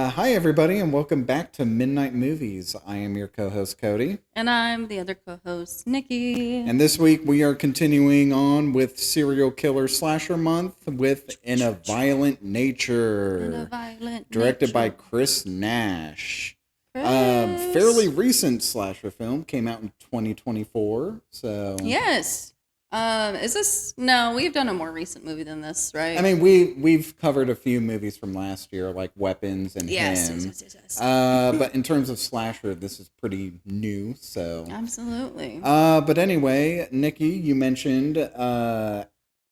Hi, everybody, and welcome back to Midnight Movies. I am your co-host, Cody. And I'm the other co-host, Nikki. And this week we are continuing on with Serial Killer Slasher Month with In a Violent Nature. In a Violent directed by Nature. Chris Nash. Chris. Fairly recent slasher film, came out in 2024. So Yes. Is this... No, we've done a more recent movie than this, right? I mean, we've covered a few movies from last year, like Weapons and Yes. Him. Yes. But in terms of slasher, this is pretty new. So Absolutely. But anyway, Nikki, you mentioned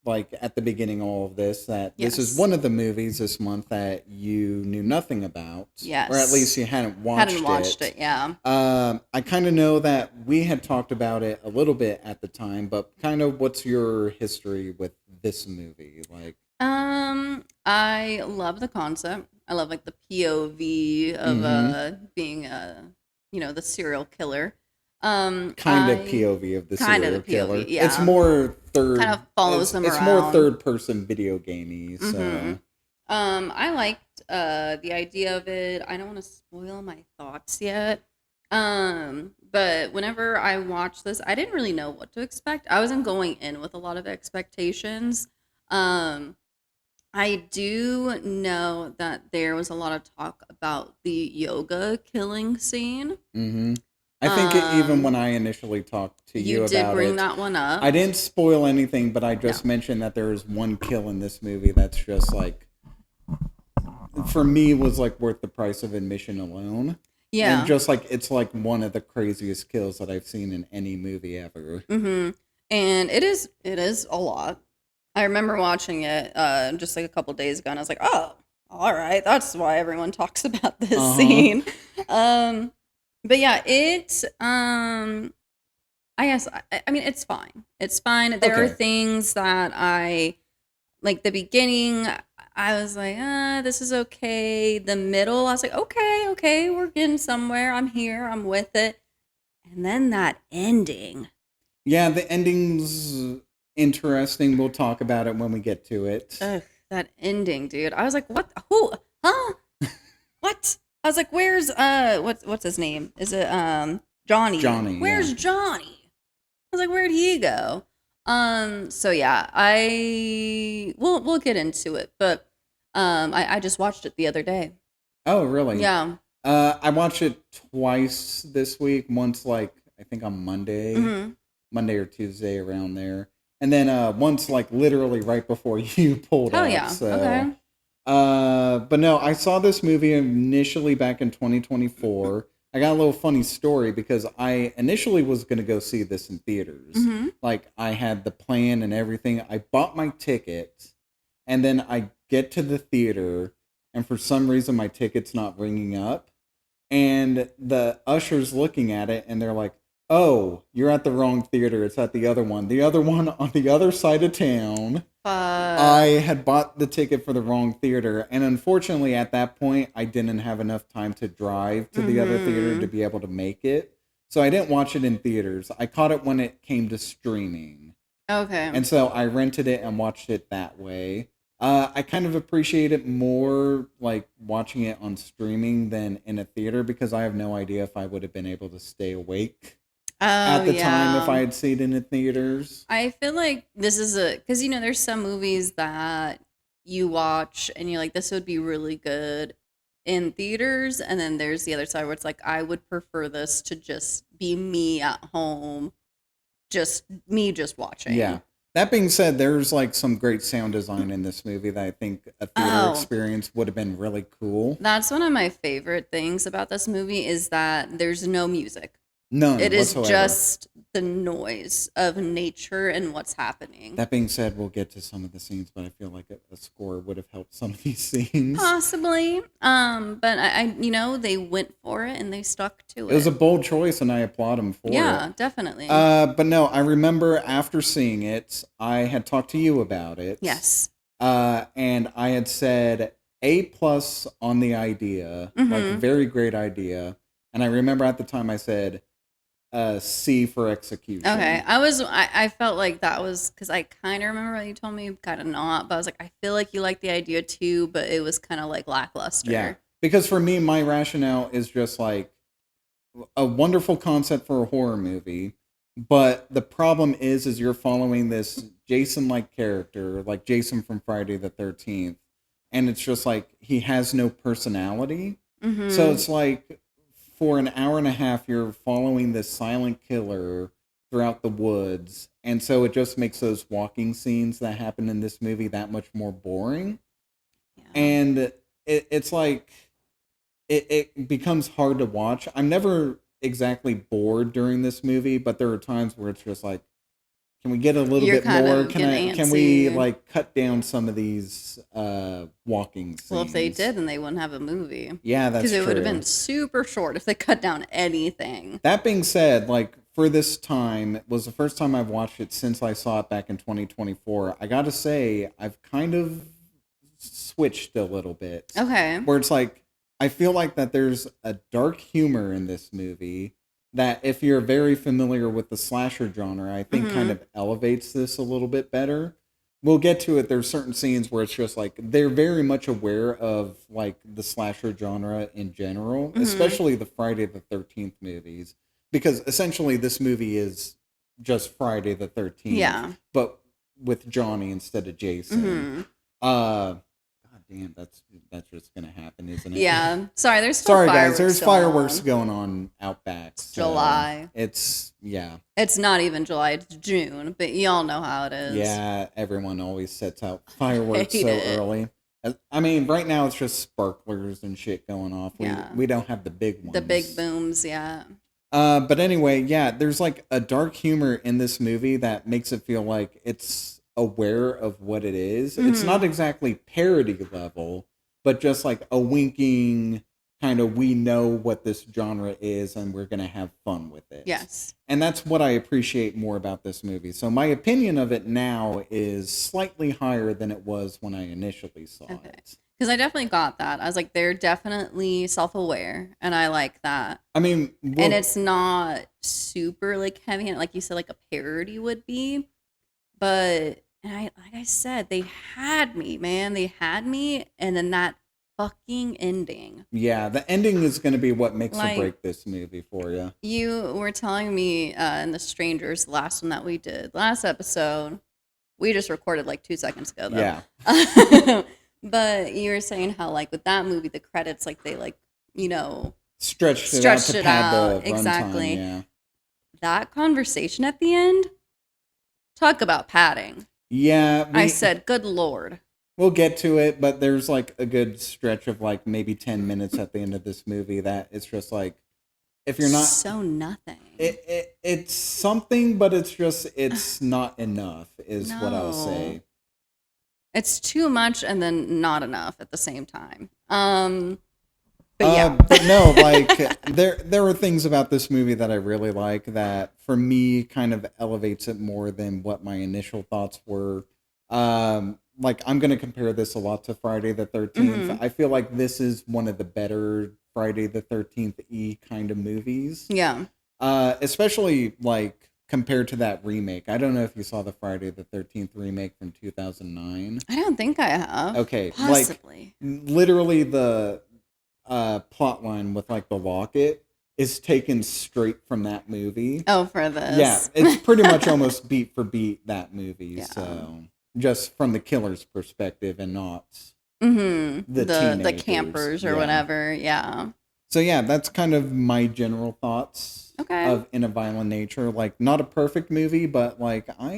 like at the beginning of all of this that this is Yes. one of the movies this month that you knew nothing about. Yes. Or at least you hadn't watched it, yeah. I kind of know that we had talked about it a little bit at the time, but kind of what's your history with this movie? Like, I love the concept. I love like the POV of being the serial killer. kind of POV of the kind of serial the killer. POV, yeah. It's more third. Kind of follows them It's around. more third person video gamey. So. Mhm. I liked the idea of it. I don't want to spoil my thoughts yet. But whenever I watched this, I didn't really know what to expect. I wasn't going in with a lot of expectations. I do know that there was a lot of talk about the yoga killing scene. Mm-hmm. I think even when I initially talked to you did about bring it, that one up. I didn't spoil anything, but I just mentioned that there is one kill in this movie that's just like, for me, was like worth the price of admission alone. Yeah. And just like, it's like one of the craziest kills that I've seen in any movie ever. Mm-hmm. And it is a lot. I remember watching it just like a couple days ago, and I was like, oh, all right, that's why everyone talks about this scene. But yeah, I guess, I mean, it's fine. It's fine. There are things that I, like the beginning, I was like, this is okay. The middle, I was like, okay, we're getting somewhere. I'm here. I'm with it. And then that ending. Yeah, the ending's interesting. We'll talk about it when we get to it. Ugh, that ending, dude. I was like, what? Who? Huh? What? I was like, where's what's his name? Is it Johnny? Johnny. Where's Johnny? I was like, where'd he go? So yeah, we'll get into it, but I just watched it the other day. Oh, really? Yeah. I watched it twice this week. Once, like, I think on Monday or Tuesday, around there. And then once, like, literally right before you pulled up. Yeah. So. Okay. But no, I saw this movie initially back in 2024. I got a little funny story because I initially was going to go see this in theaters. Like, I had the plan and everything. I bought my ticket, and then I get to the theater, and for some reason my ticket's not ringing up. And the usher's looking at it, and they're like, oh, you're at the wrong theater. It's at the other one. The other one on the other side of town. I had bought the ticket for the wrong theater. And unfortunately, at that point, I didn't have enough time to drive to the other theater to be able to make it. So I didn't watch it in theaters. I caught it when it came to streaming. Okay. And so I rented it and watched it that way. I kind of appreciate it more like watching it on streaming than in a theater because I have no idea if I would have been able to stay awake at the time if I had seen it in theaters. I feel like this is because there's some movies that you watch and you're like, this would be really good in theaters, and then there's the other side where it's like, I would prefer this to just be me at home, just watching. Yeah. That being said, there's like some great sound design in this movie that I think a theater experience would have been really cool. That's one of my favorite things about this movie is that there's no music. None It is whatsoever. just the noise of nature and what's happening. That being said, we'll get to some of the scenes, but I feel like a score would have helped some of these scenes. Possibly. But I they went for it and they stuck to it. It was a bold choice, and I applaud them for it. Yeah, definitely. But no, I remember after seeing it, I had talked to you about it. Yes. And I had said A+ on the idea, like very great idea. And I remember at the time I said C for execution. Okay. I felt like that was because I kind of remember what you told me, kind of not, but I was like, I feel like you liked the idea too, but it was kind of like lackluster. Yeah. Because for me, my rationale is just like a wonderful concept for a horror movie, but the problem is you're following this Jason-like character, like Jason from Friday the 13th, and it's just like he has no personality. So it's like for an hour and a half, you're following this silent killer throughout the woods, and so it just makes those walking scenes that happen in this movie that much more boring. Yeah. And it's like it becomes hard to watch. I'm never exactly bored during this movie, but there are times where it's just like, can we get a little bit more? Can we like cut down some of these walking scenes? Well, if they did, then they wouldn't have a movie. Yeah, that's true. Because it would have been super short if they cut down anything. That being said, like for this time, it was the first time I've watched it since I saw it back in 2024. I gotta say, I've kind of switched a little bit. Okay. Where it's like, I feel like that there's a dark humor in this movie that if you're very familiar with the slasher genre, I think kind of elevates this a little bit better. We'll get to it. There's certain scenes where it's just like, they're very much aware of like the slasher genre in general, especially the Friday the 13th movies, because essentially this movie is just Friday the 13th, but with Johnny instead of Jason. God damn, that's just gonna happen, isn't it? Yeah. Sorry, there's still guys. There's fireworks going on out back. So July. It's It's not even July. It's June, but y'all know how it is. Yeah, everyone always sets out fireworks so early. I mean, right now it's just sparklers and shit going off. We don't have the big ones. The big booms, yeah. But anyway, yeah, there's like a dark humor in this movie that makes it feel like it's aware of what it is. It's not exactly parody level, but just like a winking kind of, we know what this genre is and we're going to have fun with it. Yes. And that's what I appreciate more about this movie. So my opinion of it now is slightly higher than it was when I initially saw it. Because I definitely got that. I was like, they're definitely self-aware, and I like that. I mean... and it's not super, like, heavy, like you said, like a parody would be. But, like I said, they had me, man. They had me, and then that fucking ending. Yeah, the ending is going to be what makes or break this movie for you. You were telling me in The Strangers, the last one that we did, last episode, we just recorded like 2 seconds ago, though. Yeah. But you were saying how, like, with that movie, the credits, like, they, like, you know... Stretched it out to pad the exactly. runtime, yeah. That conversation at the end, talk about padding. Yeah. I said, good Lord. We'll get to it, but there's, like, a good stretch of, like, maybe 10 minutes at the end of this movie that it's just, like, if you're not... So nothing. It's something, but it's not enough, is what I'll say. It's too much and then not enough at the same time. But yeah. But no, like there are things about this movie that I really like that for me kind of elevates it more than what my initial thoughts were. Like I'm going to compare this a lot to Friday the 13th. I feel like this is one of the better Friday the 13th-y kind of movies. Yeah. Especially like compared to that remake. I don't know if you saw the Friday the 13th remake from 2009. I don't think I have. Okay. Possibly. Like, literally the plot line with, like, the locket is taken straight from that movie. Oh, for this? Yeah. It's pretty much almost beat for beat that movie. Yeah. So, just from the killer's perspective and not the campers or whatever. Yeah. So, yeah, that's kind of my general thoughts. Of In a Violent Nature. Like, not a perfect movie, but, like, I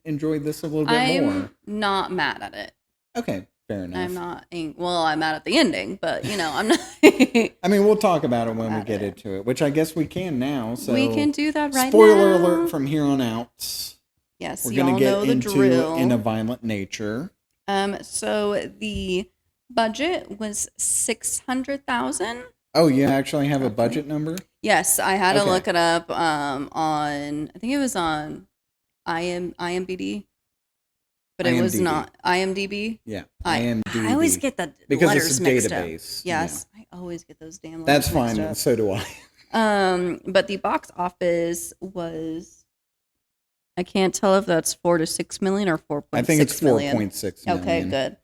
enjoyed this a little bit more. I'm not mad at it. Okay, fair enough. I'm not, I'm mad at the ending, but, I'm not. I mean, we'll talk about it when we get into it, which I guess we can now. So we can do that right now. Spoiler alert from here on out. Yes, we're going to get into In a Violent Nature. So the budget was $600,000. Oh, you actually have a budget number? Yes, I had to look it up on, I think it was on IMDb, but it was not IMDb. Yeah, IMDb. I always get the because letters it's a mixed database. Up. Yes, yeah. I always get those damn letters That's fine, mixed up. So do I. But the box office was, I can't tell if that's 4 to 6 million or 4.6 million. I think it's 4.6 million. Okay, good.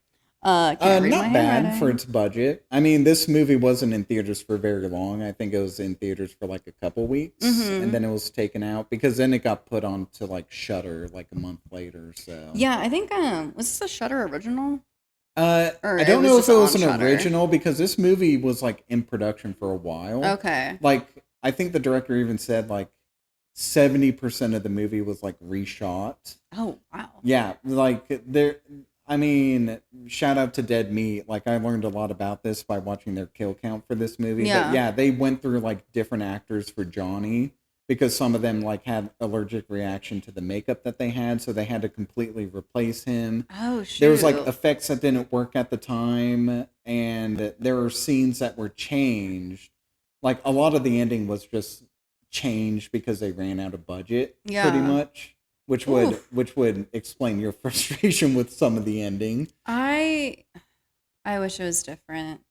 Can't read my Not bad handwriting. for its budget. I mean, this movie wasn't in theaters for very long. I think it was in theaters for like a couple weeks, and then it was taken out because then it got put onto like Shudder like a month later. So Yeah, I think was this a Shudder original? Or I it don't was know if just it was on an Shudder? original because this movie was like in production for a while. Okay. Like I think the director even said like 70% of the movie was like reshot. Oh wow. Yeah, like there. I mean, shout out to Dead Meat. Like I learned a lot about this by watching their kill count for this movie. Yeah. But yeah, they went through like different actors for Johnny because some of them like had allergic reaction to the makeup that they had, so they had to completely replace him. Oh shoot. There was like effects that didn't work at the time, and there were scenes that were changed. Like a lot of the ending was just changed because they ran out of budget, pretty much. Which would explain your frustration with some of the ending. I wish it was different.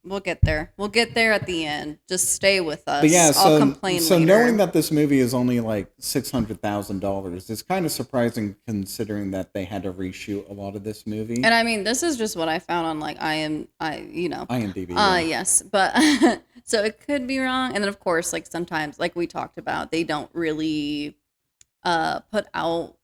We'll get there. We'll get there at the end. Just stay with us. But yeah, I'll complain so later. knowing that this movie is only like $600,000 is kind of surprising considering that they had to reshoot a lot of this movie. And I mean, this is just what I found on like IMDb. Yes, but so it could be wrong. And then of course, like sometimes, like we talked about, they don't really put out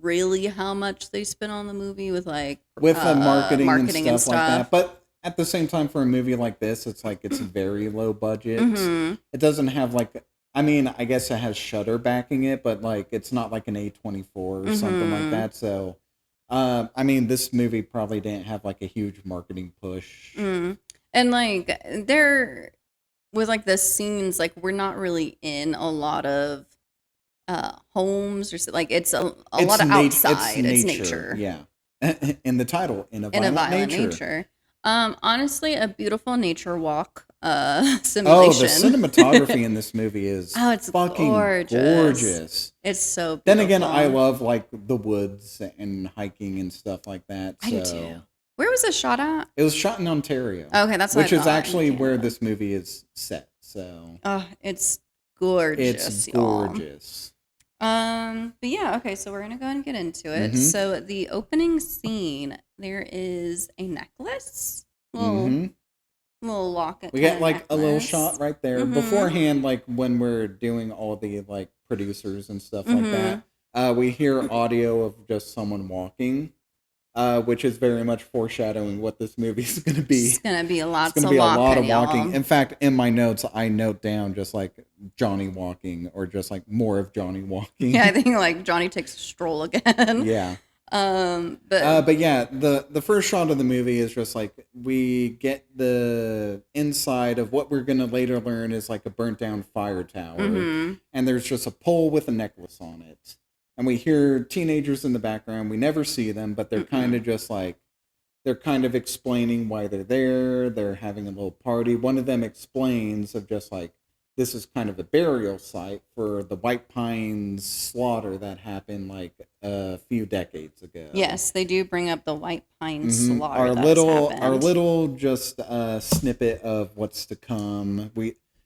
really how much they spent on the movie with like marketing and stuff like that. But at the same time, for a movie like this, it's like it's very low budget. Mm-hmm. It doesn't have like, I mean, I guess it has Shudder backing it, but like it's not like an A24 or something like that. So, I mean, this movie probably didn't have like a huge marketing push. And like there with like the scenes, like we're not really in a lot of homes or like it's a lot of outside. It's nature. Yeah. In the title, in a violent nature. Honestly, a beautiful nature walk simulation. Oh, the cinematography in this movie is it's fucking gorgeous. It's so beautiful. Then again, I love like the woods and hiking and stuff like that. I do too. Where was this shot at? It was shot in Ontario. Okay, that's what which I is thought. actually where this movie is set. So it's gorgeous. It's gorgeous. But yeah, okay, so we're gonna go ahead and get into it. Mm-hmm. So the opening scene, there is a necklace, little locket. We get like a little shot right there beforehand, like when we're doing all the like producers and stuff like that. We hear audio of just someone walking, which is very much foreshadowing what this movie is going to be. It's going to be a lot of walking. Y'all. In fact, in my notes, I note down just like Johnny walking or just like more of Johnny walking. Yeah, I think like Johnny takes a stroll again. Yeah. But yeah, the first shot of the movie is just like we get the inside of what we're going to later learn is like a burnt down fire tower. And there's just a pole with a necklace on it. And we hear teenagers in the background. We never see them, but they're kind of just like, they're kind of explaining why they're there. They're having a little party. One of them explains of just like, this is kind of a burial site for the White Pines slaughter that happened like a few decades ago. Yes, they do bring up the White Pines slaughter. Our little just snippet of what's to come.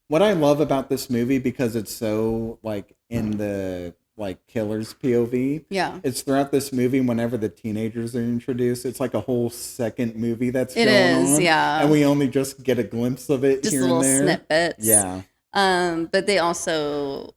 What I love about this movie, because it's so like in the like killer's POV. Yeah. It's throughout this movie, whenever the teenagers are introduced, it's like a whole second movie that's going on. It is, yeah. And we only just get a glimpse of it just here and there. Just little snippets. Yeah. But they also,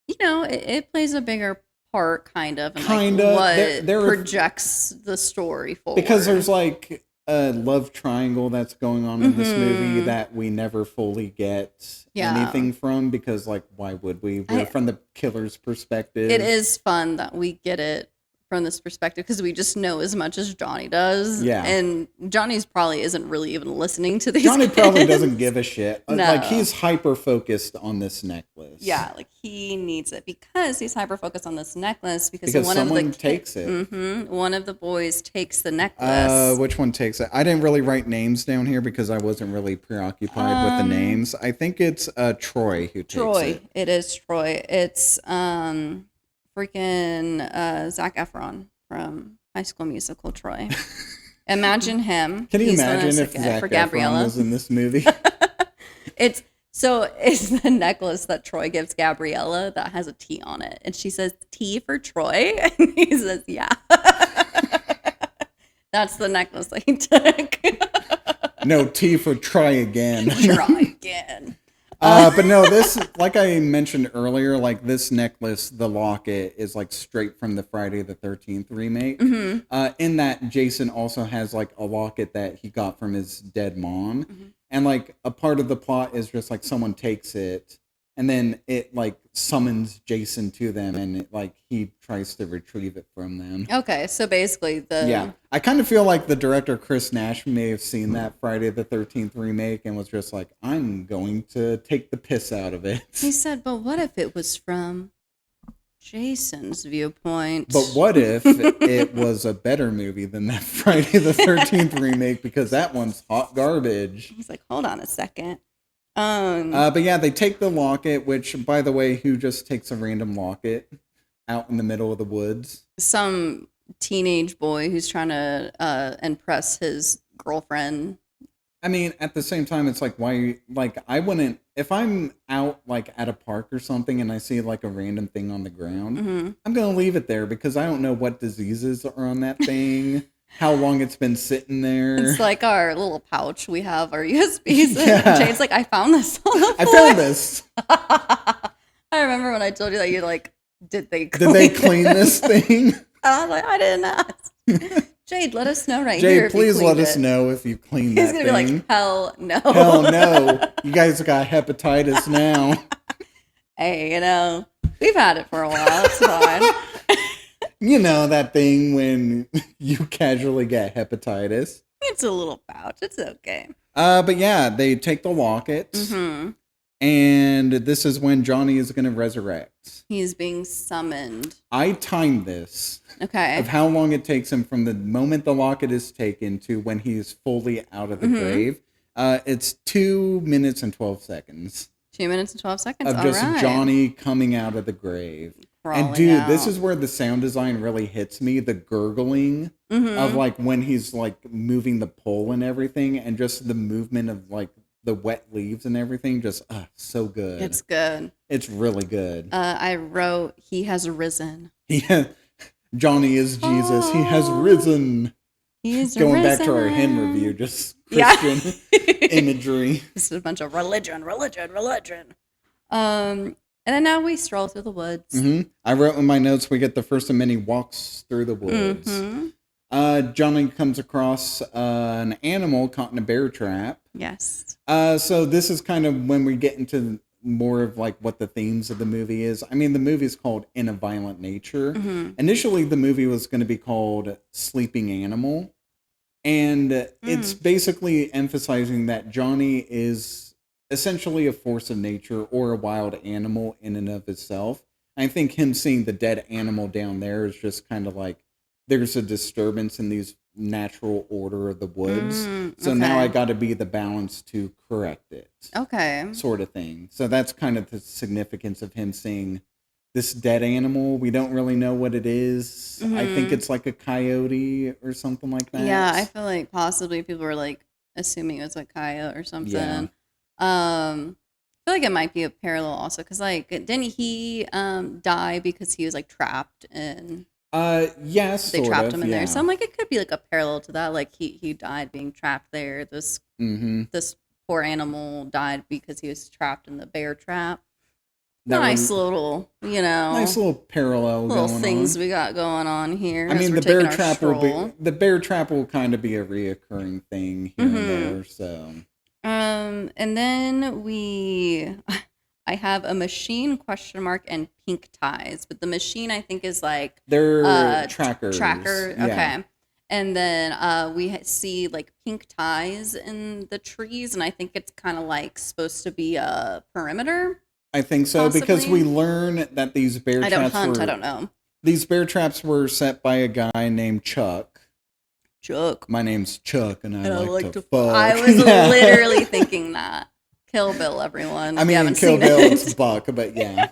it plays a bigger part, kind of. And what projects the story forward. Because there's like a love triangle that's going on in this movie that we never fully get anything from, because like why would we? We're from the killer's perspective. It is fun that we get it from this perspective because we just know as much as Johnny does. Yeah. And Johnny's probably isn't really even listening to these Johnny kids. Probably doesn't give a shit. No. Like he's hyper focused on this necklace. Yeah, like he needs it because he's hyper focused on this necklace because one someone of the takes it. One of the boys takes the necklace. Which one takes it? I didn't really write names down here because I wasn't really preoccupied with the names. I think it's Troy who takes it. It is Troy. It's freaking Zac Efron from High School Musical. Troy. Imagine him. Can you imagine if Zac Efron was in this movie? It's the necklace that Troy gives Gabriella that has a T on it, and she says T for Troy, and he says yeah. That's the necklace that he took. No, T for try again. Try again. But no, this, like I mentioned earlier, like this necklace, the locket, is like straight from the Friday the 13th remake. Mm-hmm. In that, Jason also has like a locket that he got from his dead mom. Mm-hmm. And like a part of the plot is just like someone takes it and then it like summons Jason to them and it, like he tries to retrieve it from them. Okay, so basically Yeah. I kind of feel like the director Chris Nash may have seen that Friday the 13th remake and was just like, I'm going to take the piss out of it. He said, but what if it was from Jason's viewpoint? But what if it was a better movie than that Friday the 13th remake, because that one's hot garbage. He's like, hold on a second. But yeah, they take the locket, which, by the way, who just takes a random locket out in the middle of the woods? Some teenage boy who's trying to impress his girlfriend. I mean, at the same time, it's like, why, like, I wouldn't, if I'm out, like, at a park or something and I see, like, a random thing on the ground, I'm going to leave it there because I don't know what diseases are on that thing, how long it's been sitting there. It's like our little pouch. We have our USBs. Yeah. And Jade's like, I found this on the floor. I found this. I remember when I told you that you're like, did they clean this thing? I was like, I didn't ask. Jade, let us know here. Jade, please let us know if you cleaned that thing. He's going to be like, hell no. Hell no. You guys got hepatitis now. Hey, we've had it for a while. It's fine. You know that thing when you casually get hepatitis. It's a little pouch. It's okay. But yeah, they take the locket. And this is when Johnny is going to resurrect. He's being summoned. I timed this. Okay. Of how long it takes him from the moment the locket is taken to when he is fully out of the grave. It's 2 minutes and 12 seconds. 2 minutes and 12 seconds. Of just Johnny coming out of the grave. Crawling and dude, out. This is where the sound design really hits me. The gurgling of like when he's like moving the pole and everything, and just the movement of like the wet leaves and everything. Just so good. It's good. It's really good. I wrote, he has risen. Yeah, Johnny is Jesus. He has risen. He's going risen. Back to our hymn review, just Christian imagery. This is a bunch of religion. And then now we stroll through the woods. I wrote in my notes, we get the first of many walks through the woods. Johnny comes across an animal caught in a bear trap. Yes. So this is kind of when we get into more of like what the themes of the movie is. I mean, the movie is called In a Violent Nature. Initially, the movie was going to be called Sleeping Animal. And it's basically emphasizing that Johnny is essentially a force of nature or a wild animal in and of itself. I think him seeing the dead animal down there is just kind of like, there's a disturbance in these natural order of the woods. So now I got to be the balance to correct it. Okay. Sort of thing. So that's kind of the significance of him seeing this dead animal. We don't really know what it is. I think it's like a coyote or something like that. Yeah, I feel like possibly people were like assuming it was a coyote or something. Yeah. I feel like it might be a parallel also because like didn't he die because he was like trapped in yes, they trapped him in there. So I'm like, it could be like a parallel to that. Like he died being trapped there. This poor animal died because he was trapped in the bear trap. Nice little parallel little going things on. we got going on here. I mean, the bear trap will kind of be a reoccurring thing here and there. So, and then I have a machine ? And pink ties, but the machine I think is like they're trackers. Tracker, Yeah. okay. And then we see like pink ties in the trees, and I think it's kind of like supposed to be a perimeter. I think so, possibly. because we learn that these bear traps I don't know. These bear traps were set by a guy named Chuck. Chuck. My name's Chuck, and I like to fuck. I was literally thinking that. Kill Bill, everyone. I mean, Kill Bill, it's Buck, but yeah.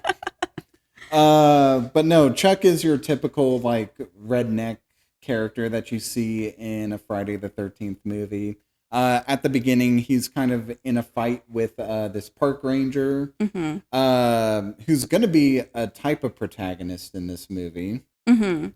But no, Chuck is your typical like redneck character that you see in a Friday the 13th movie. At the beginning, he's kind of in a fight with this park ranger, who's going to be a type of protagonist in this movie.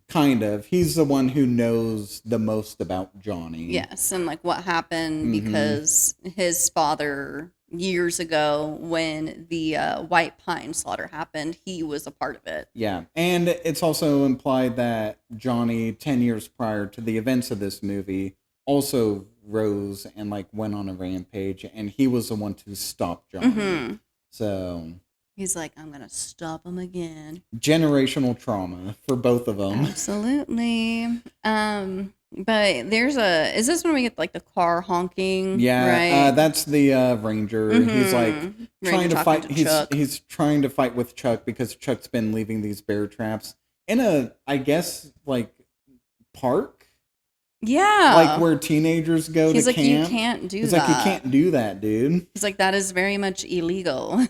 Kind of. He's the one who knows the most about Johnny. Yes, and like what happened because his father years ago when the White Pine slaughter happened, he was a part of it. Yeah, and it's also implied that Johnny, 10 years prior to the events of this movie, also rose and like went on a rampage, and he was the one to stop Johnny. So he's like, I'm gonna stop him again. Generational trauma for both of them. Absolutely. But is this when we get like the car honking? Yeah, right? that's the Ranger. He's like trying to fight. He's trying to fight with Chuck because Chuck's been leaving these bear traps in a, I guess, like park. Yeah, like where teenagers go He's to like, camp. You can't do He's that. like, you can't do that, dude. He's like, that is very much illegal.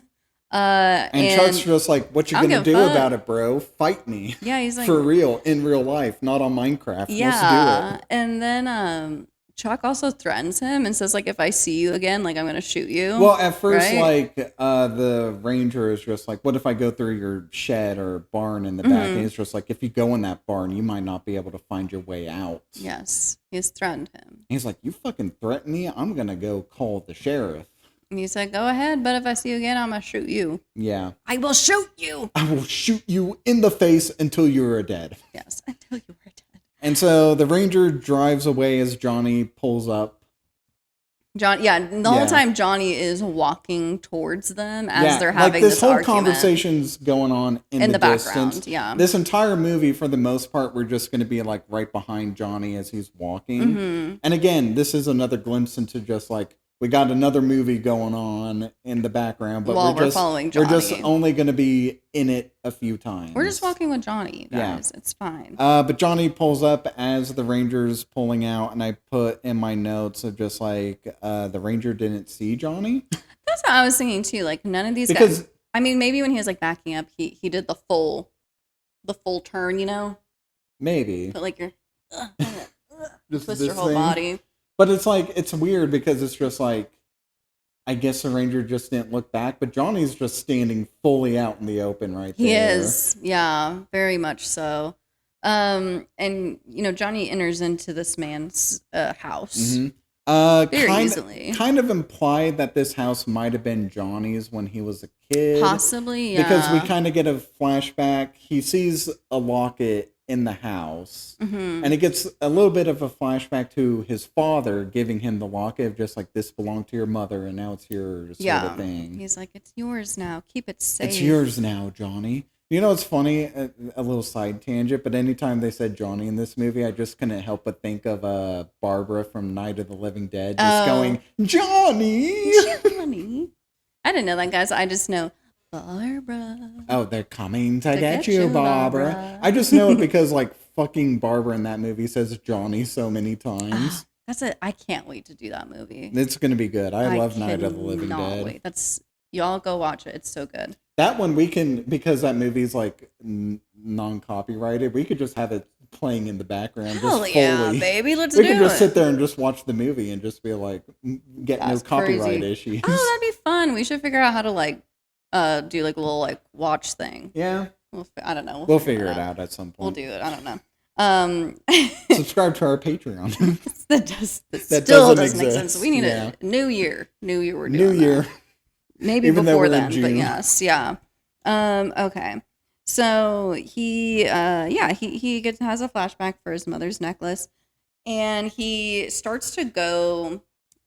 And Chuck's just like, what you gonna do about it, bro? Fight me. Yeah, he's like, for real, in real life, not on Minecraft. Yeah, let's do it. And then Chuck also threatens him and says like, if I see you again, like I'm gonna shoot you. Well, at first, like the Ranger is just like, what if I go through your shed or barn in the back? And he's just like, if you go in that barn, you might not be able to find your way out. Yes, he's threatened him. And he's like, you fucking threaten me? I'm gonna go call the sheriff. And he said, go ahead, but if I see you again, I'm going to shoot you. Yeah. I will shoot you. I will shoot you in the face until you are dead. Yes, until you are dead. And so the Ranger drives away as Johnny pulls up. The whole time Johnny is walking towards them as they're having this whole argument. Conversation's going on in the distance. Background. Yeah. This entire movie, for the most part, we're just going to be like right behind Johnny as he's walking. And again, this is another glimpse into just like, we got another movie going on in the background, but we're following Johnny. We're just only going to be in it a few times. We're just walking with Johnny, guys. Yeah. It's fine. But Johnny pulls up as the Ranger's pulling out, and I put in my notes of just like, the Ranger didn't see Johnny. That's what I was thinking too. Like none of these guys. I mean, maybe when he was like backing up, he did the full turn, you know? Maybe. But like your just twist your whole body. But it's like, it's weird because it's just like, I guess the Ranger just didn't look back, but Johnny's just standing fully out in the open right there. He is. Yeah, very much so. And, you know, Johnny enters into this man's house very easily. Kind of implied that this house might have been Johnny's when he was a kid. Possibly, yeah. Because we kind of get a flashback. He sees a locket in the house, and it gets a little bit of a flashback to his father giving him the locket of just like, this belonged to your mother and now it's yours, sort of thing. He's like, it's yours now, keep it safe. It's yours now, Johnny. You know, it's funny, a little side tangent, but anytime they said Johnny in this movie, I just couldn't help but think of Barbara from Night of the Living Dead just going, Johnny! Johnny! I didn't know that, guys. I just know Barbara. Oh, they're coming to get you, Barbara. I just know it because like fucking Barbara in that movie says Johnny so many times. I can't wait to do that movie. It's gonna be good. I love Night of the Living Dead. Wait. Y'all go watch it. It's so good. That one we can, because that movie's like non-copyrighted, we could just have it playing in the background. Hell just yeah, fully. baby, let's do it. We can just sit there and just watch the movie and just be like, get no copyright issues. Oh, that'd be fun. We should figure out how to like do like a little like watch thing. Yeah. I don't know. We'll figure it out at some point. We'll do it. I don't know. Subscribe to our Patreon. that still doesn't make sense. We need a new year. We're doing new year. That. Maybe even before then, but yes, yeah. Okay. So he has a flashback for his mother's necklace, and he starts to go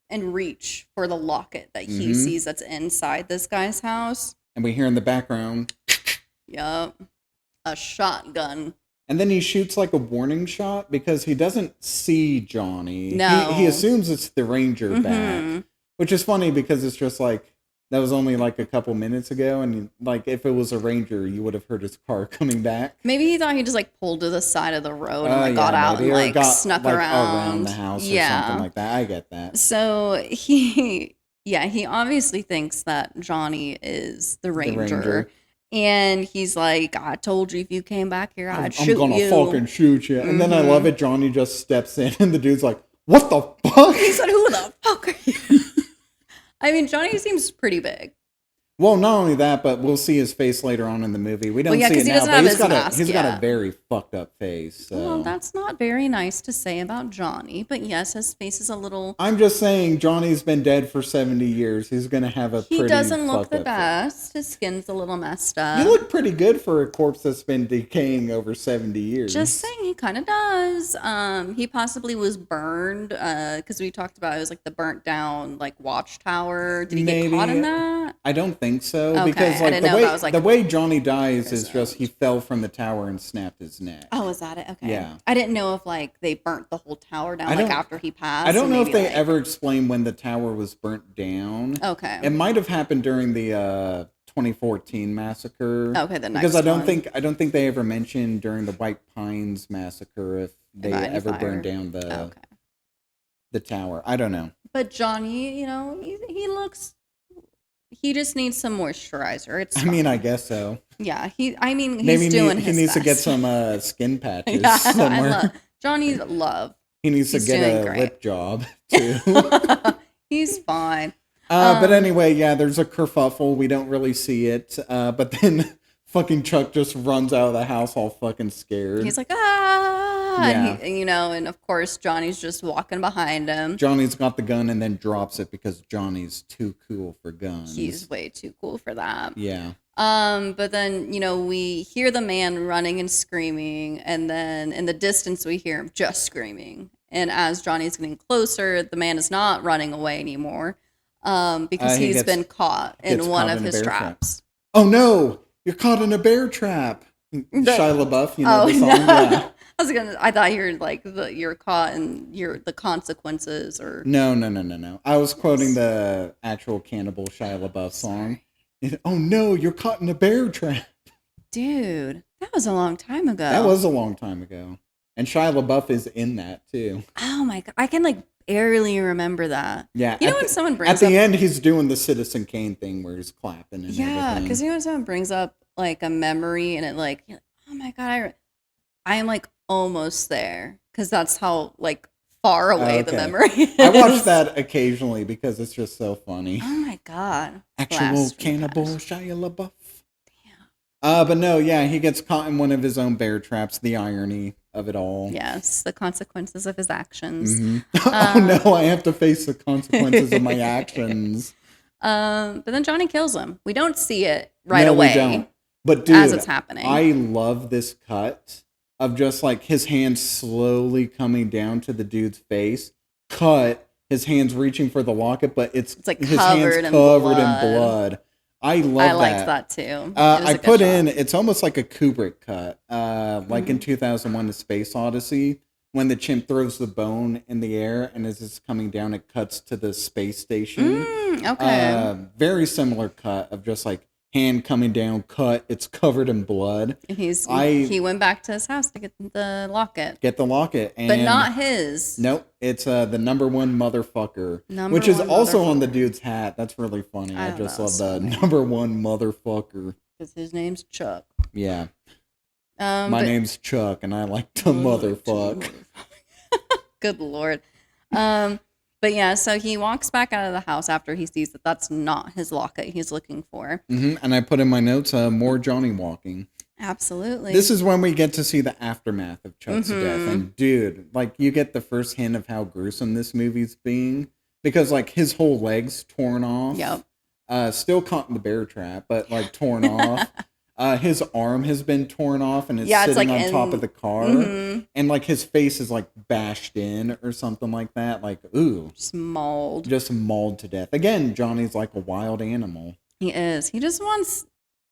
and reach for the locket that he sees that's inside this guy's house. And we hear in the background, yup, a shotgun. And then he shoots like a warning shot because he doesn't see Johnny. No. He assumes it's the Ranger back, which is funny because it's just like, that was only like a couple minutes ago, and like if it was a Ranger, you would have heard his car coming back. Maybe he thought he just like pulled to the side of the road and got out and like snuck around the house or something like that. I get that. So he obviously thinks that Johnny is the Ranger. And he's like, I told you if you came back here, I'd shoot you. I'm gonna fucking shoot you. And then I love it. Johnny just steps in, and the dude's like, what the fuck? He said, who the fuck are you? I mean, Johnny seems pretty big. Well, not only that, but we'll see his face later on in the movie. We don't Well, yeah, see 'cause it he now, doesn't but have he's his got mask he's got a yet. very fucked up face. So. Well, that's not very nice to say about Johnny, but yes, his face is a little... I'm just saying, Johnny's been dead for 70 years. He's gonna have a He pretty doesn't look fucked the up best. His skin's a little messed up. You look pretty good for a corpse that's been decaying over 70 years. Just saying, he kind of does. He possibly was burned, because we talked about it was like the burnt down like watchtower. Did he get caught in that? I don't think so, Okay, because I like didn't the know way if I was, like, the way Johnny dies is prisoned. just he fell from the tower and snapped his neck. Oh, is that it? Okay. Yeah. I didn't know if like they burnt the whole tower down like after he passed. I don't know if they like... ever explained when the tower was burnt down. Okay. It might have happened during the 2014 massacre. Okay, the next because I don't one. think they ever mentioned during the White Pines massacre if they ever burned down the tower. I don't know. But Johnny, you know, he looks. He just needs some moisturizer. It's. I mean, I guess so. Yeah, he's Maybe doing he his needs best. to get some skin patches Yeah, somewhere. Johnny's love. He needs to He's get doing a great. lip job too. He's fine. But anyway, yeah, there's a kerfuffle. We don't really see it. But then fucking Chuck just runs out of the house all fucking scared. He's like, ah, Yeah. and of course Johnny's just walking behind him. Johnny's got the gun and then drops it because Johnny's too cool for guns. He's way too cool for that. Yeah. But then, we hear the man running and screaming, and then in the distance we hear him just screaming. And as Johnny's getting closer, the man is not running away anymore, because he's been caught in one of his traps. Oh no! You're caught in a bear trap. Shia LaBeouf, the song? No. Yeah. I thought you were like you're caught and the consequences or No. I was quoting the actual Cannibal Shia LaBeouf song. Oh no, you're caught in a bear trap. Dude, that was a long time ago. That was a long time ago. And Shia LaBeouf is in that too. Oh my god, I can like barely remember that. Yeah. When someone brings at the end, he's doing the Citizen Kane thing where he's clapping and yeah, everything. because when someone brings up like a memory and it like, you're like, oh my god, I am like almost there because that's how like far away the memory is. I watch that occasionally because it's just so funny. Oh my god, Actual Cannibal Shia LaBeouf. But no, yeah, he gets caught in one of his own bear traps. The irony of it all. Yes, the consequences of his actions. Mm-hmm. Oh no, I have to face the consequences of my actions. But then Johnny kills him. We don't see it right away. We don't. But dude, as it's happening, I love this cut of just like his hands slowly coming down to the dude's face. Cut, his hands reaching for the locket, but it's like his covered hands in covered blood. in blood. I love that. I liked that too. I put in, it's almost like a Kubrick cut, like in 2001 The Space Odyssey, when the chimp throws the bone in the air and as it's coming down, it cuts to the space station. Okay. Very similar cut of just like hand coming down, cut, it's covered in blood. And he went back to his house to get the locket. Get the locket. And but not his. Nope. It's the number one motherfucker, which is also on the dude's hat. That's really funny. I just love the number one motherfucker. Because his name's Chuck. Yeah. My name's Chuck, and I like to motherfuck. Good Lord. But yeah, so he walks back out of the house after he sees that that's not his locket he's looking for. Mm-hmm. And I put in my notes, more Johnny walking. Absolutely. This is when we get to see the aftermath of Chuck's death. And dude, like you get the first hint of how gruesome this movie's being. Because like his whole leg's torn off. Yep. Still caught in the bear trap, but like torn off. His arm has been torn off and is sitting on top of the car. Mm-hmm. And like his face is like bashed in or something like that. Like, ooh. Just mauled to death. Again, Johnny's like a wild animal. He is. He just wants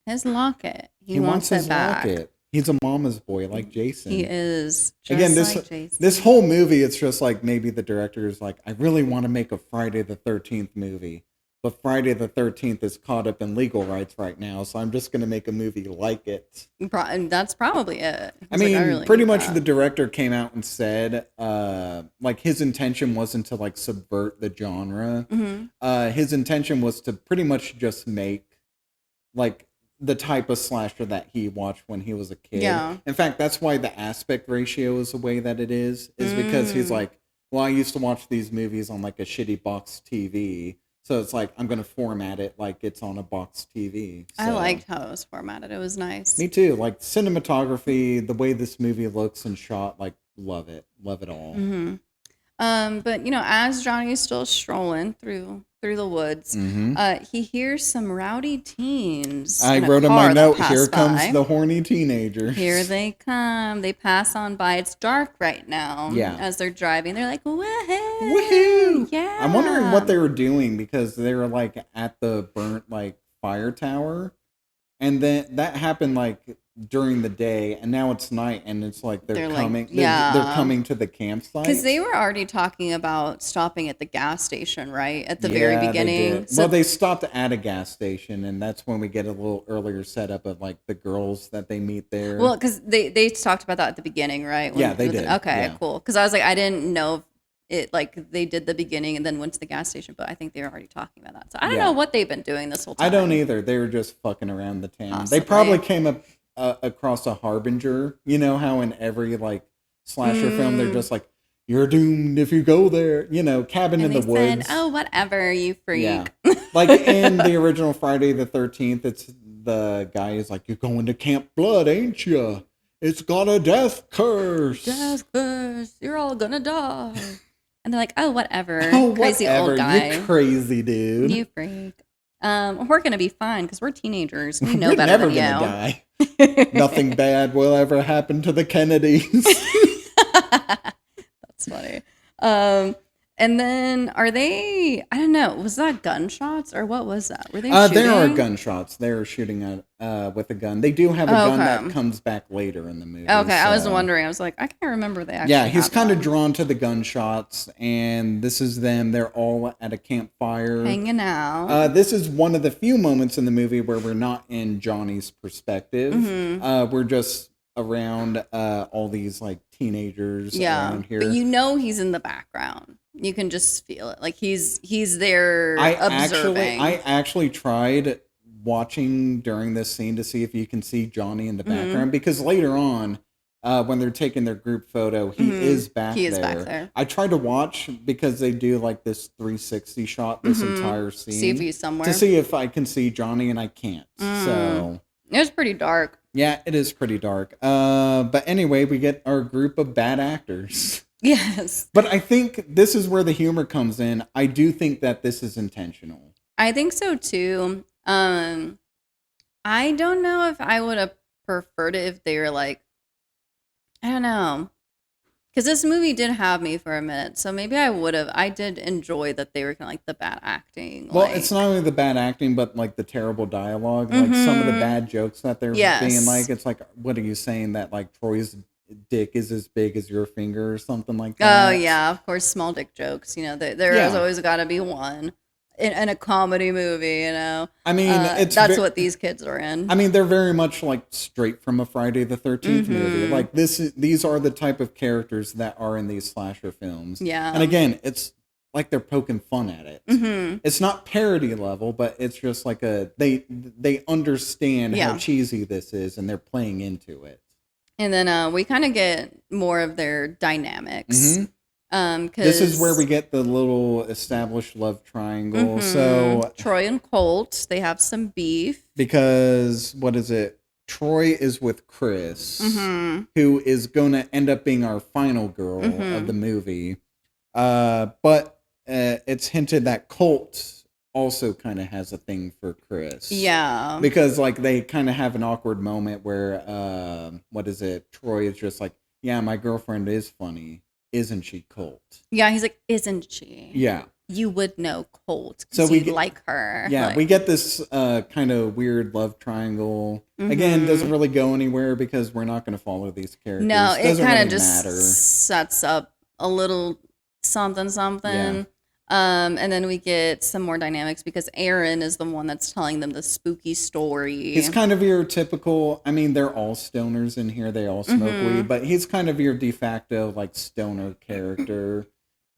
his locket. He wants it his back. locket. He's a mama's boy like Jason. He is. Just Again, like Jason. This whole movie, it's just like maybe the director is like, I really want to make a Friday the 13th movie. But Friday the 13th is caught up in legal rights right now, so I'm just going to make a movie like it. That's probably it. I mean, pretty much the director came out and said, like, his intention wasn't to, like, subvert the genre. Mm-hmm. His intention was to pretty much just make, like, the type of slasher that he watched when he was a kid. Yeah. In fact, that's why the aspect ratio is the way that it is because he's like, well, I used to watch these movies on, like, a shitty box TV. So it's like I'm gonna format it like it's on a box TV. I So, liked how it was formatted. It was nice. me too. Like cinematography, the way this movie looks and shot, like love it all. Mm-hmm. But as Johnny is still strolling through the woods, Mm-hmm. he hears some rowdy teens. I in a wrote in car my that note, pass here comes by. the horny teenagers. Here they come. They pass on by. It's dark right now. Yeah. As they're driving, they're like, "Woohoo! Woohoo! Yeah!" I'm wondering what they were doing because they were like at the burnt like fire tower, and then that happened like during the day, and now it's night, and it's like they're They're like, coming. yeah. They're coming to the campsite Because they were already talking about stopping at the gas station, right? At the very They beginning. did. So Well, they stopped at a gas station, and that's when we get a little earlier setup of like the girls that they meet there. well, because they talked about that at the beginning, right? Yeah, they did. Okay, Yeah. cool. Because I was like, I didn't know if it like they did the beginning and then went to the gas station, but I think they were already talking about that. So I don't Yeah. know what they've been doing this whole time. I don't either. They were just fucking around the town. Possibly. They probably came up across a harbinger. You know how in every like slasher film they're just like, "You're doomed if you go there." You know, cabin And in they the woods. said, "Oh, whatever, you freak." Yeah. Like in the original Friday the 13th, it's the guy is like, "You're going to Camp Blood, ain't you? It's got a death curse." Death curse, you're all gonna die. And they're like, "Oh, whatever, Oh, crazy whatever. old guy, You crazy dude. you freak." We're gonna be fine because we're teenagers. We know We're better never than you. gonna die. Nothing bad will ever happen to the Kennedys. That's funny. And then are they? I don't know. Was that gunshots or what was that? Were they shooting? There are gunshots. They're shooting with a gun. They do have a gun that Okay. comes back later in the movie. Okay, I was so- wondering. I was like, I can't remember they actually. Yeah, he's had kind of one. drawn to the gunshots, and this is them. They're all at a campfire. Hanging out. This is one of the few moments in the movie where we're not in Johnny's perspective. Mhm. We're just around all these like teenagers Yeah, around here. but he's in the background. You can just feel it. Like he's there observing. I actually tried watching during this scene to see if you can see Johnny in the background because later on, when they're taking their group photo, he is back there. He is back there. I tried to watch because they do like this 360 shot this entire scene. See if he's somewhere. To see if I can see Johnny, and I can't. So It was pretty dark. yeah, it is pretty dark. But anyway, we get our group of bad actors. Yes. But I think this is where the humor comes in. I do think that this is intentional. I think so too. I don't know if I would have preferred it if they were like, I don't know. Because this movie did have me for a minute. So maybe I would have. I did enjoy that they were kind of like the bad acting. Well, like, it's not only the bad acting, but like the terrible dialogue, like some of the bad jokes that they're being like. It's like, what are you saying that like Troy's dick is as big as your finger or something like that? Oh, yeah. Of course, small dick jokes. There has always got to be one in a comedy movie, I mean, that's what these kids are in. I mean, they're very much like straight from a Friday the 13th movie. Like these are the type of characters that are in these slasher films. Yeah. And again, it's like they're poking fun at it. It's not parody level, but it's just like they understand how cheesy this is, and they're playing into it. And then we kind of get more of their dynamics. This is where we get the little established love triangle. So Troy and Colt, they have some beef. Because, what is it? Troy is with Chris, who is going to end up being our final girl of the movie. But it's hinted that Colt also kind of has a thing for Chris. Yeah. Because, like, they kind of have an awkward moment where, what is it? Troy is just like, yeah, my girlfriend is funny. Isn't she, Colt? Yeah, he's like, isn't she? Yeah. You would know Colt So because you like her. Yeah, like, we get this kind of weird love triangle. Again, doesn't really go anywhere because we're not going to follow these characters. No, it doesn't kind of really just matter. sets up a little something. Yeah. And then we get some more dynamics because Aaron is the one that's telling them the spooky story. He's kind of your typical, I mean, they're all stoners in here. They all smoke weed, but he's kind of your de facto, like, stoner character.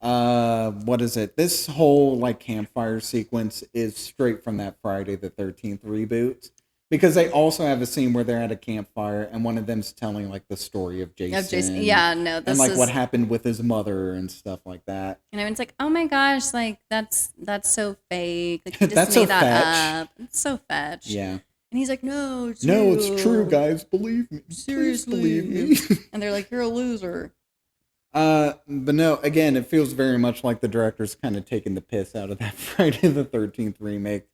What is it? This whole, like, campfire sequence is straight from that Friday the 13th reboot. Because they also have a scene where they're at a campfire and one of them's telling like the story of Jason. Yeah, no, this and like what happened with his mother and stuff like that. And everyone's like, "Oh my gosh, like that's so fake. Like you just made that up. It's so fetch." Yeah. And he's like, "No, it's no, real. It's true, guys. Believe me. Seriously, Please believe me." And they're like, "You're a loser." But no, again, it feels very much like the director's kind of taking the piss out of that Friday the 13th remake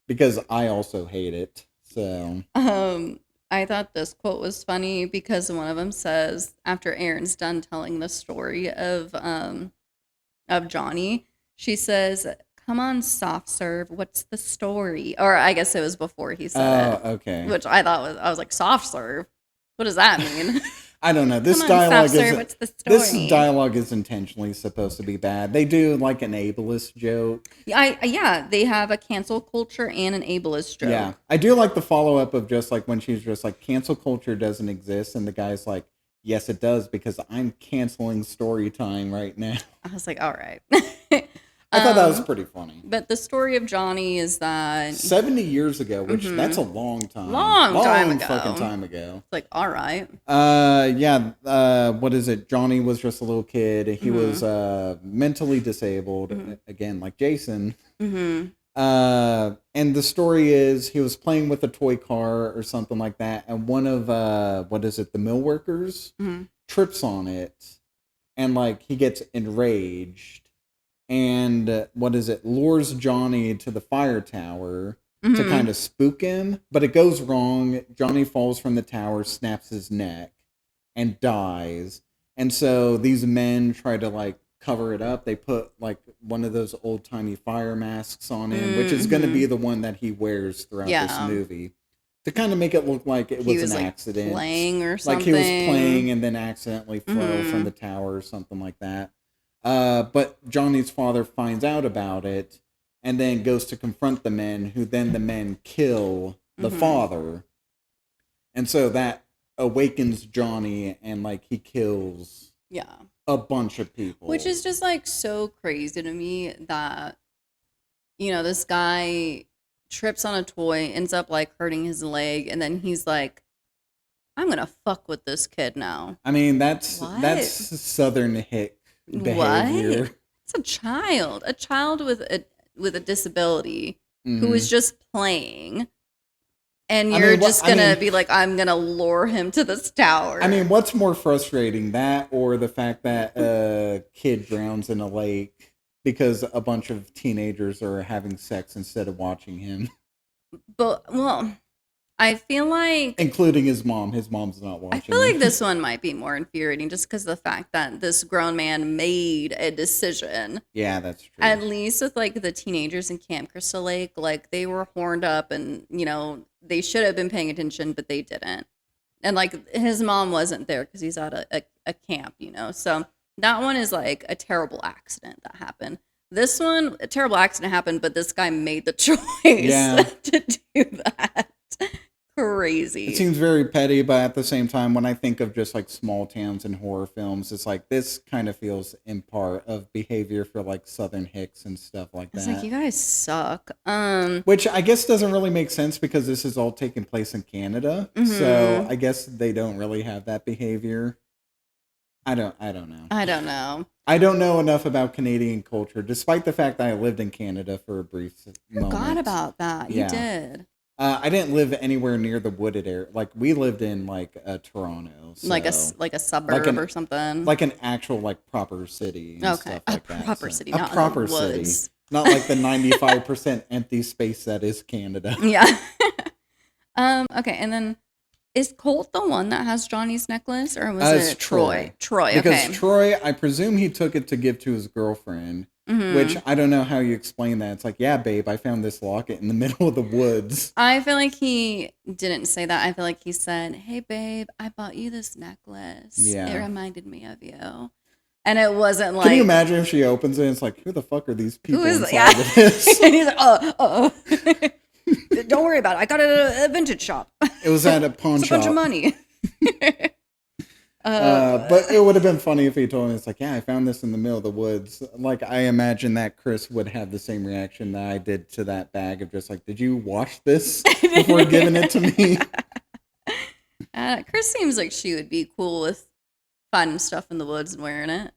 because I also hate it. So, I thought this quote was funny because one of them says after Erin's done telling the story of Johnny, she says, "Come on, soft serve. What's the story?" Or I guess it was before he said it. Okay. Which I was like, soft serve. What does that mean? I don't know. This dialogue is intentionally supposed to be bad. They do like an ableist joke. Yeah, they have a cancel culture and an ableist joke. Yeah, I do like the follow up of just like when she's just like cancel culture doesn't exist, and the guy's like, yes, it does because I'm canceling story time right now. I was like, all right. I thought that was pretty funny. But the story of Johnny is that 70 years ago, which that's a long time. Long fucking time ago. It's like, all right. What is it? Johnny was just a little kid. He was mentally disabled, again, like Jason. And the story is he was playing with a toy car or something like that, and one of the mill workers trips on it, and like he gets enraged. And lures Johnny to the fire tower to kind of spook him, but it goes wrong. Johnny falls from the tower, snaps his neck, and dies. And so these men try to like cover it up. They put like one of those old timey fire masks on him, which is going to be the one that he wears throughout this movie, to kind of make it look like it was an accident, playing or something. Like he was playing and then accidentally fell from the tower or something like that. But Johnny's father finds out about it and then goes to confront the men, who then the men kill the father. And so that awakens Johnny, and like he kills a bunch of people. Which is just like so crazy to me that, you know, this guy trips on a toy, ends up like hurting his leg, and then he's like, I'm going to fuck with this kid now. I mean, that's Southern hick behavior. What? It's a child with a disability who is just playing, and you're just gonna be like, I'm gonna lure him to this tower. I mean, what's more frustrating, that or the fact that a kid drowns in a lake because a bunch of teenagers are having sex instead of watching him? But I feel like... Including his mom. His mom's not watching. I feel like this one might be more infuriating just because of the fact that this grown man made a decision. Yeah, that's true. At least with, like, the teenagers in Camp Crystal Lake, like, they were horned up and, you know, they should have been paying attention, but they didn't. And, like, his mom wasn't there because he's at a camp, you know? So that one is, like, a terrible accident that happened. This one, a terrible accident happened, but this guy made the choice to do that. Crazy. It seems very petty, but at the same time, when I think of just like small towns and horror films, it's like this kind of feels in part of behavior for like Southern hicks and stuff like that. It's like, you guys suck. Which I guess doesn't really make sense because this is all taking place in Canada. So I guess they don't really have that behavior. I don't know. I don't know enough about Canadian culture, despite the fact that I lived in Canada for a brief moment. Forgot about that. You did. I didn't live anywhere near the wooded area. Like, we lived in, like, Toronto. So, like a suburb or something? Like an actual, like, proper city and stuff like that. A proper city, not proper in the woods. City. Not like the 95% empty space that is Canada. Yeah. Okay, and then, is Colt the one that has Johnny's necklace? Or was it Troy? Troy, okay. Because Troy, I presume he took it to give to his girlfriend. Which I don't know how you explain that. It's like, yeah, babe, I found this locket in the middle of the woods. I feel like he didn't say that. I feel like he said, hey, babe, I bought you this necklace. Yeah. It reminded me of you. And it wasn't like... Can you imagine if she opens it and it's like, who the fuck are these people inside of this? And he's like, don't worry about it. I got it at a vintage shop. It was at a pawn shop. It's a bunch of money. But it would have been funny if he told me, it's like, yeah, I found this in the middle of the woods. Like, I imagine that Chris would have the same reaction that I did to that bag of just like, did you wash this before giving it to me? Chris seems like she would be cool with finding stuff in the woods and wearing it.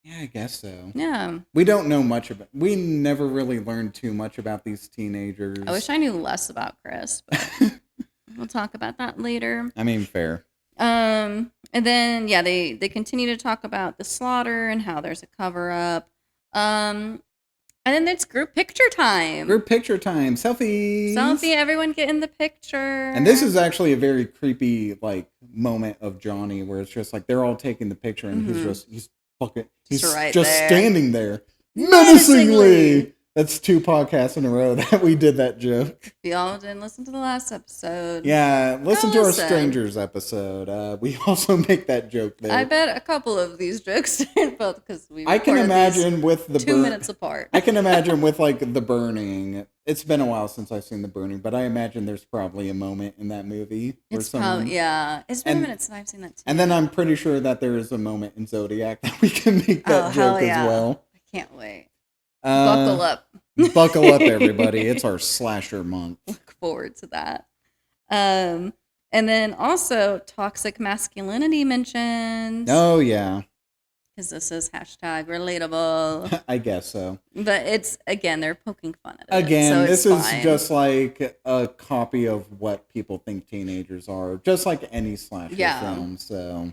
Yeah, I guess so. Yeah. We don't know much about. We never really learned too much about these teenagers. I wish I knew less about Chris, but we'll talk about that later. I mean, fair. And then they continue to talk about the slaughter and how there's a cover up. And then it's group picture time. Group picture time. Selfies. Selfie, everyone get in the picture. And this is actually a very creepy like moment of Johnny where it's just like they're all taking the picture and he's just standing there menacingly. That's 2 podcasts in a row that we did that joke. If y'all didn't listen to the last episode, listen to our strangers episode. We also make that joke there. I bet a couple of these jokes didn't both because I can imagine with the 2 minutes apart. I can imagine with like the burning. It's been a while since I've seen the burning, but I imagine there's probably a moment in that movie where it's been a minute since I've seen that too. And then I'm pretty sure that there is a moment in Zodiac that we can make that joke as well. I can't wait. Buckle up. Buckle up, everybody. It's our slasher month. Look forward to that. And then also toxic masculinity mentioned. Oh, yeah. Because this is #relatable. I guess so. But it's, again, they're poking fun at it. Again, so this is just like a copy of what people think teenagers are. Just like any slasher film. So.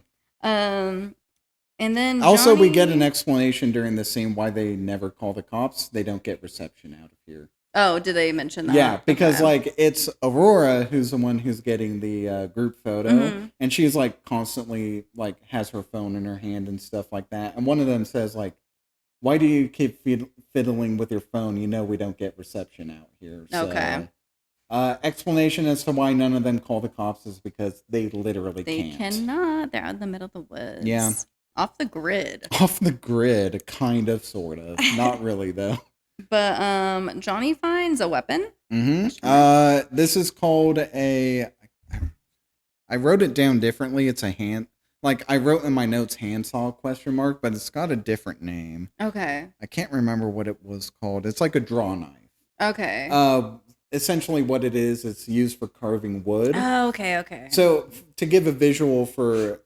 And then also, we get an explanation during the scene why they never call the cops. They don't get reception out of here. Oh, did they mention that? Yeah, because like it's Aurora who's the one who's getting the group photo, and she's like constantly like has her phone in her hand and stuff like that. And one of them says like, "Why do you keep fiddling with your phone? You know we don't get reception out here." So, okay. Explanation as to why none of them call the cops is because they literally can't. They cannot. They're out in the middle of the woods. Yeah. Off the grid. Off the grid, kind of, sort of. Not really, though. But Johnny finds a weapon. Mm-hmm. This is called a... I wrote it down differently. It's a hand... Like, I wrote in my notes handsaw ? But it's got a different name. Okay. I can't remember what it was called. It's like a draw knife. Okay. Essentially what it is, it's used for carving wood. Oh, okay. So, to give a visual for...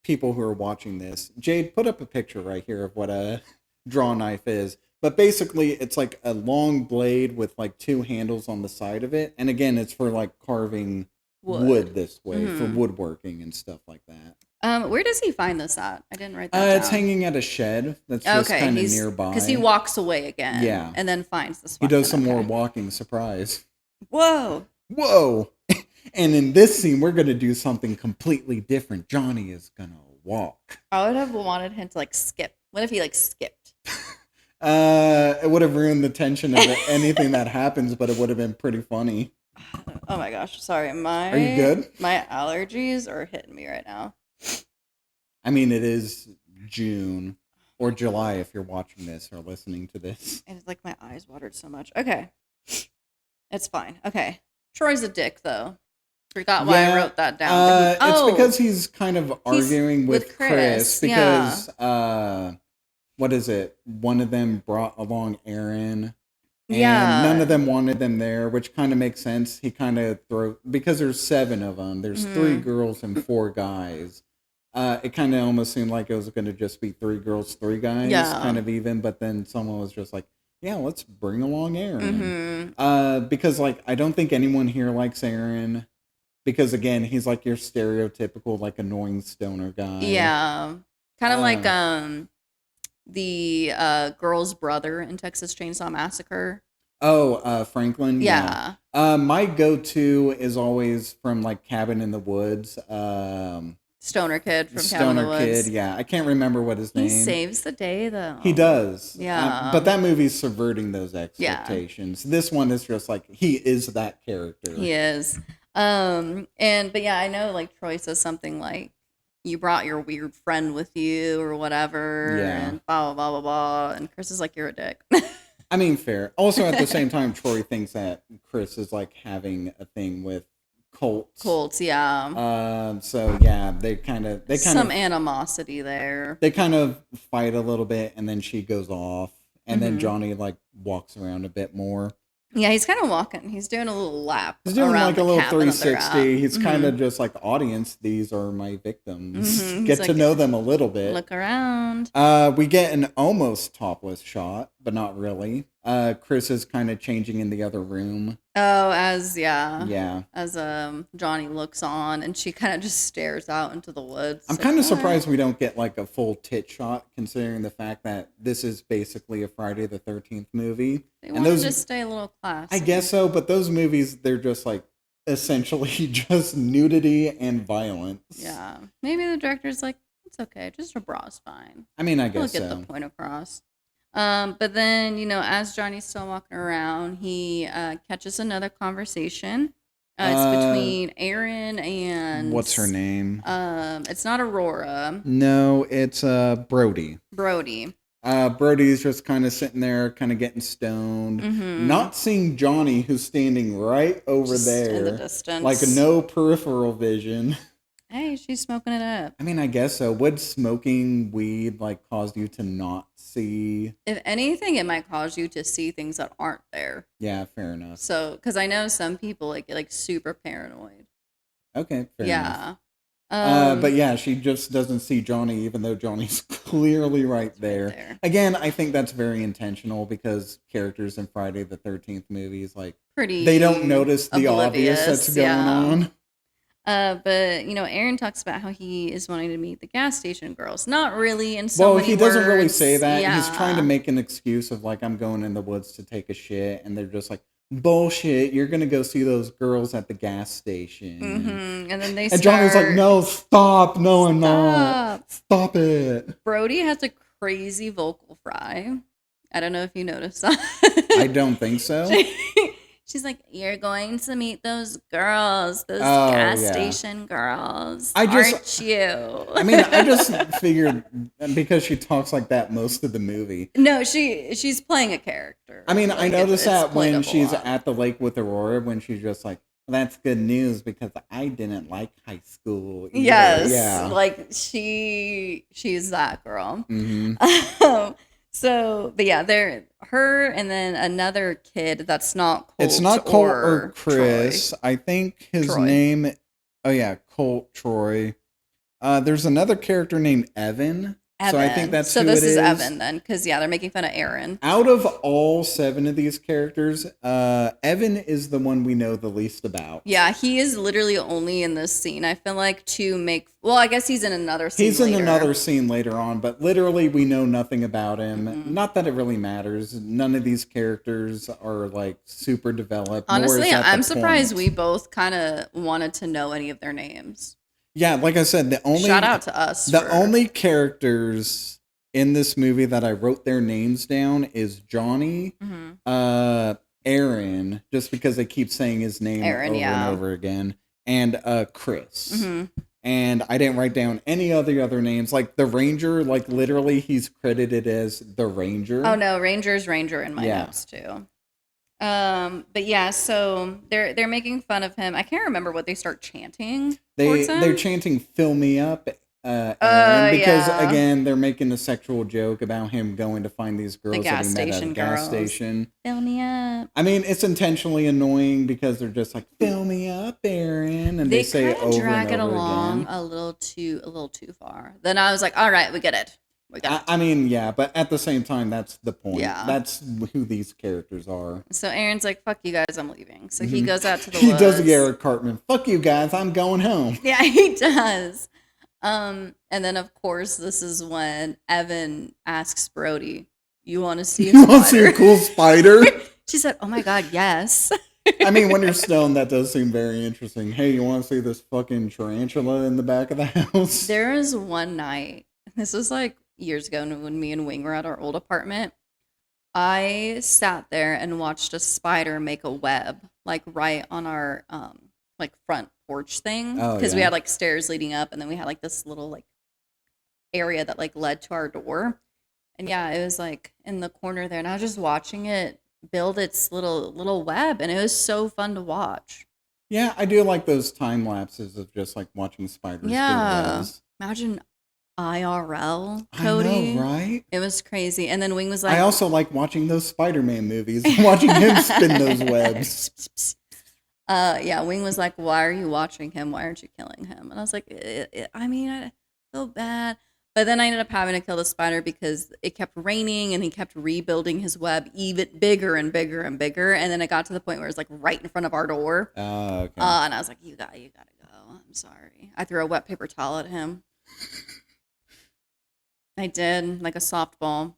people who are watching this, Jade, put up a picture right here of what a draw knife is. But basically, it's like a long blade with like 2 handles on the side of it. And again, it's for like carving wood this way, for woodworking and stuff like that. Where does he find this at? I didn't write that down. It's hanging at a shed that's just kind of nearby. Because he walks away again. Yeah. And then finds this weapon. He does some more walking, surprise. Whoa. And in this scene, we're going to do something completely different. Johnny is going to walk. I would have wanted him to, like, skip. What if he, like, skipped? It would have ruined the tension of anything that happens, but it would have been pretty funny. Oh, my gosh. Sorry. Are you good? My allergies are hitting me right now. I mean, it is June or July if you're watching this or listening to this. And it's like my eyes watered so much. Okay. It's fine. Okay. Troy's a dick, though. Forgot why I wrote that down. It's because he's kind of arguing with Chris because what is it? One of them brought along Aaron, and none of them wanted them there, which kind of makes sense. He kind of because there's 7 of them. There's 3 girls and 4 guys. It kind of almost seemed like it was going to just be 3 girls, 3 guys, kind of even. But then someone was just like, "Yeah, let's bring along Aaron," because like I don't think anyone here likes Aaron. Because, again, he's, like, your stereotypical, like, annoying stoner guy. Yeah. Kind of like the girl's brother in Texas Chainsaw Massacre. Oh, Franklin? Yeah. My go-to is always from, like, Cabin in the Woods. Stoner Kid from Cabin in the Woods. Stoner Kid, yeah. I can't remember what his name. He saves the day, though. He does. Yeah. But that movie's subverting those expectations. Yeah. This one is just, like, he is that character. He is. But yeah, I know like Troy says something like, you brought your weird friend with you or whatever, and blah, blah, blah, blah, blah. And Chris is like, you're a dick. I mean, fair. Also, at the same time, Troy thinks that Chris is like having a thing with cults. Cults, yeah. So yeah, they kind of Some animosity there. They kind of fight a little bit, and then she goes off, and then Johnny like walks around a bit more. Yeah, he's kind of walking. He's doing a little lap. He's doing around like a the little cabin that they're 360. at. He's kind of just like, audience, these are my victims. Get He's to like, know them a little bit. Look around. We get an almost topless shot, but not really. Chris is kind of changing in the other room. Oh, as Johnny looks on, and she kind of just stares out into the woods. I'm kind of surprised we don't get like a full tit shot, considering the fact that this is basically a Friday the 13th movie. They want to just stay a little classy. I guess so, but those movies, they're just like essentially just nudity and violence. Yeah, maybe the director's like, it's okay, just a bra's fine. I mean, I guess we'll get the point across. But then, as Johnny's still walking around, he catches another conversation. It's between Aaron and... What's her name? It's not Aurora. No, it's Brody. Brody. Brody's just kind of sitting there, kind of getting stoned. Not seeing Johnny, who's standing right over just there. In the distance. Like no peripheral vision. Hey, she's smoking it up. I mean, I guess so. Would smoking weed like cause you to not see? If anything, it might cause you to see things that aren't there. Yeah, fair enough. So, because I know some people get like super paranoid. Okay, fair enough. Yeah. But yeah, she just doesn't see Johnny, even though Johnny's clearly right there. Again, I think that's very intentional because characters in Friday the 13th movies, like, they don't notice the obvious that's going on. But Aaron talks about how he is wanting to meet the gas station girls. Not really in so many he doesn't words. really say that. Yeah. He's trying to make an excuse of like, I'm going in the woods to take a shit, and they're just like, bullshit, you're gonna go see those girls at the gas station. And then they and Johnny's like, no, stop, no, I'm not, stop it. Brody has a crazy vocal fry. I don't know if you noticed that. I don't think so. She's like, you're going to meet those girls, those gas station girls, aren't you? I mean, I just figured because she talks like that most of the movie. No, she's playing a character. I mean, I noticed that when she's at the lake with Aurora, when she's just like, well, that's good news because I didn't like high school either. Yes, yeah. Like she's that girl. So, but yeah, her and then another kid that's not Colt. It's not Colt or Chris. Troy. I think his name. Oh yeah, Colt Troy. There's another character named Evan. So I think that's who it is. So this is Evan then, because they're making fun of Aaron. Out of all 7 of these characters, Evan is the one we know the least about. Yeah, he is literally only in this scene. I feel like to make... Well, I guess he's in another scene He's in another scene later on, but literally we know nothing about him. Not that it really matters. None of these characters are like super developed. Honestly, I'm surprised we both kind of wanted to know any of their names. Yeah, like I said, shout out to us. The only characters in this movie that I wrote their names down is Johnny, Aaron, just because they keep saying his name over and over again, and Chris. And I didn't write down any other names. Like the Ranger, like literally he's credited as the Ranger. Oh no, Ranger's Ranger in my notes too. But yeah, so they're making fun of him. I can't remember what they start chanting. They're chanting "Fill me up," Aaron, because again they're making a sexual joke about him going to find these girls that he met at a gas station. Fill me up. I mean, it's intentionally annoying because they're just like, "Fill me up, Aaron," and they say it over and over again. They drag it along a little too far. Then I was like, "All right, we get it." I mean, yeah, but at the same time, that's the point. Yeah. That's who these characters are. So Aaron's like, fuck you guys, I'm leaving. So he goes out to the woods. He does the Eric Cartman, fuck you guys, I'm going home. Yeah, he does. And then, of course, this is when Evan asks Brody, you want to see a spider? You want to see a cool spider? She said, oh my God, yes. I mean, when you're stoned, that does seem very interesting. Hey, you want to see this fucking tarantula in the back of the house? There is one night, this was like years ago when me and Wing were at our old apartment, I sat there and watched a spider make a web, like right on our like front porch thing, because we had like stairs leading up, and then we had like this little like area that like led to our door, and yeah, it was like in the corner there, and I was just watching it build its little web, and it was so fun to watch. Yeah, I do like those time lapses of just like watching spiders build Yeah. webs. Imagine IRL, I know, Cody. right? It was crazy. And then Wing was I like, also like watching those Spider-Man movies, watching him spin those webs. Yeah, Wing was like, why are you watching him? Why aren't you killing him? And I was like, I feel bad. But then I ended up having to kill the spider because it kept raining and he kept rebuilding his web even bigger and bigger and bigger. And then it got to the point where it was like right in front of our door. Oh, okay. And I was like, you gotta go. I'm sorry. I threw a wet paper towel at him. I did, like a softball.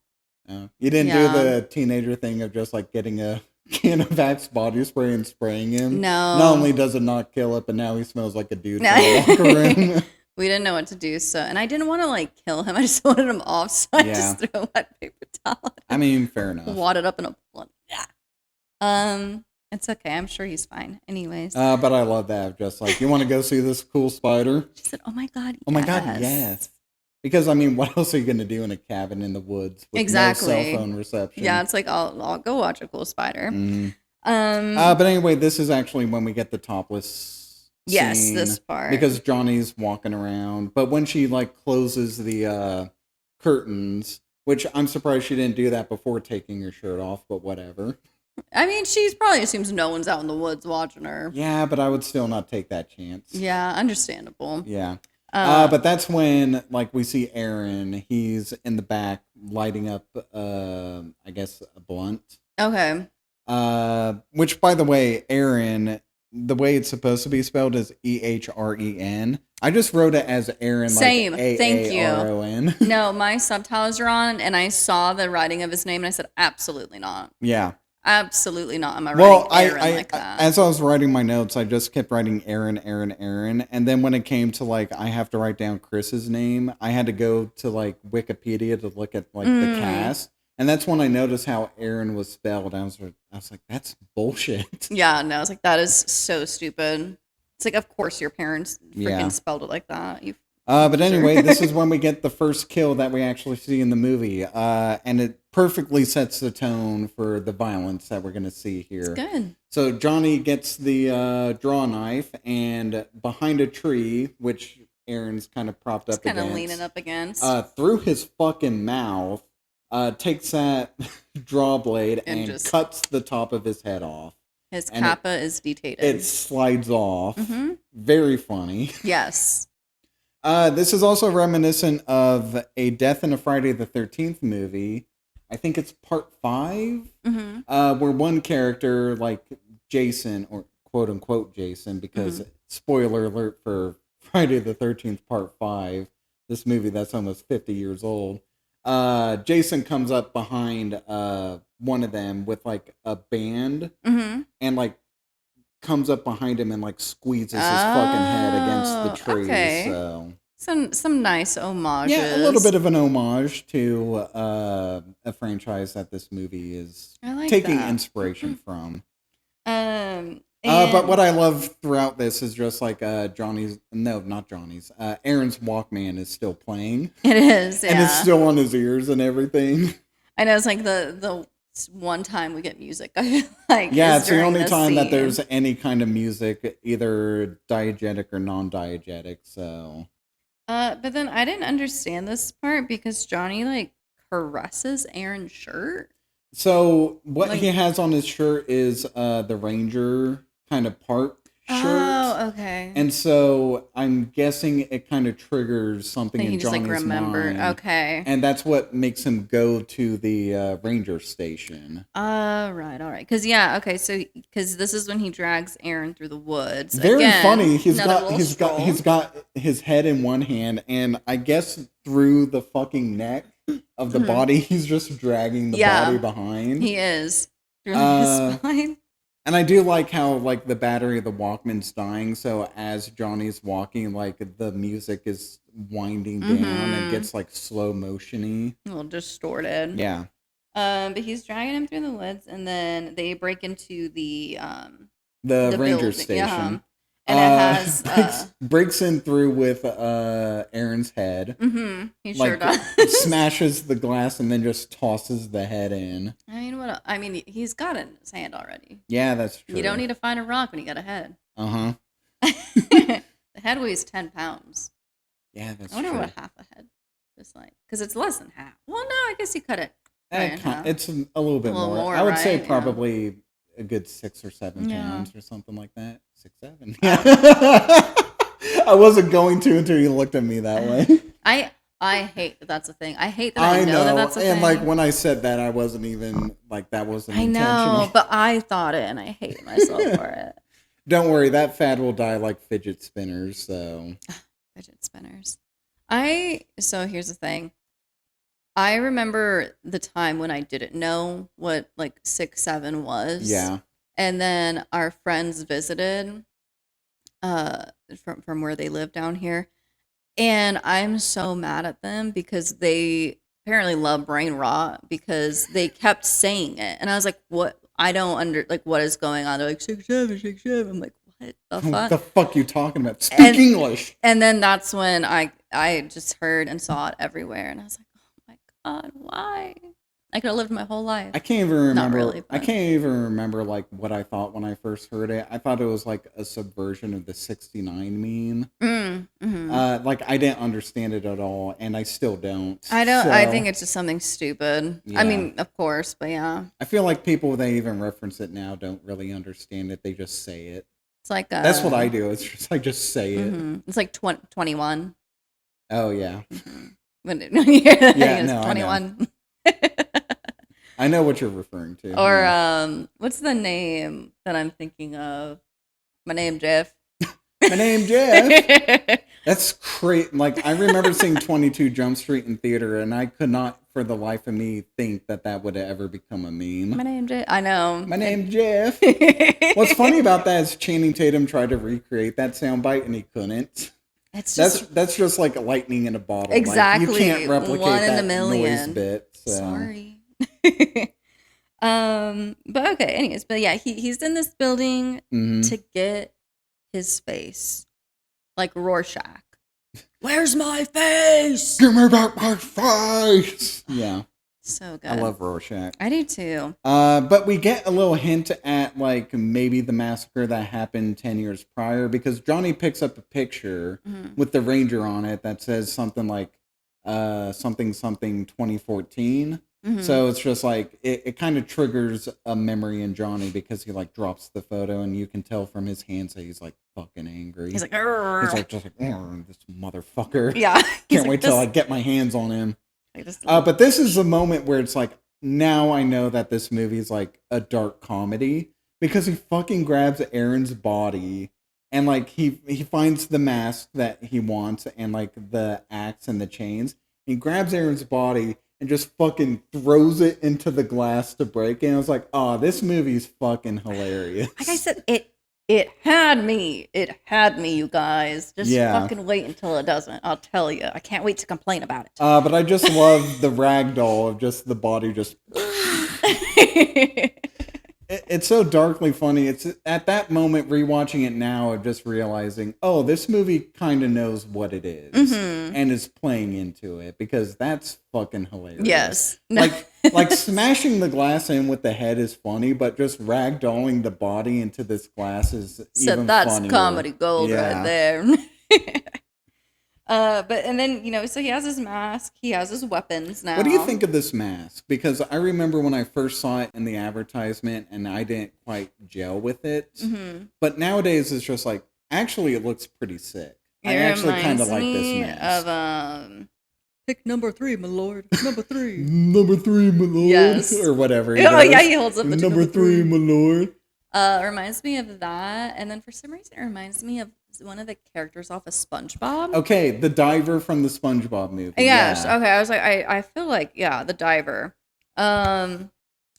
Oh. You didn't do the teenager thing of just like getting a can of Axe body spray and spraying him? No. Not only does it not kill it, but now he smells like a dude from the locker room. We didn't know what to do, so and I didn't want to like kill him. I just wanted him off, so I just threw a wet paper towel at him. I mean, fair enough. Wadded up in a blunt. Yeah. It's okay. I'm sure he's fine. Anyways. But I love that. Just like, you want to go see this cool spider? She said, "Oh my god, yes." Oh my god, yes. Because I mean, what else are you going to do in a cabin in the woods with no cell phone reception? Yeah, it's like I'll go watch a cool spider. Mm. But anyway, this is actually when we get the topless. Yes, scene, this part. because Johnny's walking around, but when she like closes the curtains, which I'm surprised she didn't do that before taking her shirt off, but whatever. I mean, she's probably assumes no one's out in the woods watching her. Yeah, but I would still not take that chance. Yeah, understandable. Yeah. But that's when like we see Aaron. He's in the back lighting up, I guess, a blunt. Okay. Which, by the way, Aaron, the way it's supposed to be spelled is Ehren. I just wrote it as Aaron. Same. Like Thank you. Aaron. No, my subtitles are on, and I saw the writing of his name, and I said, absolutely not. Yeah. Absolutely not. Am I writing Aaron like that? As I was writing my notes, I just kept writing Aaron. And then when it came to like, I have to write down Chris's name, I had to go to like Wikipedia to look at like the cast. And that's when I noticed how Aaron was spelled. I was like, that's bullshit. Yeah, no, I was like, that is so stupid. It's like, of course your parents freaking spelled it like that. But anyway, this is when we get the first kill that we actually see in the movie. And it perfectly sets the tone for the violence that we're going to see here. It's good. So Johnny gets the draw knife, and behind a tree, which Aaron's kind of propped up against. Kind of leaning up against. Through his fucking mouth, takes that draw blade and just cuts the top of his head off. His kappa is detated. It slides off. Mm-hmm. Very funny. Yes. This is also reminiscent of a Death in a Friday the 13th movie. I think it's part 5, where one character, like Jason, or quote unquote Jason, because spoiler alert for Friday the 13th part 5, this movie that's almost 50 years old. Jason comes up behind one of them with like a band and like comes up behind him and like squeezes his fucking head against the tree. Okay. So some nice homages. Yeah, a little bit of an homage to a franchise that this movie is taking inspiration from. But what I love throughout this is just like Aaron's Walkman is still playing. It is, yeah. And it's still on his ears and everything. I know, it's like the one time we get music, I feel like. Yeah, it's the only time that there's any kind of music, either diegetic or non-diegetic, so... But then I didn't understand this part because Johnny, like, caresses Aaron's shirt. So what he has on his shirt is the Ranger kind of part shirt. Oh, okay. And so I'm guessing it kind of triggers something in Johnny's just, like, remember. mind. Okay. And that's what makes him go to the Ranger station. Right, all right. Because, yeah, okay, so, because this is when he drags Aaron through the woods. Very funny. He's got his head in one hand, and I guess through the fucking neck of the body, he's just dragging the body behind. He is. Through his spine. And I do like how, like, the battery of the Walkman's dying, so as Johnny's walking, like, the music is winding down and gets, like, slow motion-y. A little distorted. Yeah. But he's dragging him through the woods, and then they break into the Ranger station. Yeah. And it has... breaks in through with Aaron's head. Mm-hmm. He like, sure does. Smashes the glass and then just tosses the head in. I mean, he's got it in his hand already. Yeah, that's true. You don't need to find a rock when you got a head. Uh-huh. The head weighs 10 pounds. Yeah, that's I wonder true. what half a head is like. Because it's less than half. Well, no, I guess you cut it. Right in half. It's a little bit little more. more, I would say right? probably a good 6 or 7 Yeah. pounds or something like that. 6, 7. Yeah. I wasn't going to until you looked at me that way. I hate that that's a thing. I hate that I know that that's a thing. And like when I said that, I wasn't even like that wasn't I intentional. know, but I thought it and I hate myself for it. Don't worry, that fad will die like fidget spinners. So Fidget spinners. So here's the thing. I remember the time when I didn't know what like 6, 7 was. yeah, And then our friends visited from where they live down here. And I'm so mad at them because they apparently love brain rot because they kept saying it. And I was like, what? I don't what is going on? They're like, 6, 7, 6, 7. I'm like, what the fuck? What the fuck you talking about? Speak English. And then that's when I just heard and saw it everywhere. And I was like, oh my God, why? I could have lived my whole life. I can't even remember. Not really, I can't even remember like what I thought when I first heard it. I thought it was like a subversion of the 69 meme. Mm-hmm. Like I didn't understand it at all, and I still don't. I don't. So, I think it's just something stupid. Yeah. I mean, of course, but yeah, I feel like people that even reference it now don't really understand it. They just say it. it's like That's what I do. It's just I just say it. Mm-hmm. It's like 21. Oh yeah. Mm-hmm. When you hear that Yeah, thing, it's no, 21. I know what you're referring to. Or yeah. What's the name that I'm thinking of? My name Jeff. My name Jeff. That's great. Like I remember seeing 22 Jump Street in theater, and I could not, for the life of me, think that would ever become a meme. My name Jeff. I know. My name Jeff. What's funny about that is Channing Tatum tried to recreate that soundbite, and he couldn't. It's just That's just like lightning in a bottle. exactly. Like, you can't replicate One in that a million. noise bit. So. Sorry. But okay. Anyways, but yeah, he's in this building to get his face, like Rorschach. Where's my face? Give me back my face. Yeah. So good. I love Rorschach. I do too. But we get a little hint at like maybe the massacre that happened 10 years prior because Johnny picks up a picture with the Ranger on it that says something like something 2014. So it's just like it kind of triggers a memory in Johnny because he like drops the photo and you can tell from his hands that he's like fucking angry. He's like, he's like just like this motherfucker. Yeah. Can't wait till I get my hands on him. Just, but this is the moment where it's like, now I know that this movie is like a dark comedy because he fucking grabs Aaron's body and like he finds the mask that he wants and like the axe and the chains. He grabs Aaron's body and just fucking throws it into the glass to break it. And I was like, oh, this movie's fucking hilarious. like I said, it had me. It had me, you guys. Just fucking wait until it doesn't. I'll tell you. I can't wait to complain about it. But I just love the ragdoll of just the body just... It's so darkly funny. It's at that moment, rewatching it now, of just realizing, oh, this movie kind of knows what it is and is playing into it because that's fucking hilarious. Yes. Like smashing the glass in with the head is funny, but just ragdolling the body into this glass is even that's funnier. Comedy gold right there. But and then, so he has his mask, he has his weapons now. What do you think of this mask? Because I remember when I first saw it in the advertisement and I didn't quite gel with it. But nowadays it's just like, actually it looks pretty sick. I actually kind of like this mask. Of pick number 3, my lord. Number 3. Number 3, my lord. Yes. Or whatever. Oh yeah, he holds up the number 3, my lord. Reminds me of that, and then for some reason it reminds me of one of the characters off of SpongeBob. Okay, the diver from the SpongeBob movie. Yes. Yeah. Okay, I was like, I feel like the diver. I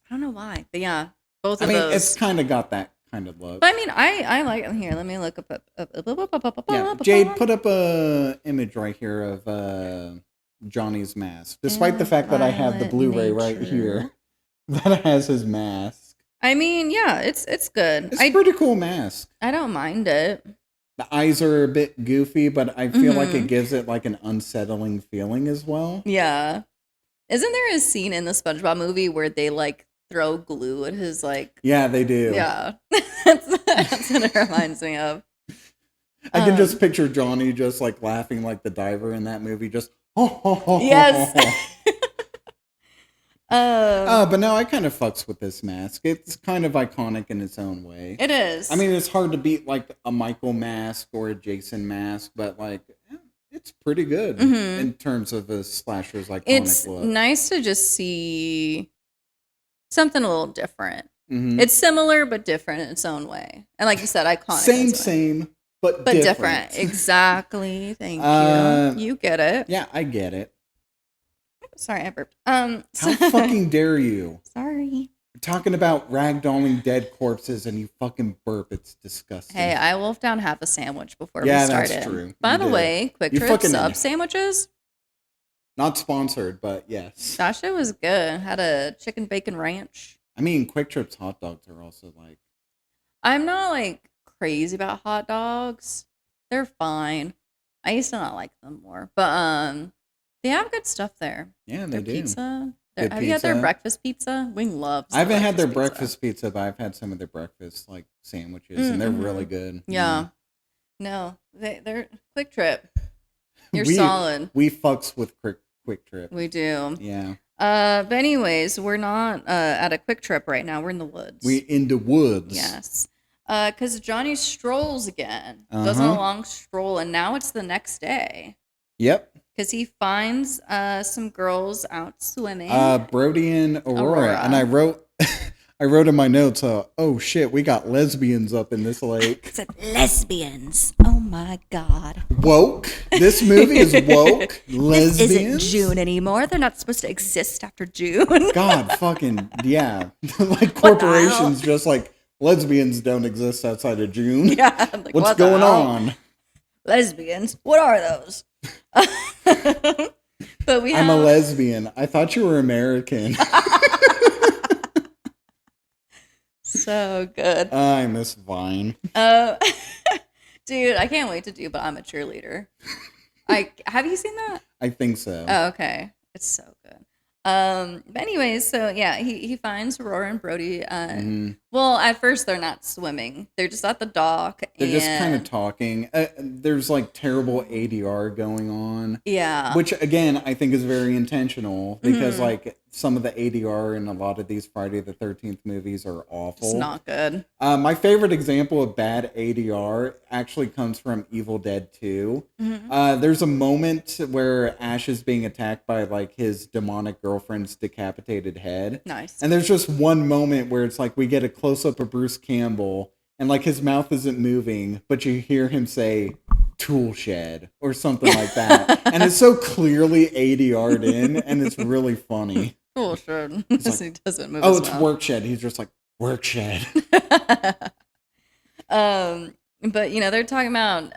don't know why, but yeah, both of those. I mean, it's kind of got that kind of look. But I mean, I like it here. Let me look up. Yeah, Jade, put up a image right here of Johnny's mask. Despite the fact that I have the Blu-ray right here that has his mask. I mean, yeah, it's good. It's a pretty cool mask. I don't mind it. The eyes are a bit goofy, but I feel like it gives it like an unsettling feeling as well. Yeah. Isn't there a scene in the SpongeBob movie where they like throw glue at his like... Yeah, they do. Yeah. That's what it reminds me of. I can just picture Johnny just like laughing like the diver in that movie, just Yes. But no, I kind of fucks with this mask. It's kind of iconic in its own way. It is. I mean, it's hard to beat like a Michael mask or a Jason mask, but like it's pretty good in terms of a slasher's iconic it's look. nice to just see something a little different. Mm-hmm. It's similar but different in its own way, and like you said, iconic. Same, but different. Exactly. Thank you. You get it. Yeah, I get it. Sorry, I burped. How fucking dare you? Sorry. We're talking about ragdolling dead corpses and you fucking burp. It's disgusting. Hey, I wolfed down half a sandwich before we started. That's true. By the way, Quick Trip sub sandwiches. Not sponsored, but yes. That shit was good. Had a chicken bacon ranch. I mean, Quick Trip's hot dogs are also like... I'm not like crazy about hot dogs. They're fine. I used to not like them more. But they have good stuff there. Yeah, they do. Pizza. Have you had their breakfast pizza? We love. I haven't had their breakfast pizza, but I've had some of their breakfast like sandwiches, and they're really good. Yeah. No, they're Quick Trip. You're solid. We fucks with Quick Trip. We do. Yeah. But anyways, we're not at a Quick Trip right now. We're in the woods. We in the woods. Yes. Because Johnny strolls again. Goes on a long stroll, and now it's the next day. Yep. Because he finds some girls out swimming. Brody and Aurora. And I wrote in my notes, oh shit, we got lesbians up in this lake. It said lesbians. Oh my God. Woke. This movie is woke. Lesbians. This isn't June anymore. They're not supposed to exist after June. God fucking, yeah. Like corporations just like, lesbians don't exist outside of June. Yeah. Like, What's going on? Lesbians? What are those? But I'm a lesbian. I thought you were American. So good. I miss Vine. Dude, I can't wait to do But I'm a Cheerleader. Have you seen that? I think so. Oh, okay. It's so good. But anyways, so yeah, he finds Aurora and Brody. Well, at first they're not swimming; they're just at the dock. They're just kind of talking. There's like terrible ADR going on. Yeah, which again I think is very intentional because like some of the ADR in a lot of these Friday the 13th movies are awful. It's not good. My favorite example of bad ADR actually comes from Evil Dead 2. There's a moment where Ash is being attacked by like his demonic girlfriend's decapitated head. Nice. And there's just one moment where it's like we get a close-up of Bruce Campbell and like his mouth isn't moving, but you hear him say tool shed or something like that. And it's so clearly ADR'd in and it's really funny. Tool shed. Like, he doesn't move. Oh, it's work shed. He's just like work shed. But you know, they're talking about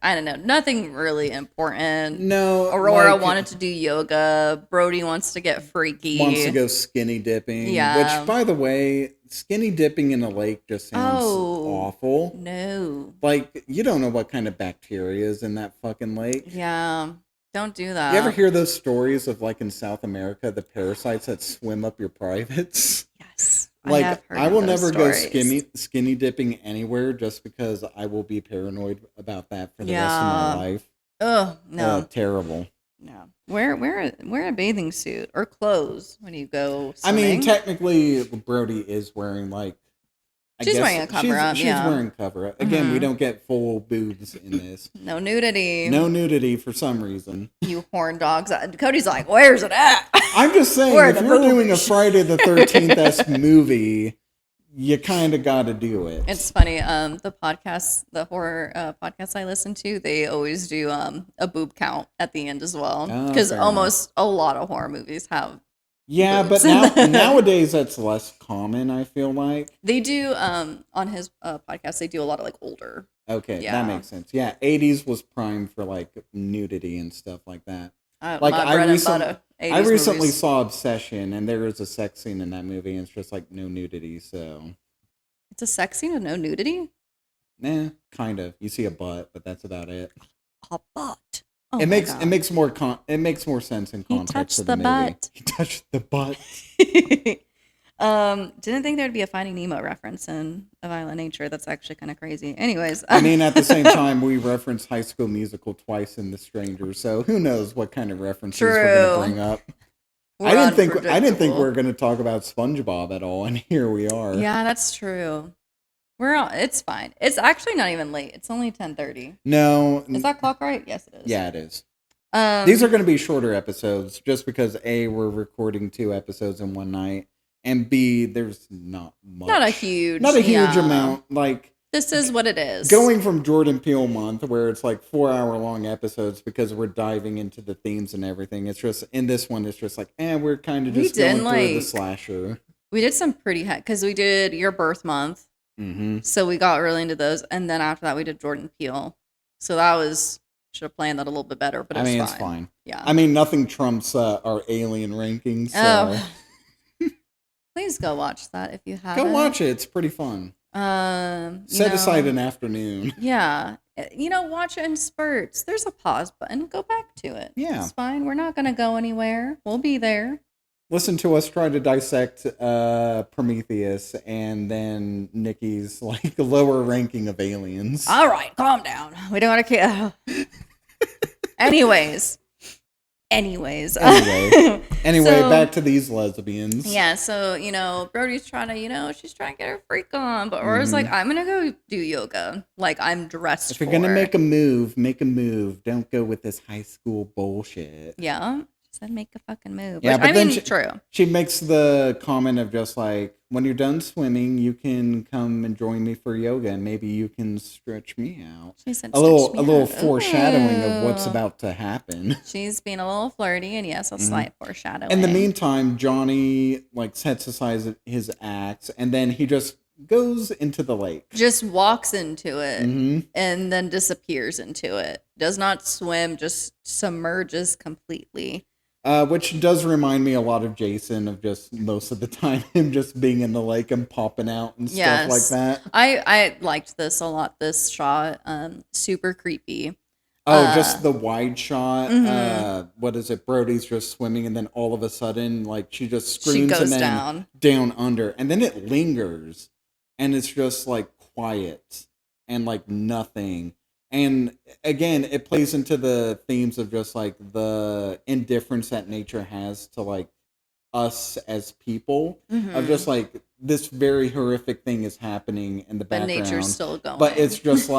I don't know, nothing really important. No. Aurora wanted to do yoga. Brody wants to get freaky. Wants to go skinny dipping. Yeah. Which, by the way, skinny dipping in a lake just sounds awful. No. Like, you don't know what kind of bacteria is in that fucking lake. Yeah. Don't do that. You ever hear those stories of, like, in South America, the parasites that swim up your privates? Yes. Like, I will never go skinny dipping anywhere just because I will be paranoid about that for the rest of my life. Oh, no. Terrible. No. Wear a bathing suit or clothes when you go swimming. I mean, technically, Brody is wearing, like, She's wearing a cover-up, She's wearing cover-up. Again, we don't get full boobs in this. No nudity. No nudity for some reason. You horn dogs. Cody's like, where's it at? I'm just saying, if you're doing a Friday the 13th-esque movie, you kind of got to do it. It's funny. The horror podcasts I listen to, they always do a boob count at the end as well. Because almost a lot of horror movies have. Yeah, but nowadays that's less common, I feel like. They do, on his podcast, they do a lot of, like, older. Okay, that makes sense. Yeah, 80s was prime for, like, nudity and stuff like that. Like, I recently saw Obsession, and there was a sex scene in that movie, and it's just, like, no nudity, so... It's a sex scene with no nudity? Nah, kind of. You see a butt, but that's about it. A butt? Oh it makes more sense in context of the movie. Butt. He touched the butt. Didn't think there'd be a Finding Nemo reference in A Violent Nature. That's actually kind of crazy. Anyways. I mean, at the same time, we referenced High School Musical twice in The Stranger, so who knows what kind of references we're going to bring up. I didn't think we were going to talk about SpongeBob at all, and here we are. Yeah, that's true. It's fine. It's actually not even late. It's only 10:30. No. Is that clock right? Yes, it is. Yeah, it is. These are going to be shorter episodes, just because A, we're recording 2 episodes in one night, and B, there's not much. Not a huge amount. Like, this is what it is. Going from Jordan Peele month, where it's like 4-hour-long episodes because we're diving into the themes and everything. It's just, in this one, it's just like, we're kind of just going through the slasher. We did some pretty because we did Your Birth Month. Mm-hmm. So we got really into those. And then after that, we did Jordan Peele. So that was, should have planned that a little bit better, but it's fine. Yeah. I mean, nothing trumps our Alien rankings. So. Please go watch that if you haven't. Go watch it. It's pretty fun. Set aside an afternoon. Yeah. Watch it in spurts. There's a pause button. Go back to it. Yeah. It's fine. We're not going to go anywhere. We'll be there. Listen to us try to dissect Prometheus and then Nikki's lower ranking of aliens. All right, calm down. We don't want to care. Anyways. Anyway, back to these lesbians. Yeah, so, Brody's trying to, she's trying to get her freak on, but Aurora's like, I'm going to go do yoga. Like, I'm dressed If you're going to make a move, make a move. Don't go with this high school bullshit. Yeah. Said make a fucking move. Yeah, but then true. She makes the comment of just like, when you're done swimming, you can come and join me for yoga, and maybe you can stretch me out. She said a little foreshadowing of what's about to happen. She's being a little flirty, and yes, a slight foreshadowing. In the meantime, Johnny sets aside his axe, and then he just goes into the lake. Just walks into it, and then disappears into it. Does not swim, just submerges completely. Which does remind me a lot of Jason, of just most of the time him just being in the lake and popping out and stuff like that. I liked this a lot, this shot. Super creepy. Just the wide shot. What is it? Brody's just swimming, and then all of a sudden, she just screams and then down under. And then it lingers, and it's just quiet and nothing. And again, it plays into the themes of just the indifference that nature has to us as people, of just this very horrific thing is happening in the background. But nature's still going. But it's just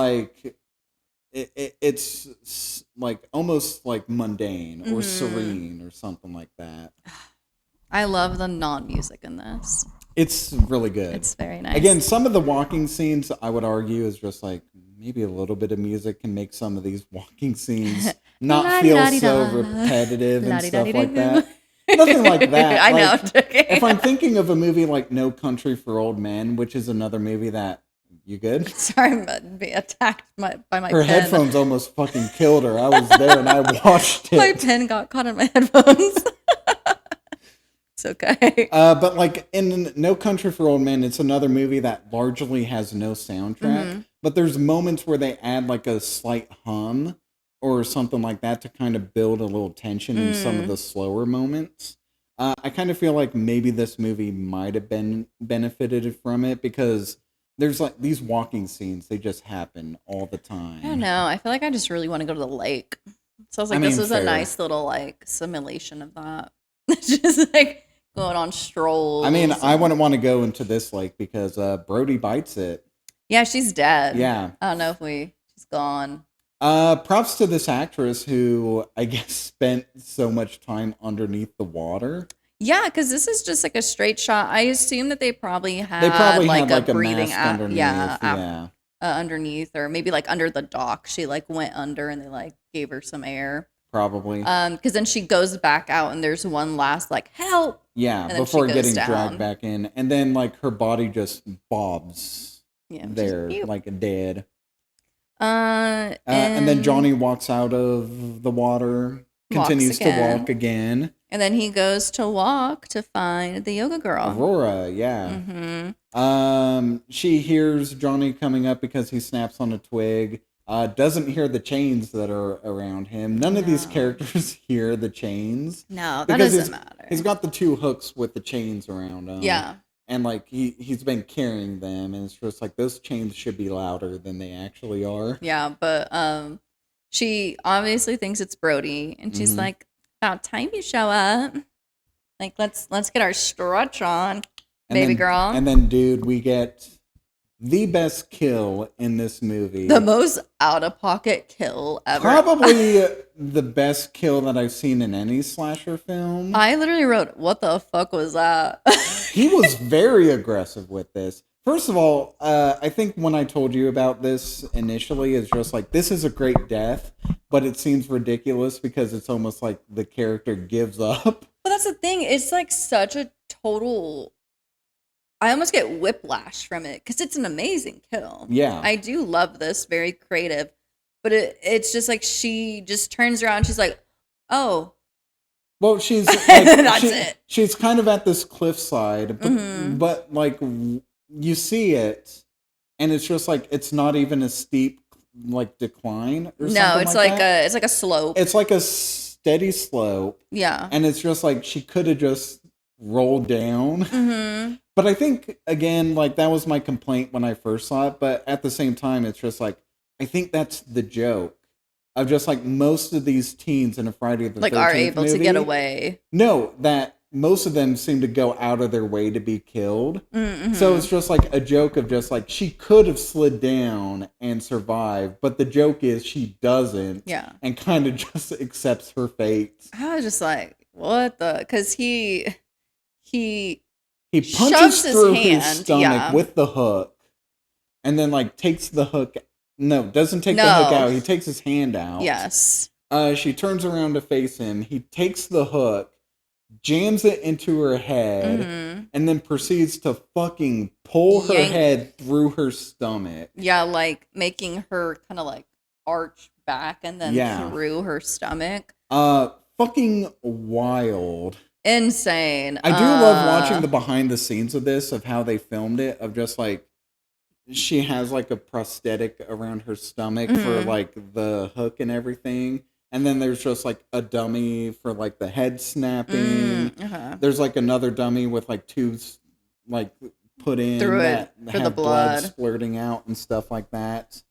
it's almost mundane or serene or something like that. I love the non-music in this. It's really good. It's very nice. Again, some of the walking scenes, I would argue, is just maybe a little bit of music can make some of these walking scenes not feel so repetitive and stuff like that. Nothing like that. I know. If I'm thinking of a movie like No Country for Old Men, which is another movie that... You good? Sorry, I'm being attacked by my Her pen. headphones almost fucking killed her. I was there and I watched it. My pen got caught in my headphones. It's okay. But in No Country for Old Men, it's another movie that largely has no soundtrack. But there's moments where they add a slight hum or something like that to kind of build a little tension in some of the slower moments. I kind of feel like maybe this movie might have been benefited from it, because there's these walking scenes, they just happen all the time. I don't know. I feel like I just really want to go to the lake. So I was this is a nice little simulation of that. Just going on strolls. I mean, I wouldn't want to go into this lake because Brody bites it. Yeah, she's dead. Yeah. I don't know if she's gone. Props to this actress who I guess spent so much time underneath the water. Yeah, because this is just a straight shot. I assume that they probably had a breathing app. Underneath, underneath, or maybe under the dock. She went under and they gave her some air. Probably. Because then she goes back out and there's one last help. Yeah, before getting dragged back in, and then her body just bobs there dead. And then Johnny walks out of the water, continues to walk again. And then he goes to walk to find the yoga girl. Aurora, yeah. She hears Johnny coming up because he snaps on a twig. Doesn't hear the chains that are around him. None of these characters hear the chains. No, that doesn't matter. He's got the 2 hooks with the chains around him. Yeah. and like he's been carrying them, and it's just like those chains should be louder than they actually are. Yeah, but she obviously thinks it's Brody, and she's Mhm. like, "About time you show up. Like, let's get our stretch on, baby girl." And then, dude, we get the best kill in this movie. The most out of pocket kill ever. Probably the best kill that I've seen in any slasher film. I literally wrote, "What the fuck was that?" He was very aggressive with this. First of all, I think when I told you about this initially, it's just like, this is a great death, but it seems ridiculous because it's almost like the character gives up. But that's the thing. It's like such a total. I almost get whiplash from it because it's an amazing kill. Yeah. I do love this, very creative. But it's just like she just turns around. She's like, "Oh." Well, she's like, That's it. She's kind of at this cliffside, but, Mhm. but like you see it, and it's just like it's not even a steep like decline or something. No, it's like that. it's like a slope. It's like a steady slope, Yeah. and it's just like she could have just rolled down. Mm-hmm. But I think again, like that was my complaint when I first saw it. But at the same time, it's just like I think that's the joke of just like most of these teens in a Friday the 13th Like are able movie, to get away. No, that most of them seem to go out of their way to be killed. Mm-hmm. So it's just like a joke of just like she could have slid down and survived, but the joke is she doesn't. Yeah. And kind of just accepts her fate. I was just like, what the? Because he punches shoves his through hand, his stomach yeah. with the hook, and then like takes the hook. No, doesn't take the hook out. He takes his hand out. Yes. She turns around to face him. He takes the hook, jams it into her head, and then proceeds to fucking pull her head through her stomach. Yeah, like making her kind of like arch back and then through her stomach. Fucking wild. Insane. I do love watching the behind the scenes of this, of how they filmed it, of just like she has like a prosthetic around her stomach for like the hook and everything. And then there's just like a dummy for like the head snapping. There's like another dummy with like tubes like put in through that it for have the blood splurting out and stuff like that.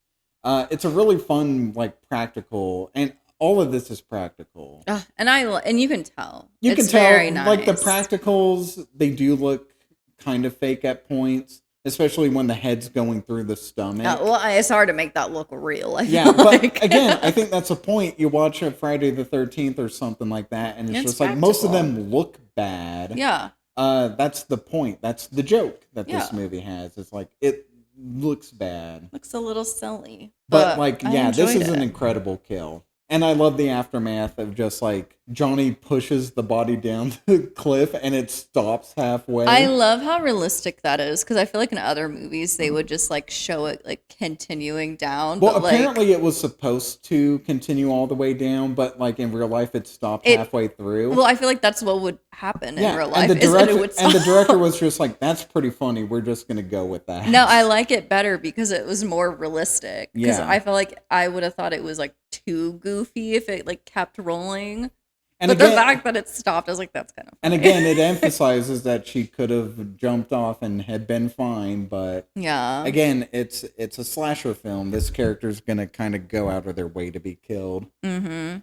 It's a really fun, like practical, and all of this is practical. And you can tell. You it's can tell, very nice. like the practicals, they do look kind of fake at points. Especially when the head's going through the stomach. Well, it's hard to make that look real. Yeah, but again, I think that's a point. You watch a Friday the 13th or something like that, and it's just like most of them look bad. Yeah. That's the point. That's the joke that this movie has. It's like, it looks bad. Looks a little silly. But like, yeah, this is an incredible kill. And I love the aftermath of just like Johnny pushes the body down the cliff and it stops halfway. I love how realistic that is because I feel like in other movies they would just like show it like continuing down. Well, but apparently it was supposed to continue all the way down, but like in real life it stopped halfway through. Well, I feel like that's what would happen in real life. And the director was just like, "That's pretty funny. We're just gonna go with that." No, I like it better because it was more realistic. Because Yeah. I feel like I would have thought it was like too goofy if it like kept rolling. And but again, the fact that it stopped, I was like, that's kind of funny. And again, it emphasizes that she could have jumped off and had been fine, but yeah, again, it's a slasher film. This character's gonna kind of go out of their way to be killed. Mm-hmm.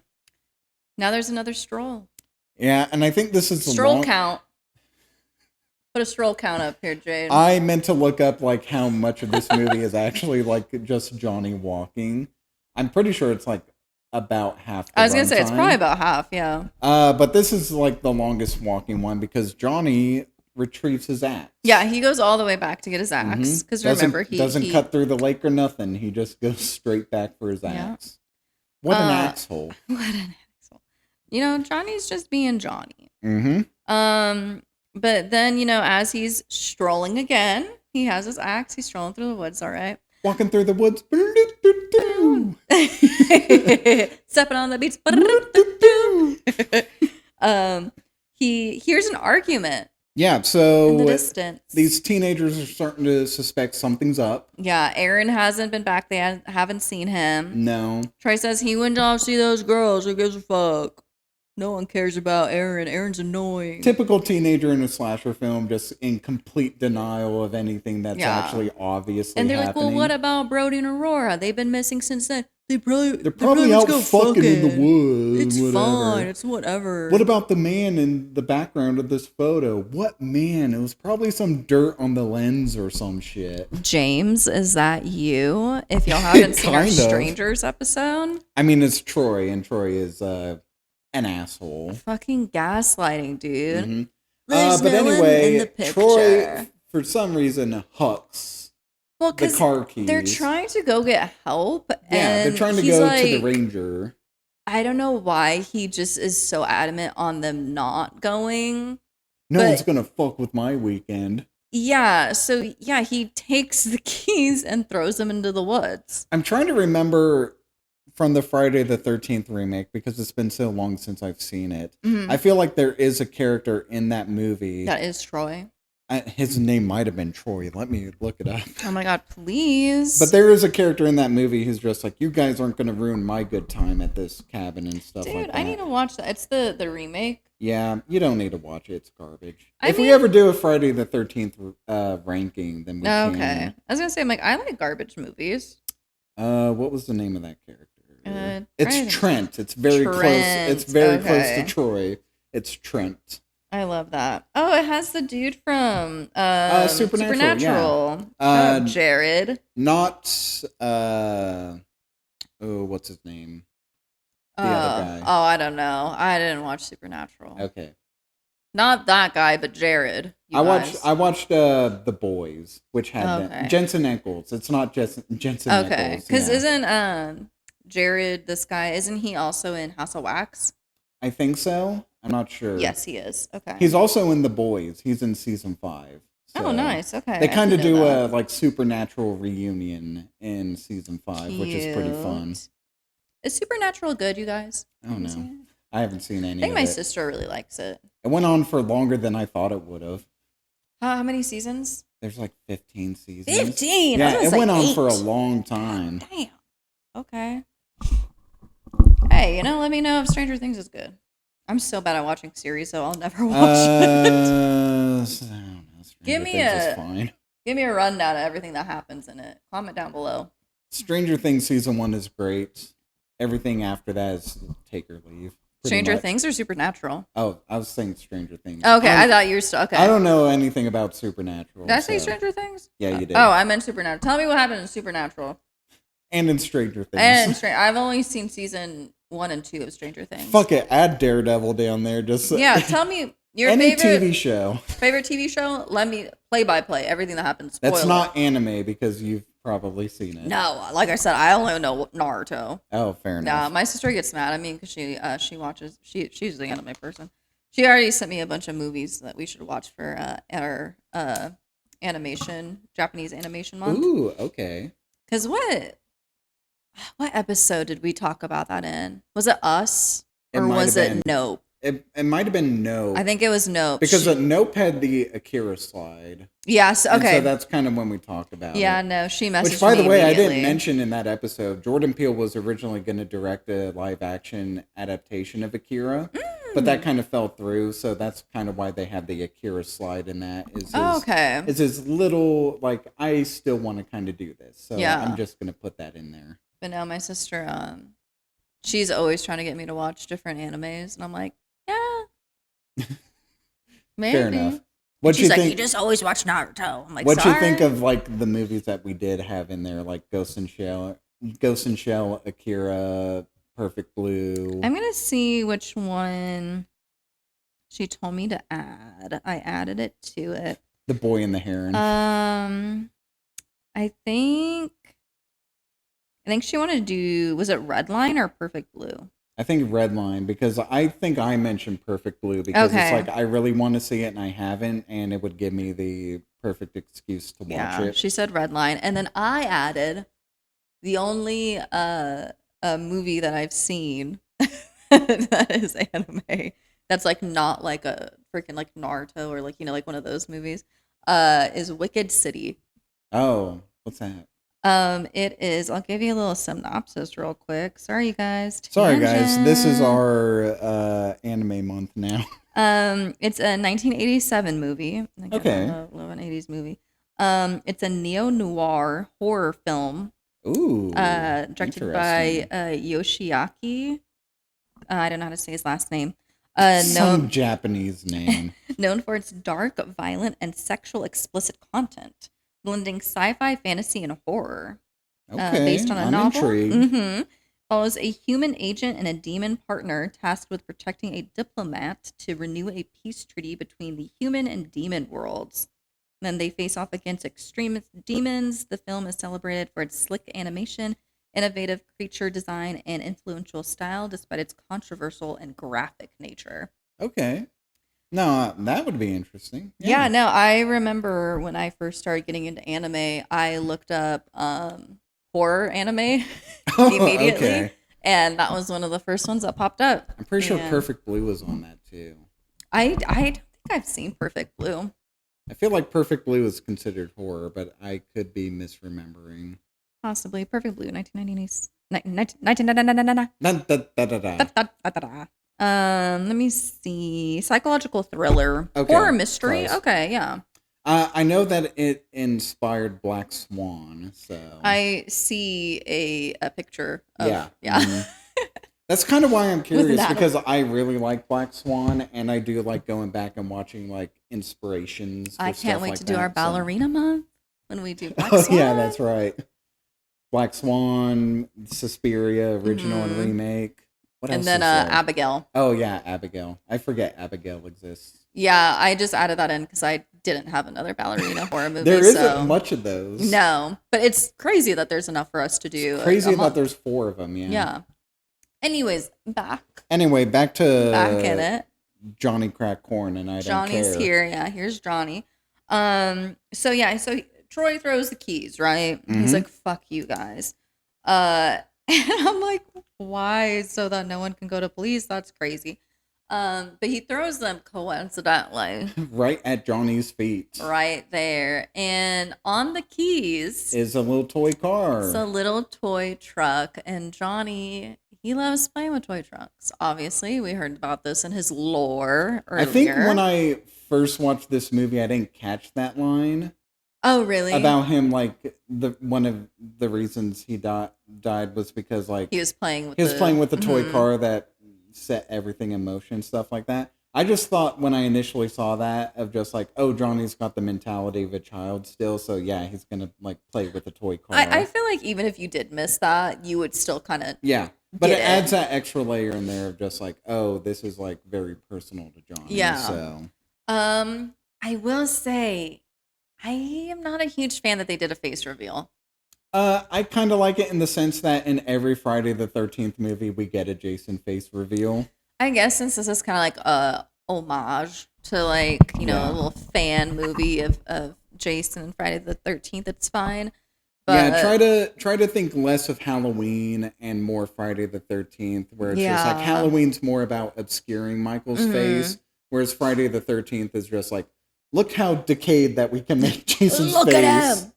Now there's another stroll. Yeah, and I think this is stroll count. Put a stroll count up here, Jade. I meant to look up like how much of this movie is actually like just Johnny walking. I'm pretty sure it's like about half. I was gonna say it's probably about half, yeah. But this is like the longest walking one because Johnny retrieves his axe. Yeah, he goes all the way back to get his axe because remember he doesn't cut through the lake or nothing. He just goes straight back for his axe. What an asshole! What an asshole! You know, Johnny's just being Johnny. Mm-hmm. But then as he's strolling again, he has his axe. He's strolling through the woods. All right. Walking through the woods. Stepping on the beats. He hears an argument. Yeah, so in the distance. These teenagers are starting to suspect something's up. Yeah, Aaron hasn't been back. They haven't seen him. No. Troy says he went off to see those girls. Who gives a fuck? No one cares about Aaron. Aaron's annoying. Typical teenager in a slasher film, just in complete denial of anything that's actually obviously and they're happening. like, well, what about Brody and Aurora? They've been missing since then. They're probably out fucking in the woods. It's fine. It's whatever. What about the man in the background of this photo? What man? It was probably some dirt on the lens or some shit. James, is that you? If y'all haven't seen our Strangers episode. I mean, it's Troy, and Troy is an asshole. Fucking gaslighting, dude. Mm-hmm. But anyway, Troy, for some reason, hucks. Well, the car keys. They're trying to go get help. Yeah, they're trying to go to the ranger. I don't know why he just is so adamant on them not going. No one's going to fuck with my weekend. Yeah, so he takes the keys and throws them into the woods. I'm trying to remember from the Friday the 13th remake because it's been so long since I've seen it. Mm-hmm. I feel like there is a character in that movie. That is Troy. His name might have been Troy. Let me look it up. Oh my god, please. But there is a character in that movie who's just like, you guys aren't going to ruin my good time at this cabin and stuff like that. Dude, I need to watch that. It's the remake. Yeah, you don't need to watch it. It's garbage. If we ever do a Friday the 13th ranking, then we can. Okay. I was going to say, I like garbage movies. What was the name of that character? It's Trent. It's very close. It's very close to Troy. It's Trent. I love that. Oh, it has the dude from Supernatural. Yeah. Jared. Not what's his name? The other guy. Oh, I don't know. I didn't watch Supernatural. Okay. Not that guy, but Jared. I watched The Boys, which had Jensen Ackles. It's not Jensen Ackles. Okay, because isn't Jared this guy? Isn't he also in House of Wax? I think so. I'm not sure. Yes, he is. Okay. He's also in The Boys. He's in season 5. So nice. Okay. They kind of do a supernatural reunion in season 5, which is pretty fun. Is Supernatural good, you guys? I don't know. I haven't seen any of it. I think my sister really likes it. It went on for longer than I thought it would have. How many seasons? There's 15 seasons. 15? Yeah, it went on for a long time. Damn. Okay. Hey, let me know if Stranger Things is good. I'm so bad at watching series, so I'll never watch it. I don't know. Give me a rundown of everything that happens in it. Comment down below. Stranger Things season 1 is great. Everything after that is take or leave. Stranger Things or Supernatural? Oh, I was saying Stranger Things. Okay, I thought you were still okay. I don't know anything about Supernatural. Did I say Stranger Things? Yeah, you did. Oh, I meant Supernatural. Tell me what happened in Supernatural. And in Stranger Things. I've only seen season 1 and 2 of Stranger Things. Fuck it, add Daredevil down there. Just tell me your favorite TV show. Favorite TV show? Let me play by play everything that happens. Spoiler. That's not anime because you've probably seen it. No, like I said, I only know Naruto. Oh, fair enough. Yeah, my sister gets mad at me because she watches. She's the anime person. She already sent me a bunch of movies that we should watch for our Japanese animation month. Ooh, okay. Because what episode did we talk about that in? Was it Us or was it Nope? It might have been Nope. I think it was Nope. Because Nope had the Akira slide. Yes, okay. And so that's kind of when we talked about it. Yeah, no, she messaged me. Which, by the way, I didn't mention in that episode, Jordan Peele was originally going to direct a live-action adaptation of Akira. But that kind of fell through, so that's kind of why they had the Akira slide in that. Is his little, I still want to kind of do this. So I'm just going to put that in there. But now my sister, she's always trying to get me to watch different animes, and I'm like, yeah, maybe. Fair enough. She's like, you just always watch Naruto. I'm like, what'd you think of the movies that we did have in there, like Ghost in Shell, Akira, Perfect Blue? I'm gonna see which one she told me to add. I added it to it. The Boy and the Heron. I think she wanted to do, was it Redline or Perfect Blue? I think Redline, because I think I mentioned Perfect Blue because it's I really want to see it and I haven't, and it would give me the perfect excuse to watch it. She said Redline, and then I added the only movie that I've seen that is anime that's not like a freaking Naruto or one of those movies is Wicked City. Oh, what's that? It is. I'll give you a little synopsis real quick. Sorry, you guys. Sorry, guys. This is Tangent. our anime month now. It's a 1987 movie. Again, Okay. I love an 80s movie. It's a neo-noir horror film. Ooh. Directed by Yoshiaki. I don't know how to say his last name. Some Japanese name. Known for its dark, violent, and sexual explicit content, blending sci-fi, fantasy, and horror. Okay. Based on a I'm novel. intrigued. Follows a human agent and a demon partner tasked with protecting a diplomat to renew a peace treaty between the human and demon worlds. Then they face off against extremist demons. The film is celebrated for its slick animation, innovative creature design, and influential style, despite its controversial and graphic nature. Okay. No, that would be interesting. Yeah, no, I remember when I first started getting into anime, I looked up horror anime immediately. Okay. And that was one of the first ones that popped up. I'm pretty sure Perfect Blue was on that too. I don't think I've seen Perfect Blue. I feel like Perfect Blue is considered horror, but I could be misremembering. Possibly. Perfect Blue, 1999. Let me see. Psychological thriller. Okay, Horror mystery. close. Okay, yeah. I know that it inspired Black Swan, so I see a picture of, yeah. Yeah. That's kind of why I'm curious, that. because I really like Black Swan, and I do like going back and watching like inspirations. For I can't wait like to do that, our so. ballerina month when we do Black Oh Swan. yeah, that's right. Black Swan, Suspiria, original and remake. What And else then is there? Abigail. Oh yeah, Abigail. I forget Abigail exists. Yeah, I just added that in because I didn't have another ballerina horror movie. There isn't much of those. No, but it's crazy that there's enough for us to do. It's crazy a that month. there's 4 of them. Yeah. Yeah. Anyways, back Anyway, back in it. Johnny Crack Corn, and I Johnny's don't care. here. Yeah, here's Johnny. So Troy throws the keys, right? He's like, "Fuck you guys," and I'm like, "Why? So that no one can go to police? That's crazy." But he throws them coincidentally Right at Johnny's feet right there, and on the keys is a little toy car. it's a little toy truck, and Johnny, he loves playing with toy trucks. Obviously, we heard about this in his lore earlier. I think when I first watched this movie, I didn't catch that line. Oh, really? About him, like one of the reasons he died was because like he was playing with the toy car that set everything in motion, stuff like that. I just thought when I initially saw that of just like, oh, Johnny's got the mentality of a child still, so yeah, he's gonna like play with a toy car. I feel like even if you did miss that, you would still kind of but it adds that extra layer in there of just like, oh, this is like very personal to Johnny. Yeah. So I will say, I am not a huge fan that they did a face reveal. I kind of like it in the sense that in every Friday the 13th movie, we get a Jason face reveal. I guess since this is kind of like a homage to like, a little fan movie of Jason and Friday the 13th, it's fine. But try to think less of Halloween and more Friday the 13th, where it's just like Halloween's more about obscuring Michael's face, whereas Friday the 13th is just like, look how decayed that we can make Jason's face. Look at him.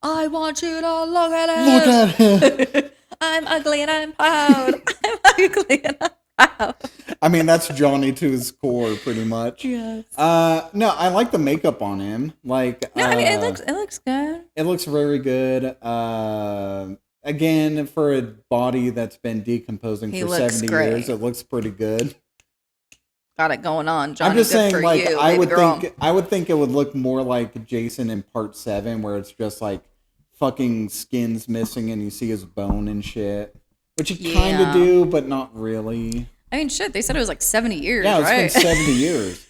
I want you to look at him. Look at him. I'm ugly and I'm proud. I'm ugly and I'm proud. I mean, that's Johnny to his core, pretty much. Yes. No, I like the makeup on him. Like, I mean, it looks good. It looks very good. Again, for a body that's been decomposing for 70 years, it looks pretty good. Got it going on, Johnny. I'm just saying, like, you, I would think it would look more like Jason in Part 7, where it's just like fucking skin's missing and you see his bone and shit, which you kind of do, but not really. I mean, shit, they said it was like 70 years. Yeah, right? It's been 70 years.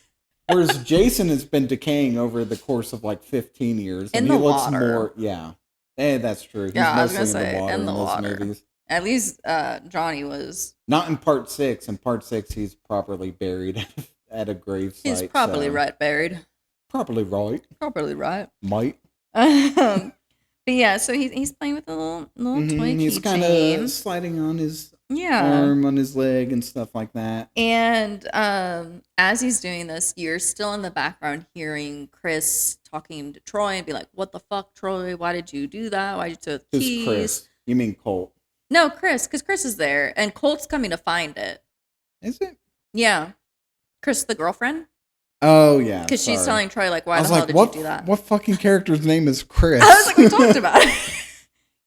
Whereas Jason has been decaying over the course of like 15 years, and he looks more. Yeah, that's true. He's mostly in the water in those movies. At least Johnny was not in Part 6. In Part 6, he's properly buried at a grave site. He's probably buried. Properly right. Might. But yeah, so he's playing with a little toy keychain. He's kind of sliding on his arm on his leg and stuff like that. And as he's doing this, you're still in the background hearing Chris talking to Troy and be like, "What the fuck, Troy? Why did you do that? Why did you take the keys?" Chris? You mean Colt? No, Chris, because Chris is there, and Colt's coming to find it. Is it? Yeah. Chris, the girlfriend? Oh, yeah. Because she's telling Troy, like, why the hell did you do that? What fucking character's name is Chris? I was like, we talked about it.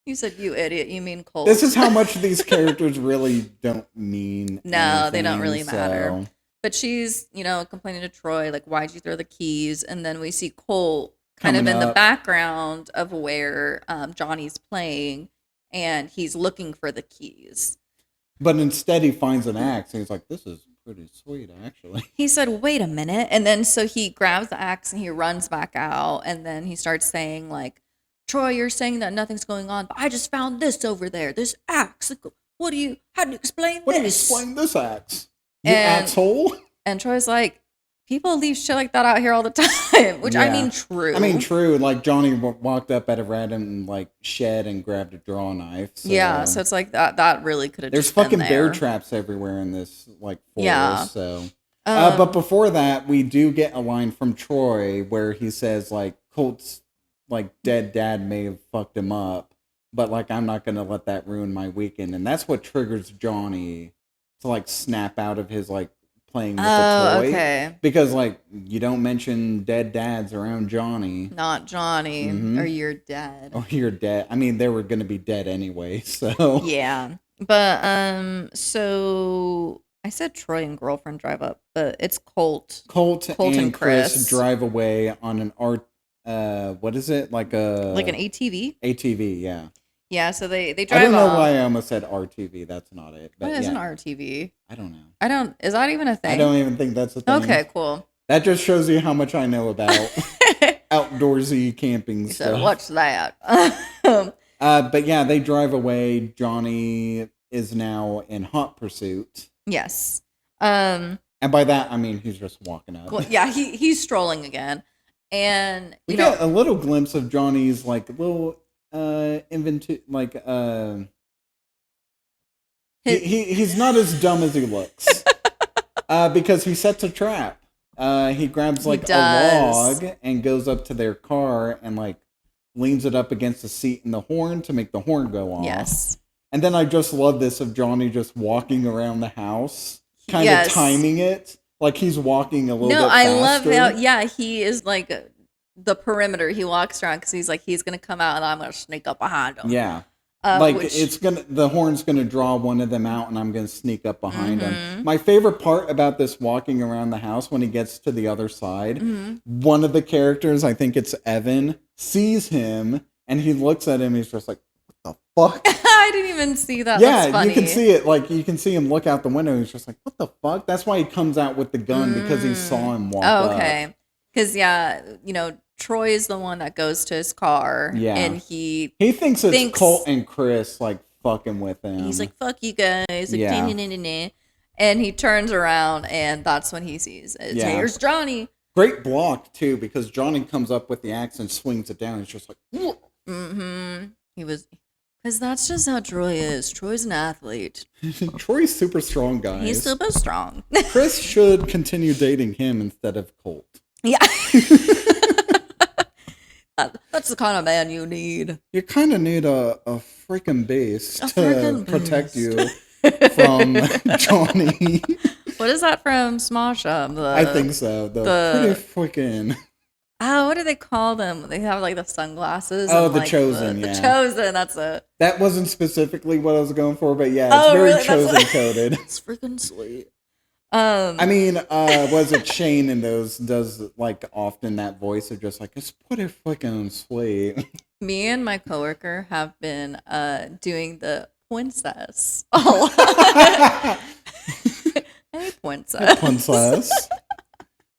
You said, you idiot. You mean Colt. This is how much these characters really don't mean anything, they don't really matter. But she's, complaining to Troy, like, why'd you throw the keys? And then we see Colt kind of in the background of where Johnny's playing, and he's looking for the keys. But instead he finds an axe, and he's like, this is pretty sweet, actually. He said, wait a minute. And then so he grabs the axe and he runs back out, and then he starts saying, like, Troy, you're saying that nothing's going on, but I just found this over there, this axe. How do you explain this? What do you explain this axe? You asshole? And Troy's like, people leave shit like that out here all the time, which I mean, true. I mean, true. Like, Johnny walked up at a random, like, shed and grabbed a draw knife. So. Yeah, so it's like that really could have There's just been fucking there. bear traps everywhere in this, like, forest, Yeah. so. But before that, we do get a line from Troy where he says, like, Colt's, like, dead dad may have fucked him up, but, like, I'm not going to let that ruin my weekend. And that's what triggers Johnny to, like, snap out of his, like, playing with the toy. Okay. Because, like, you don't mention dead dads around Johnny. Not Johnny, or you're dead. Oh, you're dead. I mean, they were going to be dead anyway, so. Yeah. But, so I said Troy and girlfriend drive up, but it's Colt. Colt and Chris drive away on an what is it? Like an ATV? ATV, yeah. Yeah, so they drive I don't know off. why I almost said RTV. That's not it. But What is an RTV? I don't know. Is that even a thing? I don't even think that's a thing. Okay, cool. That just shows you how much I know about outdoorsy camping stuff. So what's that? But yeah, they drive away. Johnny is now in hot pursuit. Yes. And by that, I mean he's just walking up. Well, yeah, he's strolling again. And we get a little glimpse of Johnny's like little he's not as dumb as he looks. Because he sets a trap. He grabs like a log and goes up to their car and like leans it up against the seat and the horn to make the horn go off. Yes. And then I just love this of Johnny just walking around the house, kind of timing it. Like he's walking a little bit faster. No, I love how, he is like the perimeter. He walks around because he's like, he's going to come out and I'm going to sneak up behind him. Yeah. The horn's going to draw one of them out and I'm going to sneak up behind him. My favorite part about this walking around the house when he gets to the other side, one of the characters, I think it's Evan, sees him and he looks at him. He's just like, what the fuck? I didn't even see that. Yeah, that's funny. you can see it. Like, you can see him look out the window. He's just like, what the fuck? That's why he comes out with the gun because he saw him walk up. Okay. Because, Troy is the one that goes to his car. Yeah. And he thinks it's Colt and Chris, like, fucking with him. He's like, fuck you guys. Like, yeah. And he turns around, and that's when he sees it. Here's Johnny. Great block, too, because Johnny comes up with the axe and swings it down. He's just like, because that's just how Troy is. Troy's an athlete. Troy's super strong, guys. He's super strong. Chris should continue dating him instead of Colt. Yeah. That's the kind of man you need. You kind of need a freaking base to protect you from Johnny. What is that from Smosh Up? I think so. The pretty freaking... Oh, what do they call them? They have like the sunglasses. Oh, the Chosen, The Chosen, that's it. That wasn't specifically what I was going for, but yeah, it's very Chosen coded. It's freaking sweet. I mean, was it Shane in those does like often that voice of just like, it's pretty freaking sweet. Me and my coworker have been doing the princess. Hey, princess. Princess.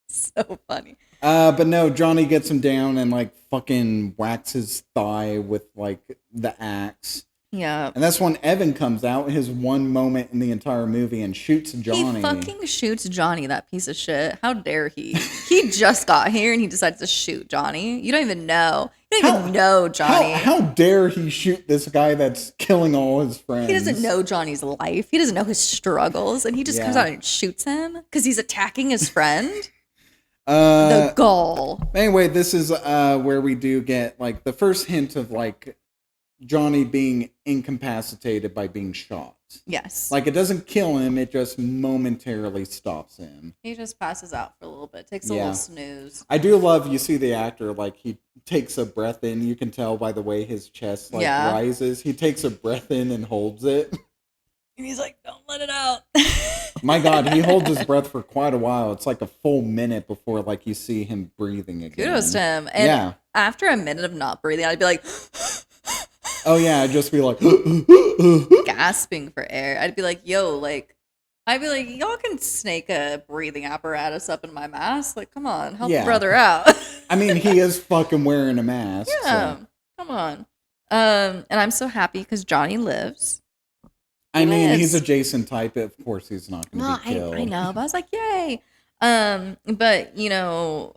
So funny. But no, Johnny gets him down and like fucking whacks his thigh with like the axe. Yeah. And that's when Evan comes out, his one moment in the entire movie, and shoots Johnny. He fucking shoots Johnny, that piece of shit. How dare he? He just got here and he decides to shoot Johnny. You don't even know. You don't even know Johnny. How dare he shoot this guy that's killing all his friends? He doesn't know Johnny's life. He doesn't know his struggles, and he just comes out and shoots him because he's attacking his friend. The gall. Anyway, this is where we do get like the first hint of like Johnny being incapacitated by being shot. Yes. Like, it doesn't kill him, it just momentarily stops him. He just passes out for a little bit, takes a little snooze. I do love, you see the actor, like, he takes a breath in. You can tell by the way his chest, like, rises. He takes a breath in and holds it. And he's like, don't let it out. My God, he holds his breath for quite a while. It's like a full minute before, like, you see him breathing again. Kudos to him. And after a minute of not breathing, I'd be like... Oh, yeah, I'd just be like... gasping for air. I'd be like, yo, like... I'd be like, y'all can snake a breathing apparatus up in my mask. Like, come on, help a brother out. I mean, he is fucking wearing a mask. Yeah, so. Come on. And I'm so happy because Johnny lives. I mean, he's a Jason type. Of course, he's not going to be killed. I know, but I was like, yay. But, you know,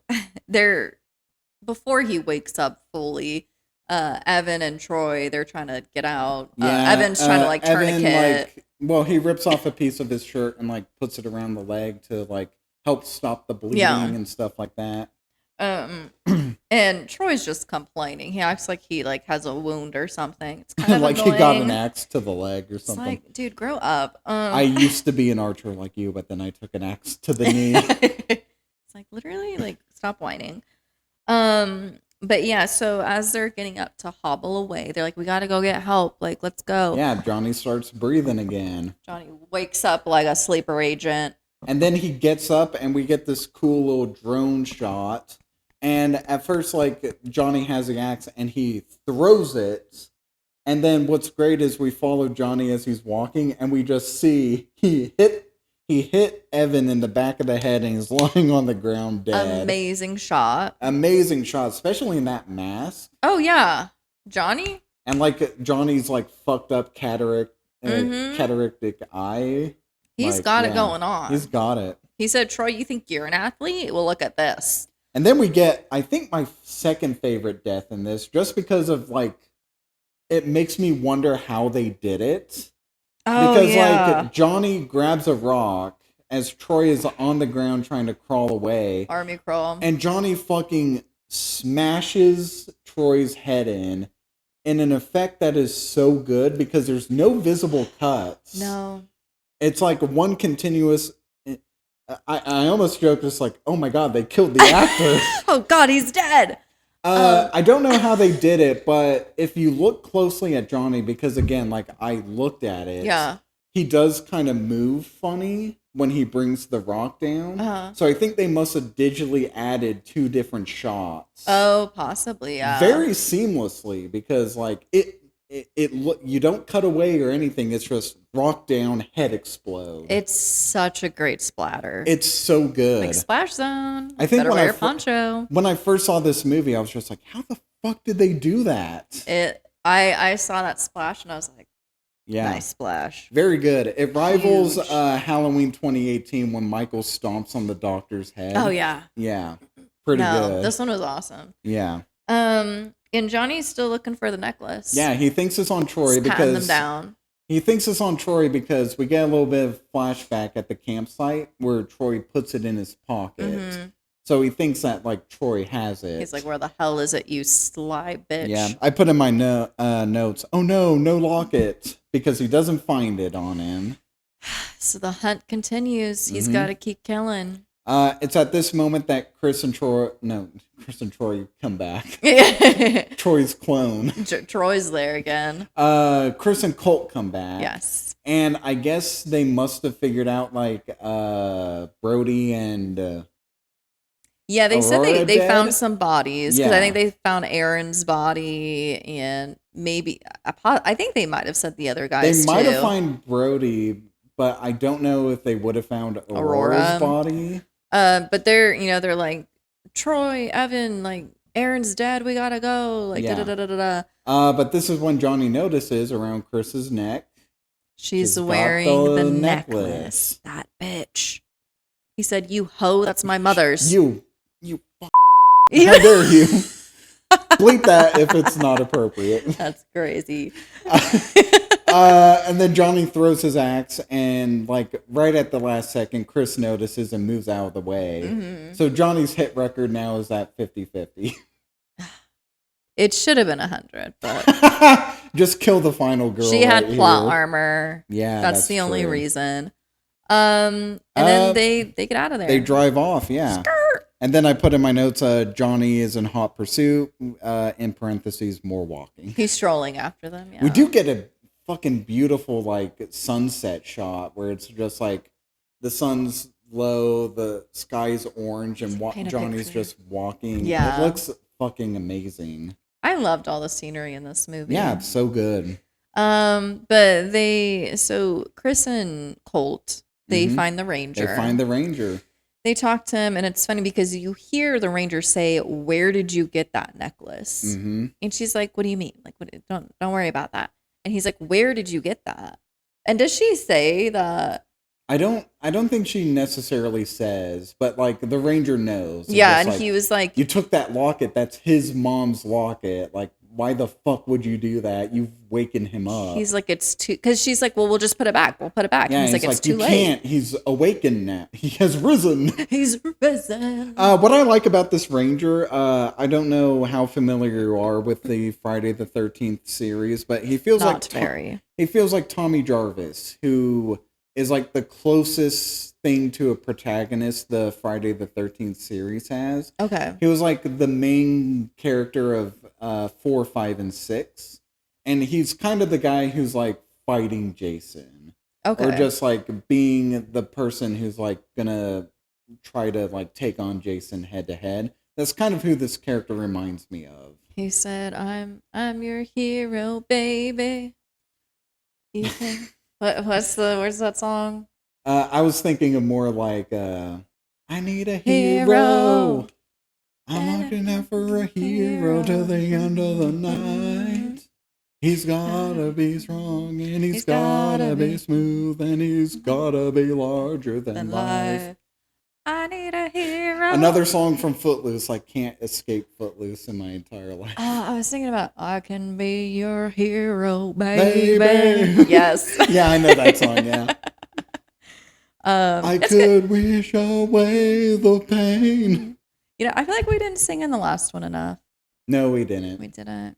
before he wakes up fully, Evan and Troy, they're trying to get out. Evan's trying to, like, tourniquet. He rips off a piece of his shirt and, like, puts it around the leg to, like, help stop the bleeding and stuff like that. And Troy's just complaining. He acts like he like has a wound or something. It's kind of like annoying. He got an axe to the leg or something. It's like, dude, grow up. I used to be an archer like you, but then I took an axe to the knee. It's like, literally, like, stop whining. But yeah, so as they're getting up to hobble away, they're like, we got to go get help. Like, let's go. Yeah, Johnny starts breathing again. Johnny wakes up like a sleeper agent. And then he gets up and we get this cool little drone shot. And at first, like, Johnny has the axe and he throws it. And then what's great is we follow Johnny as he's walking and we just see he hit Evan in the back of the head and he's lying on the ground dead. Amazing shot. Amazing shot, especially in that mask. Oh, yeah. Johnny? And, like, Johnny's, like, fucked up cataractic eye. He's got it going on. He's got it. He said, Troy, you think you're an athlete? Well, look at this. And then we get, I think, my second favorite death in this, just because of, like, it makes me wonder how they did it. Oh, because, like, Johnny grabs a rock as Troy is on the ground trying to crawl away. Army crawl. And Johnny fucking smashes Troy's head in an effect that is so good because there's no visible cuts. No. It's like one continuous... I almost joked just like, oh my God, they killed the actor. Oh God, he's dead. I don't know how they did it, but if you look closely at Johnny, because again, like I looked at it, he does kind of move funny when he brings the rock down. So I think they must have digitally added 2 different shots. Oh, possibly, yeah. Very seamlessly, because like it you don't cut away or anything. It's just rock down, head explode. It's such a great splatter. It's so good. Like Splash Zone. I think better wear a poncho. When I first saw this movie, I was just like, how the fuck did they do that? I saw that splash and I was like, nice splash. Very good. It rivals Halloween 2018 when Michael stomps on the doctor's head. Oh yeah. Yeah. Pretty good. This one was awesome. Yeah. And Johnny's still looking for the necklace. Yeah, he thinks it's on Troy He's because patting them down. He thinks it's on Troy because we get a little bit of flashback at the campsite where Troy puts it in his pocket. Mm-hmm. So he thinks that like Troy has it. He's like, "Where the hell is it, you sly bitch?" Yeah, I put in my notes. Oh no locket, because he doesn't find it on him. So the hunt continues. He's got to keep killing. It's at this moment that Chris and Troy come back. Troy's clone. Troy's there again. Chris and Colt come back. Yes. And I guess they must have figured out like Brody and yeah, they Aurora said they dead? found some bodies because I think they found Aaron's body and maybe I think they might have said the other guys. They might have found Brody, but I don't know if they would have found Aurora's body. But they're like, Troy, Evan, like, Aaron's dead, we gotta go. Like, da-da-da-da-da. But this is when Johnny notices around Chris's neck. She's wearing the necklace. That bitch. He said, you hoe, that's my mother's. You how dare you? Bleep that if it's not appropriate. That's crazy. And then Johnny throws his axe, and like right at the last second, Chris notices and moves out of the way. Mm-hmm. So Johnny's hit record now is at 50-50. It should have been 100, but just kill the final girl. she had plot armor. Yeah, that's the only reason. And then they get out of there. They drive off. Yeah. Skirt. And then I put in my notes, Johnny is in hot pursuit. In parentheses, more walking. He's strolling after them. Yeah. We do get a fucking beautiful like sunset shot where it's just like the sun's low, the sky's orange, and Johnny's just walking. Yeah, it looks fucking amazing. I loved all the scenery in this movie. Yeah, it's so good. But so Chris and Colt, they find the ranger. They find the ranger. They talk to him, and it's funny because you hear the ranger say, "Where did you get that necklace?" Mm-hmm. And she's like, "What do you mean? Like, don't worry about that." And he's like, "Where did you get that?" And does she say that? I don't think she necessarily says, but like the ranger knows. Yeah, and like, he was like, "You took that locket. That's his mom's locket. Like, why the fuck would you do that? You've wakened him up." He's like, "It's too," because she's like, "Well, we'll just put it back. We'll put it back." Yeah, and he's like, "It's too you late. Can't. He's awakened now. He has risen." He's risen. What I like about this ranger, I don't know how familiar you are with the Friday the 13th series, but he feels he feels like Tommy Jarvis, who is like the closest thing to a protagonist the Friday the 13th series has. Okay. He was like the main character of 4, 5, and 6. And he's kind of the guy who's like fighting Jason. Okay. Or just like being the person who's like gonna try to like take on Jason head to head. That's kind of who this character reminds me of. He said, I'm your hero, baby. Ethan. Where's that song? I was thinking of more like I need a hero. I'm looking out for a hero till the end of the night. He's gotta be strong, and he's gotta be smooth, and he's gotta be larger than life. I need a hero. Another song from Footloose. I can't escape Footloose in my entire life. I was thinking about I can be your hero, baby. Yes. Yeah, I know that song, yeah. I could wish away the pain. You know, I feel like we didn't sing in the last one enough. No, we didn't. We didn't.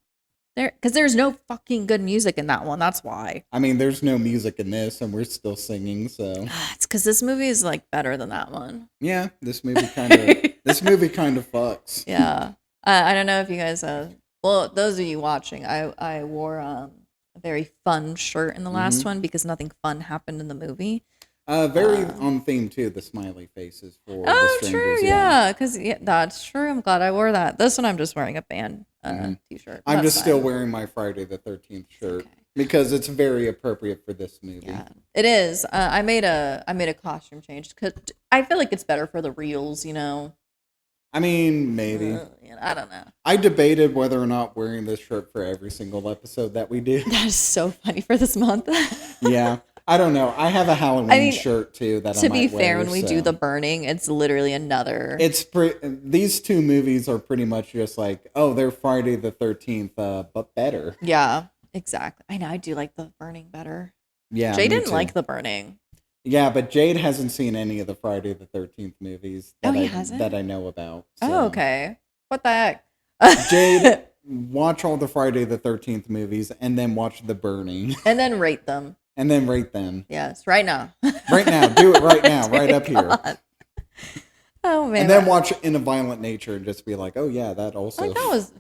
Because there's no fucking good music in that one. That's why. I mean, there's no music in this, and we're still singing. So it's because this movie is like better than that one. Yeah, this movie kind of fucks. Yeah, I don't know if you guys. Well, those of you watching, I wore a very fun shirt in the last one because nothing fun happened in the movie. Very on theme too. The smiley faces for the strangers. True, yeah, because that's true. I'm glad I wore that. This one, I'm just wearing a band t-shirt. I'm just still wearing my Friday the 13th shirt because it's very appropriate for this movie. Yeah, it is. I made a costume change because I feel like it's better for the reels. You know. I mean, maybe. I don't know. I debated whether or not wearing this shirt for every single episode that we do. That is so funny for this month. Yeah. I don't know. I have a Halloween shirt too that I might wear. To be fair, when we do the burning, it's literally another. These two movies are pretty much just like, oh, they're Friday the 13th, but better. Yeah, exactly. I know. I do like the burning better. Yeah, Jay didn't like the burning. Yeah, but Jade hasn't seen any of the Friday the 13th movies that hasn't? that I know about. So. Oh, okay. What the heck? Jade, watch all the Friday the 13th movies and then watch The Burning. And then rate them. Yes, right now. Right now. Do it right now, right up here. Oh, man. And then watch In a Violent Nature and just be like, oh, yeah, that also. Like, that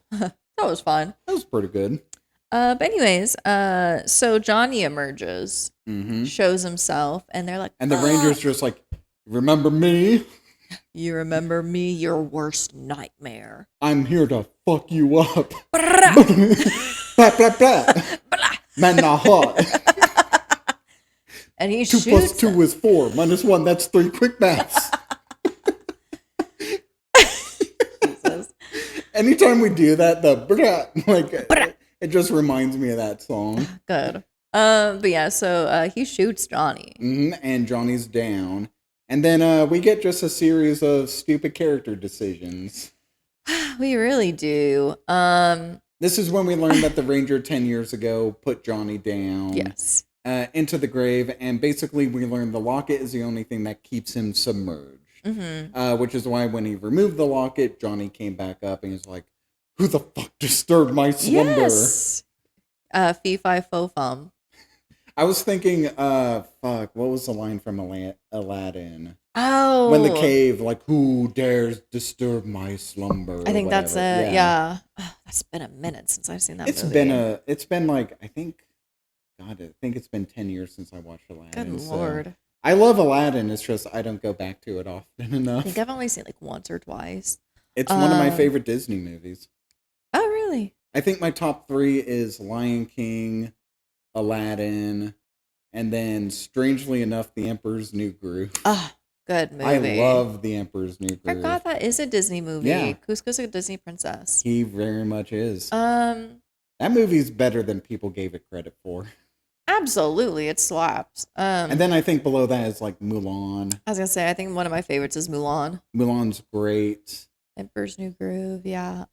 was fun. That was pretty good. But anyways, so Johnny emerges, shows himself, and they're like, and the Ranger's just like, remember me? You remember me, your worst nightmare. I'm here to fuck you up. Blah, blah, blah. Man, not hot. And he 2 shoots 2 is 4. -1, that's 3. Quick maths. Jesus. Anytime we do that, it just reminds me of that song. Good. But yeah, so he shoots Johnny. And Johnny's down. And then we get just a series of stupid character decisions. We really do. This is when we learned that the ranger 10 years ago put Johnny down. Yes. Into the grave, and basically we learned the locket is the only thing that keeps him submerged. Which is why when he removed the locket, Johnny came back up and he's like, "Who the fuck disturbed my slumber?" Yes. Fee fi fo fum. I was thinking, what was the line from Aladdin? Oh, When the cave, like, "Who dares disturb my slumber?" I think that's it. Yeah. Oh, that's been a minute since I've seen that movie. It's been like, I think it's been 10 years since I watched Aladdin. Good Lord. I love Aladdin. It's just I don't go back to it often enough. I think I've only seen like once or twice. It's one of my favorite Disney movies. Oh, really? I think my top 3 is Lion King, Aladdin, and then, strangely enough, The Emperor's New Groove. Ah, good movie. I love The Emperor's New Groove. I forgot that is a Disney movie. Yeah. Cusco's a Disney princess. He very much is. That movie's better than people gave it credit for. Absolutely, it slaps. And then I think below that is like Mulan. I was gonna say, I think one of my favorites is Mulan. Mulan's great. Emperor's New Groove, yeah.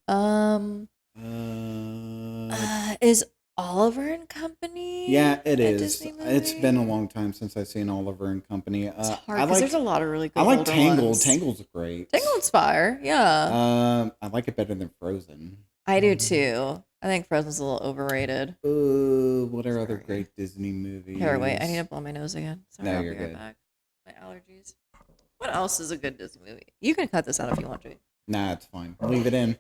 Is Oliver and Company? Yeah, it is. Disney movie? It's been a long time since I've seen Oliver and Company. It's hard because there's a lot of really good. I like older Tangled. ones. Tangled's great. Tangled's fire, yeah. I like it better than Frozen. I do too. I think Frozen's a little overrated. What are other great Disney movies? Here, wait. I need to blow my nose again. Sorry, No, I'll you're be right good. back. My allergies. What else is a good Disney movie? You can cut this out if you want to. Nah, it's fine. Leave it in.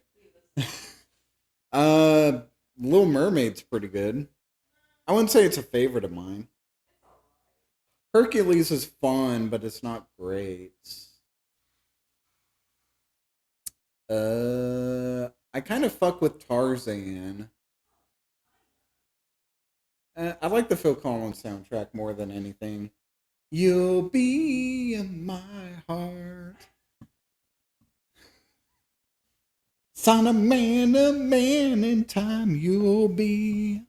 Little Mermaid's pretty good. I wouldn't say it's a favorite of mine. Hercules is fun, but it's not great. I kind of fuck with Tarzan. I like the Phil Collins soundtrack more than anything. You'll be in my heart. Son of man, a man in time you'll be.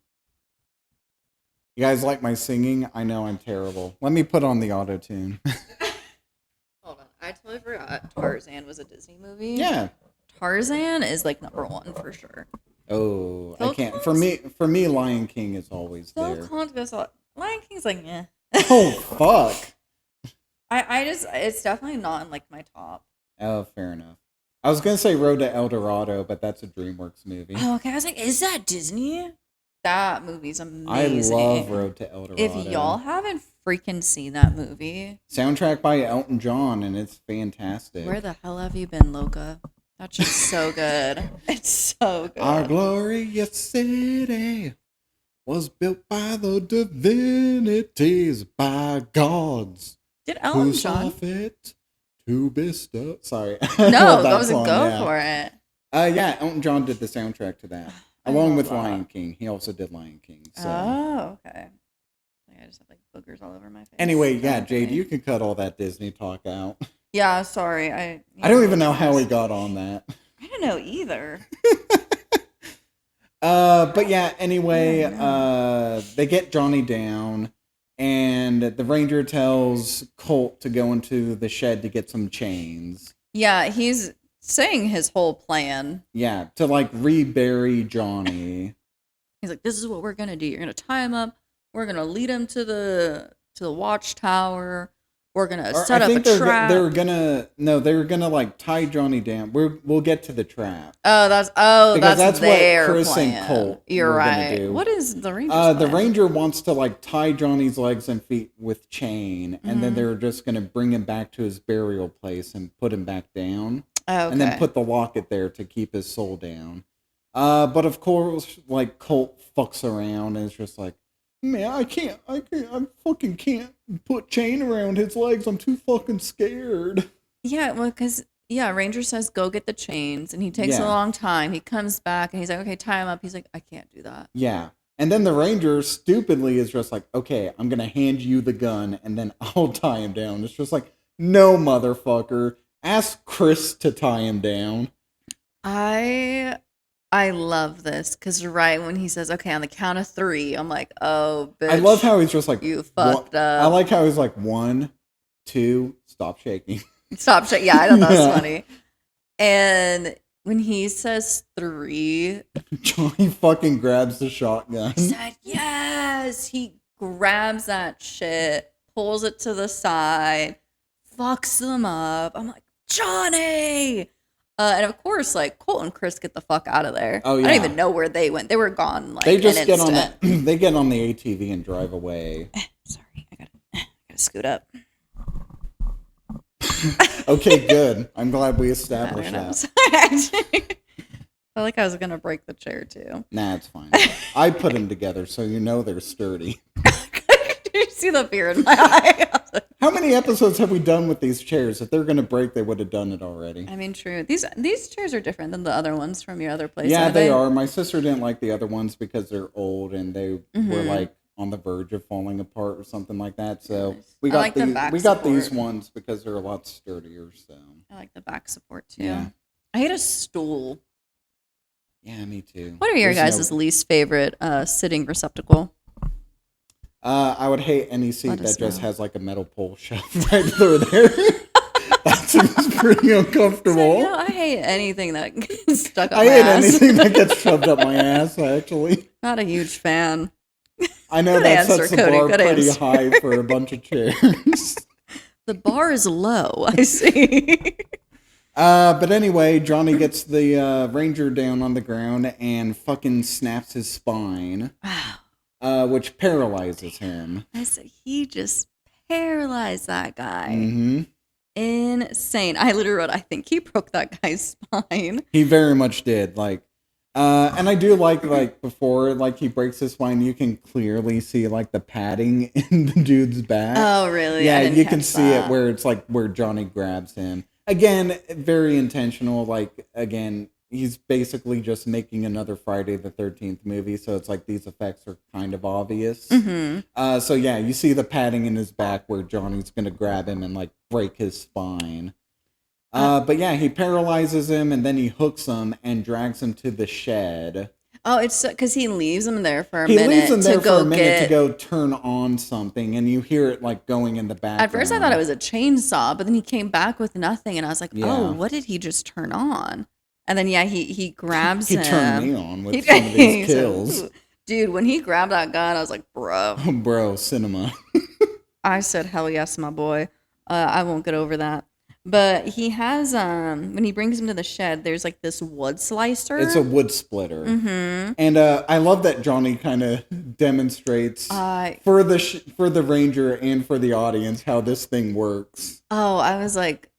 You guys like my singing? I know I'm terrible. Let me put on the auto-tune. Hold on. I totally forgot Tarzan was a Disney movie. Yeah. Tarzan is like number one for sure. Oh, Phil I can't. Collins? For me, Lion King is always Phil there. Collins goes on. Lion King's like, eh. Oh, fuck. It's definitely not in like my top. Oh, fair enough. I was going to say Road to El Dorado, but that's a DreamWorks movie. Oh, okay. I was like, is that Disney? That movie's amazing. I love Road to El Dorado. If y'all haven't freaking seen that movie. Soundtrack by Elton John, and it's fantastic. Where the hell have you been, Loca? That's just so good. It's so good. Our glorious city was built by the divinities, by gods. Did Elton who John? saw fit to bestow. Sorry. No, that was a go for it. Yeah, Elton John did the soundtrack to that. Along with Lion King. He also did Lion King. So. Oh, okay. I just have like boogers all over my face. Anyway, yeah, Jade, you can cut all that Disney talk out. Yeah, sorry. I don't even know how we got on that. I don't know either. But yeah, anyway, they get Johnny down, and the ranger tells Colt to go into the shed to get some chains. Yeah, he's saying his whole plan. Yeah, to like rebury Johnny. He's like, this is what we're gonna do. You're gonna tie him up. We're gonna lead him to the watchtower. We're gonna set up a trap. They were gonna like tie Johnny down. We'll get to the trap. That's their what Chris plan. and Colt You're were right. do. What is the Ranger's plan? The ranger wants to like tie Johnny's legs and feet with chain, and then they're just gonna bring him back to his burial place and put him back down, and then put the locket there to keep his soul down. But of course, like Colt fucks around and it's just like, man, I fucking can't put chain around his legs. I'm too fucking scared. Yeah, well, because, Ranger says, go get the chains, and he takes a long time. He comes back, and he's like, okay, tie him up. He's like, I can't do that. Yeah. And then the ranger stupidly is just like, okay, I'm going to hand you the gun, and then I'll tie him down. It's just like, no, motherfucker. Ask Chris to tie him down. I love this because right when he says, okay, on the count of 3, I'm like, oh, bitch. I love how he's just like, you fucked up. I like how he's like, 1, 2, stop shaking. Stop shaking. Yeah, I don't know. It's funny. And when he says 3, Johnny fucking grabs the shotgun. I said, yes. He grabs that shit, pulls it to the side, fucks them up. I'm like, Johnny! And of course, like, Colt and Chris get the fuck out of there. Oh, yeah. I don't even know where they went. They were gone, like, They just an get on instant. they get on the ATV and drive away. Sorry, I gotta scoot up. Okay, good. I'm glad we I established don't know. that. Sorry, actually. I felt like I was gonna break the chair too. Nah, it's fine. I put them together, so you know they're sturdy. Did you see the fear in my eye? I was like, How many episodes have we done with these chairs? If they're going to break, they would have done it already. I mean, true. These chairs are different than the other ones from your other place. Yeah, they are. My sister didn't like the other ones because they're old and they Mm-hmm. were like on the verge of falling apart or something like that. So Nice. we I got like the back we got these support. ones because they're a lot sturdier. So I like the back support too. Yeah. I hate a stool. yeah, me too. What are your There's guys' no- least favorite sitting receptacle? I would hate any seat Let us that just know. has like a metal pole shoved right through there. That seems pretty uncomfortable. You know, I hate anything that gets stuck up I my hate ass. anything that gets shoved up my ass. Actually, Not a huge fan. I know Good that answer, sets the Cody, bar good pretty answer. high for a bunch of chairs. The bar is low. I see. But anyway, Johnny gets the ranger down on the ground and fucking snaps his spine, Wow. which paralyzes him. I said he just paralyzed that guy. Hmm Insane. I literally wrote, I think he broke that guy's spine. He very much did. And I do like before he breaks his spine, you can clearly see like the padding in the dude's back. Oh, really? Yeah, I didn't you can catch see that. it where it's like where Johnny grabs him. Again, very intentional. Again, he's basically just making another Friday the 13th movie, so it's like these effects are kind of obvious. Mm-hmm. So yeah, you see the padding in his back where Johnny's gonna grab him and like break his spine. But yeah, he paralyzes him and then he hooks him and drags him to the shed. Oh, it's because he leaves him there for a He minute leaves him there to for go a minute get. to go turn on something, and you hear it like going in the background. At first, I thought it was a chainsaw, but then he came back with nothing, and I was like, Yeah. "Oh, what did he just turn on?" And then yeah, he grabs He him. turned me on with He- some of these he said, kills. "Ooh." Dude, when he grabbed that gun, I was like, "Bro." Bro, cinema. I said, "Hell yes, my boy." I won't get over that. But he has when he brings him to the shed, there's like this wood slicer. It's a wood splitter. Mm-hmm. And I love that Johnny kind of demonstrates for the ranger and for the audience how this thing works. Oh, I was like,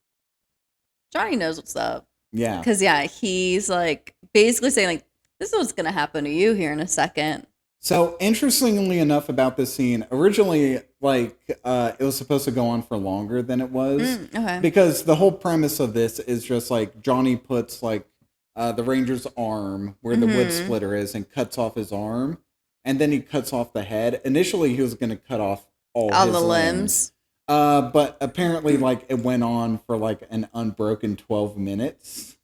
Johnny knows what's up. Yeah. Because, yeah, he's like basically saying, like, this is what's going to happen to you here in a second. So interestingly enough about this scene, originally it was supposed to go on for longer than it was. Okay. Because the whole premise of this is just like Johnny puts like the ranger's arm where the wood splitter is and cuts off his arm. And then he cuts off the head. Initially he was going to cut off all his the limbs. But apparently it went on for like an unbroken 12 minutes.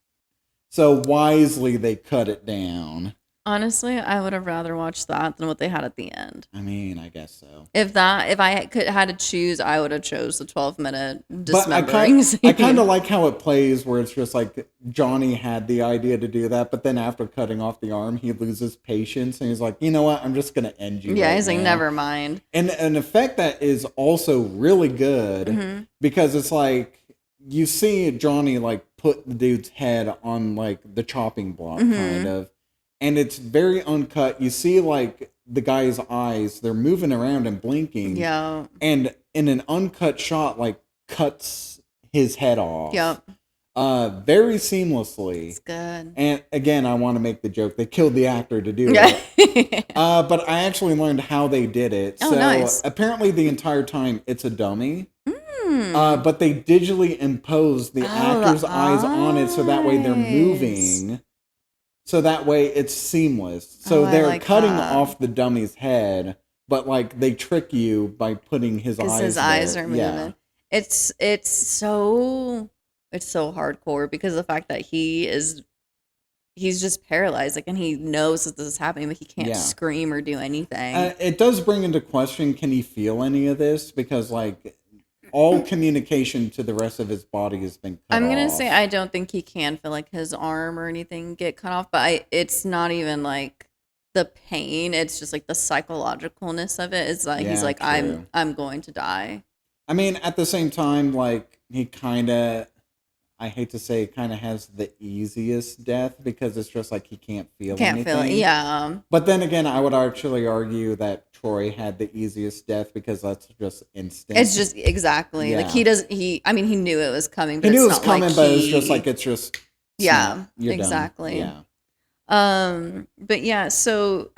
So wisely they cut it down. Honestly, I would have rather watched that than what they had at the end. I mean, I guess so. If I had to choose, I would have chose the 12-minute But dismembering scene. I kind of like how it plays where it's just like Johnny had the idea to do that, but then after cutting off the arm, he loses patience and he's like, you know what? I'm just going to end you. Yeah, right he's like, now. never mind. And an effect that is also really good because it's like you see Johnny like put the dude's head on like the chopping block kind of. And it's very uncut. You see, like, the guy's eyes, they're moving around and blinking. Yeah. And in an uncut shot, like, cuts his head off. Yep. Very seamlessly. It's good. And again, I want to make the joke. They killed the actor to do Yeah. it. But I actually learned how they did it. Oh, So nice. apparently the entire time it's a dummy. But they digitally imposed the actor's eyes on it so that way they're moving. So that way it's seamless. So I they're like cutting that. off the dummy's head, but like they trick you by putting his eyes. Because his eyes there. are moving. Yeah. It's so hardcore because of the fact that he's just paralyzed, like, and he knows that this is happening, but he can't Yeah. scream or do anything. It does bring into question: can he feel any of this? Because like all communication to the rest of his body has been cut I'm gonna off. say I don't think he can feel like his arm or anything get cut off, but it's not even like the pain. It's just like the psychologicalness of it. It's like he's Yeah, like true. I'm going to die. I mean, at the same time, like, he kind of, I hate to say, kind of has the easiest death because it's just like he can't feel Can't anything. feel it. Yeah. But then again, I would actually argue that Troy had the easiest death because that's just instant. It's just exactly like Yeah. I mean, he knew it was coming. But He knew it it's was not coming, like but it's just like, it's just, yeah, snap, you're exactly. done. Yeah. But yeah, so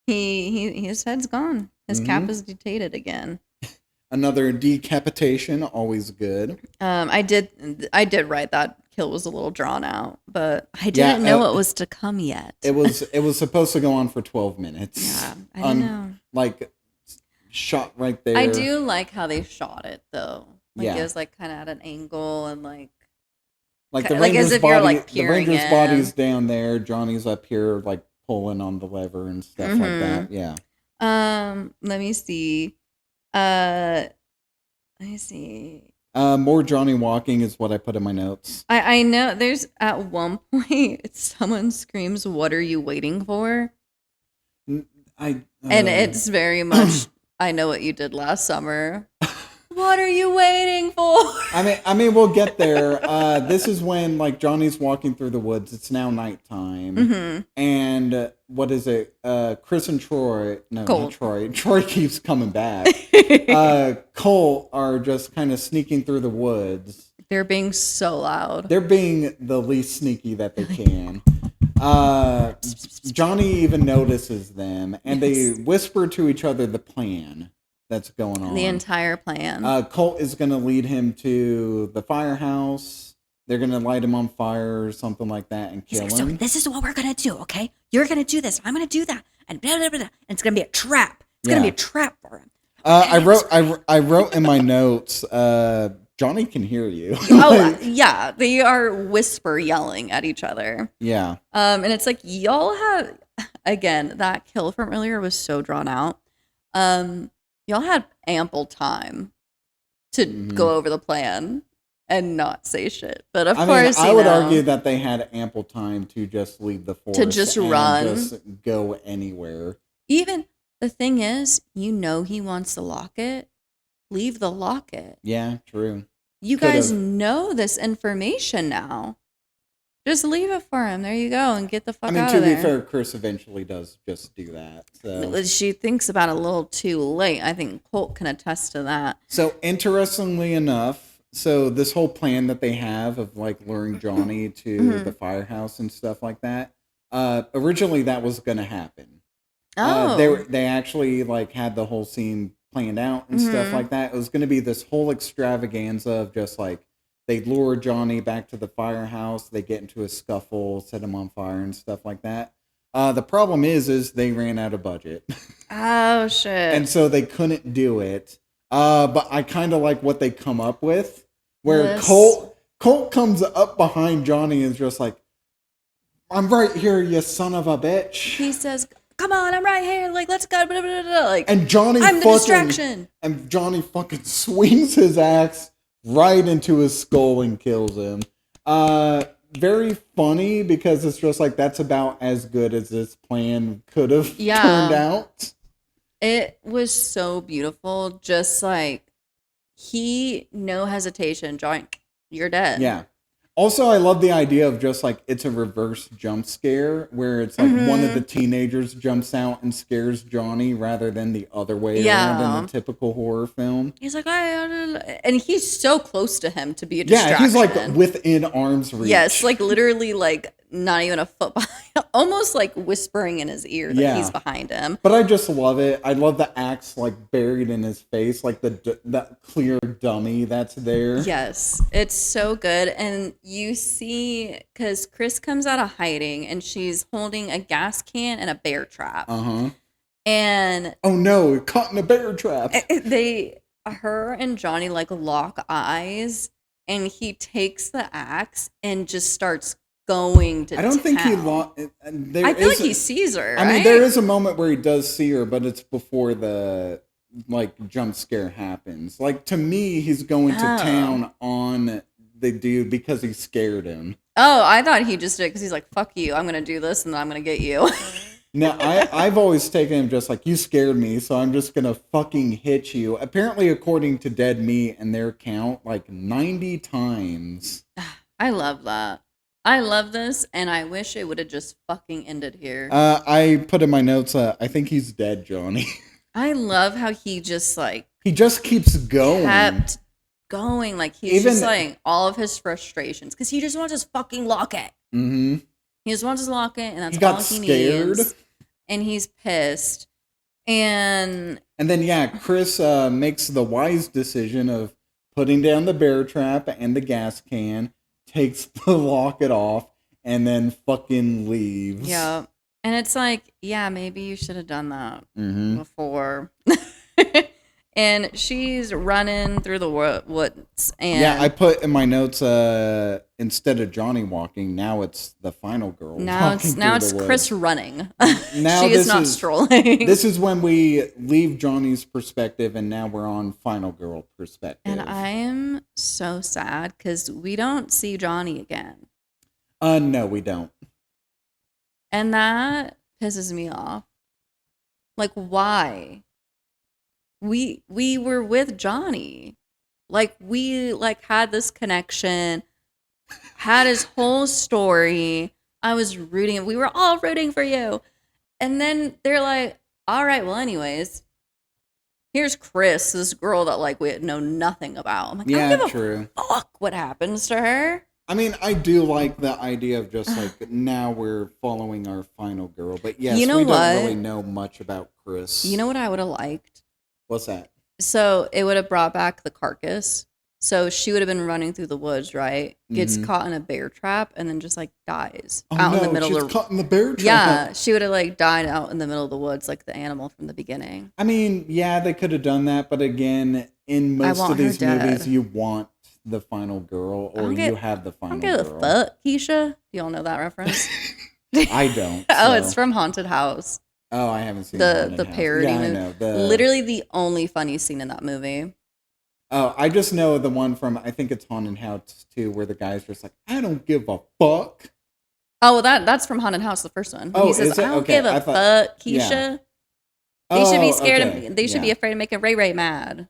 his head's gone. His cap is detated again. Another decapitation, always good. I did write that kill was a little drawn out, but I didn't know it was to come yet. It was supposed to go on for 12 minutes. Yeah, I didn't know. Like, shot right there. I do like how they shot it though. Like Yeah. it was like kind of at an angle and like the like Ranger's as if body, you're like the peering Ranger's in. body's down there. Johnny's up here, like pulling on the lever and stuff like that. Yeah. Let me see. Let me see. More Johnny walking is what I put in my notes. I know there's at one point someone screams, "What are you waiting for?" And it's very much I know what you did last summer. What are you waiting for? I mean, we'll get there. This is when like Johnny's walking through the woods. It's now nighttime, and what is it? Chris and Troy. No, Colt. not Troy. Troy keeps coming back. Colt are just kind of sneaking through the woods. They're being so loud. They're being the least sneaky that they can. Johnny even notices them, and they whisper to each other the plan that's going on. The entire plan. Colt is going to lead him to the firehouse. They're going to light him on fire or something like that and kill him. So this is what we're going to do, okay? You're going to do this. I'm going to do that. And blah, blah, blah, blah. And it's going to be a trap. It's going to be a trap for him. I wrote in my notes, Johnny can hear you. Oh, yeah. They are whisper yelling at each other. Yeah. And it's like, y'all have, again, that kill from earlier was so drawn out. Y'all had ample time to go over the plan and not say shit. But of course, I would argue that they had ample time to just leave the forest. To just and run. just go anywhere. Even the thing is, he wants the locket. Leave the locket. Yeah, true. You guys know this information now. Just leave it for him. There you go, and get the fuck out to of there. be fair, Chris eventually does just do that. So. She thinks about it a little too late. I think Colt can attest to that. So interestingly enough, so this whole plan that they have of like luring Johnny to the firehouse and stuff like that, originally that was going to happen. Oh, They actually like had the whole scene planned out and stuff like that. It was going to be this whole extravaganza of just like they lure Johnny back to the firehouse, they get into a scuffle, set him on fire and stuff like that. The problem is they ran out of budget. Oh shit. And so they couldn't do it. But I kind of like what they come up with, where Colt comes up behind Johnny and is just like, "I'm right here, you son of a bitch." He says, "Come on, I'm right here. Like, let's go." Blah, blah, blah, blah. Like, and Johnny I'm the distraction. And Johnny fucking swings his axe right into his skull and kills him. Very funny because it's just like that's about as good as this plan could have turned out. It was so beautiful. Just like no hesitation. Johnny, you're dead. Yeah. Also, I love the idea of just like it's a reverse jump scare where it's like one of the teenagers jumps out and scares Johnny rather than the other way around in the typical horror film. He's like, and he's so close to him to be a distraction. Yeah, he's like within arm's reach. Yes, like literally like not even a foot behind, almost like whispering in his ear that he's behind him. But I just love it. I love the axe like buried in his face, like that clear dummy that's there. Yes, it's so good. And you see, because Chris comes out of hiding and she's holding a gas can and a bear trap. And oh no, caught in a bear trap. Her and Johnny like lock eyes, and he takes the axe and just starts going to I don't think he lost. I feel like he sees her. Right? I mean, there is a moment where he does see her, but it's before the like jump scare happens. Like to me, he's going to town on the dude because he scared him. Oh, I thought he just did because he's like, fuck you, I'm going to do this and then I'm going to get you. No, I've always taken him just like, you scared me, so I'm just going to fucking hit you. Apparently, according to Dead Meat and their count, like 90 times. I love that. I love this, and I wish it would have just fucking ended here. I put in my notes, I think he's dead, Johnny. I love how he just, like... He just keeps going. Kept going. Like, he's just, like, all of his frustrations. Because he just wants his fucking locket. Mm-hmm. He just wants his locket, and that's all he scared. needs. And he's pissed. And then, yeah, Chris makes the wise decision of putting down the bear trap and the gas can, takes the locket off, and then fucking leaves. Yeah. And it's like, yeah, maybe you should have done that before. And she's running through the woods. And yeah, I put in my notes, instead of Johnny walking, now it's the final girl. Now it's Chris running. Now she is not strolling. This is when we leave Johnny's perspective, and now we're on final girl perspective. And I am so sad because we don't see Johnny again. No, we don't. And that pisses me off. Like, why? We were with Johnny. Like, we had this connection, had his whole story. I was rooting. We were all rooting for you. And then they're like, all right, well, anyways, here's Chris, this girl that, like, we know nothing about. I'm like, yeah, I don't give true. a fuck what happens to her. I mean, I do like the idea of just like now we're following our final girl, but yes, you know we what? don't really know much about Chris. You know what I would have liked? What's that? So it would have brought back the carcass. So she would have been running through the woods, right? Gets caught in a bear trap and then just like dies out in the middle she's of the caught in the bear trap. Yeah, she would have like died out in the middle of the woods like the animal from the beginning. I mean, yeah, they could have done that, but again, in most of these movies, you want the final girl, or you have the final girl. I don't give a fuck, Keisha. Do y'all know that reference? I don't. Oh, it's from Haunted House. Oh, I haven't seen the parody movie. I know. Literally the only funny scene in that movie. Oh, I just know the one from, I think it's Haunted House 2, where the guy's just like, I don't give a fuck. Oh, well, that's from Haunted House, the first one. Oh, he says, is it? I don't Okay, give a fuck, Keisha. Yeah. They should be scared okay. of. They should be afraid of making Ray Ray mad.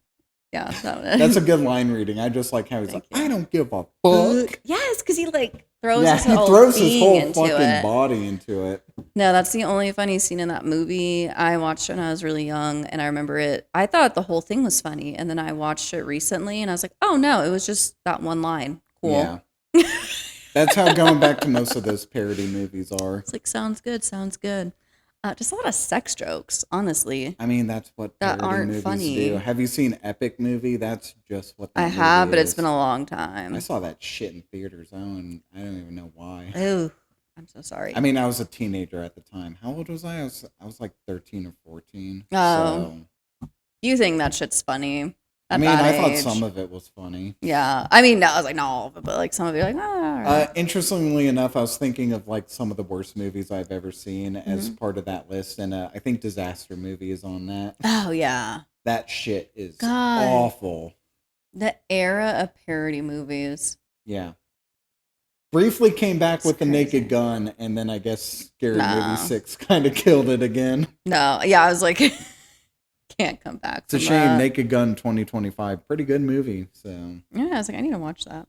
Yeah, that's a good line reading. I just like how he's I don't give a fuck. Yes, because he like throws he his whole fucking body into it. No, that's the only funny scene in that movie. I watched it when I was really young, and I remember it. I thought the whole thing was funny, and then I watched it recently, and I was like, oh no, it was just that one line. Cool. Yeah. That's how going back to most of those parody movies are. It's like sounds good. Just a lot of sex jokes, honestly. I mean, that's what parody aren't movies funny. do. Have you seen Epic Movie? That's just what I have, but it's been a long time. I saw that shit in theaters, and I don't even know why. Oh, I'm so sorry. I mean, I was a teenager at the time. How old was I? I was like 13 or 14. Oh. You think that shit's funny? I mean, I thought some of it was funny. Yeah. I mean, no, I was like, not all of it, but like some of it, like, all right. Interestingly enough, I was thinking of like some of the worst movies I've ever seen as part of that list. And I think Disaster Movie is on that. Oh, yeah. That shit is awful. The era of parody movies. Yeah. Briefly came back with The Naked Gun, and then I guess Scary Movie 6 kind of killed it again. No. Yeah, I was like... Can't come back. It's a shame. Naked Gun 2025, pretty good movie. So yeah, I was like, I need to watch that.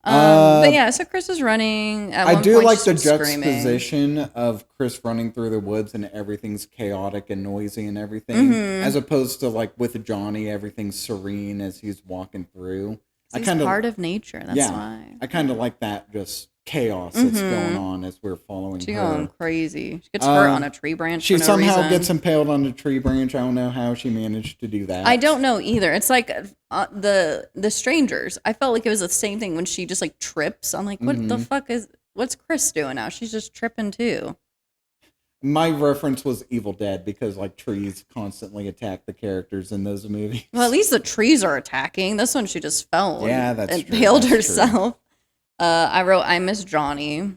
But yeah, so Chris is running. At I do point, like the juxtaposition of Chris running through the woods and everything's chaotic and noisy and everything, as opposed to like with Johnny, everything's serene as he's walking through. He's part of nature. That's why I kind of like that just chaos that's going on as we're following She's her. going crazy. She gets hurt on a tree branch. She for no somehow reason. gets impaled on a tree branch. I don't know how she managed to do that. I don't know either. It's like the strangers. I felt like it was the same thing when she just like trips. I'm like, what the fuck what's Chris doing now? She's just tripping too. My reference was Evil Dead because like trees constantly attack the characters in those movies. Well, at least the trees are attacking. This one she just fell that's and true. impaled That's herself. I wrote, I miss Johnny.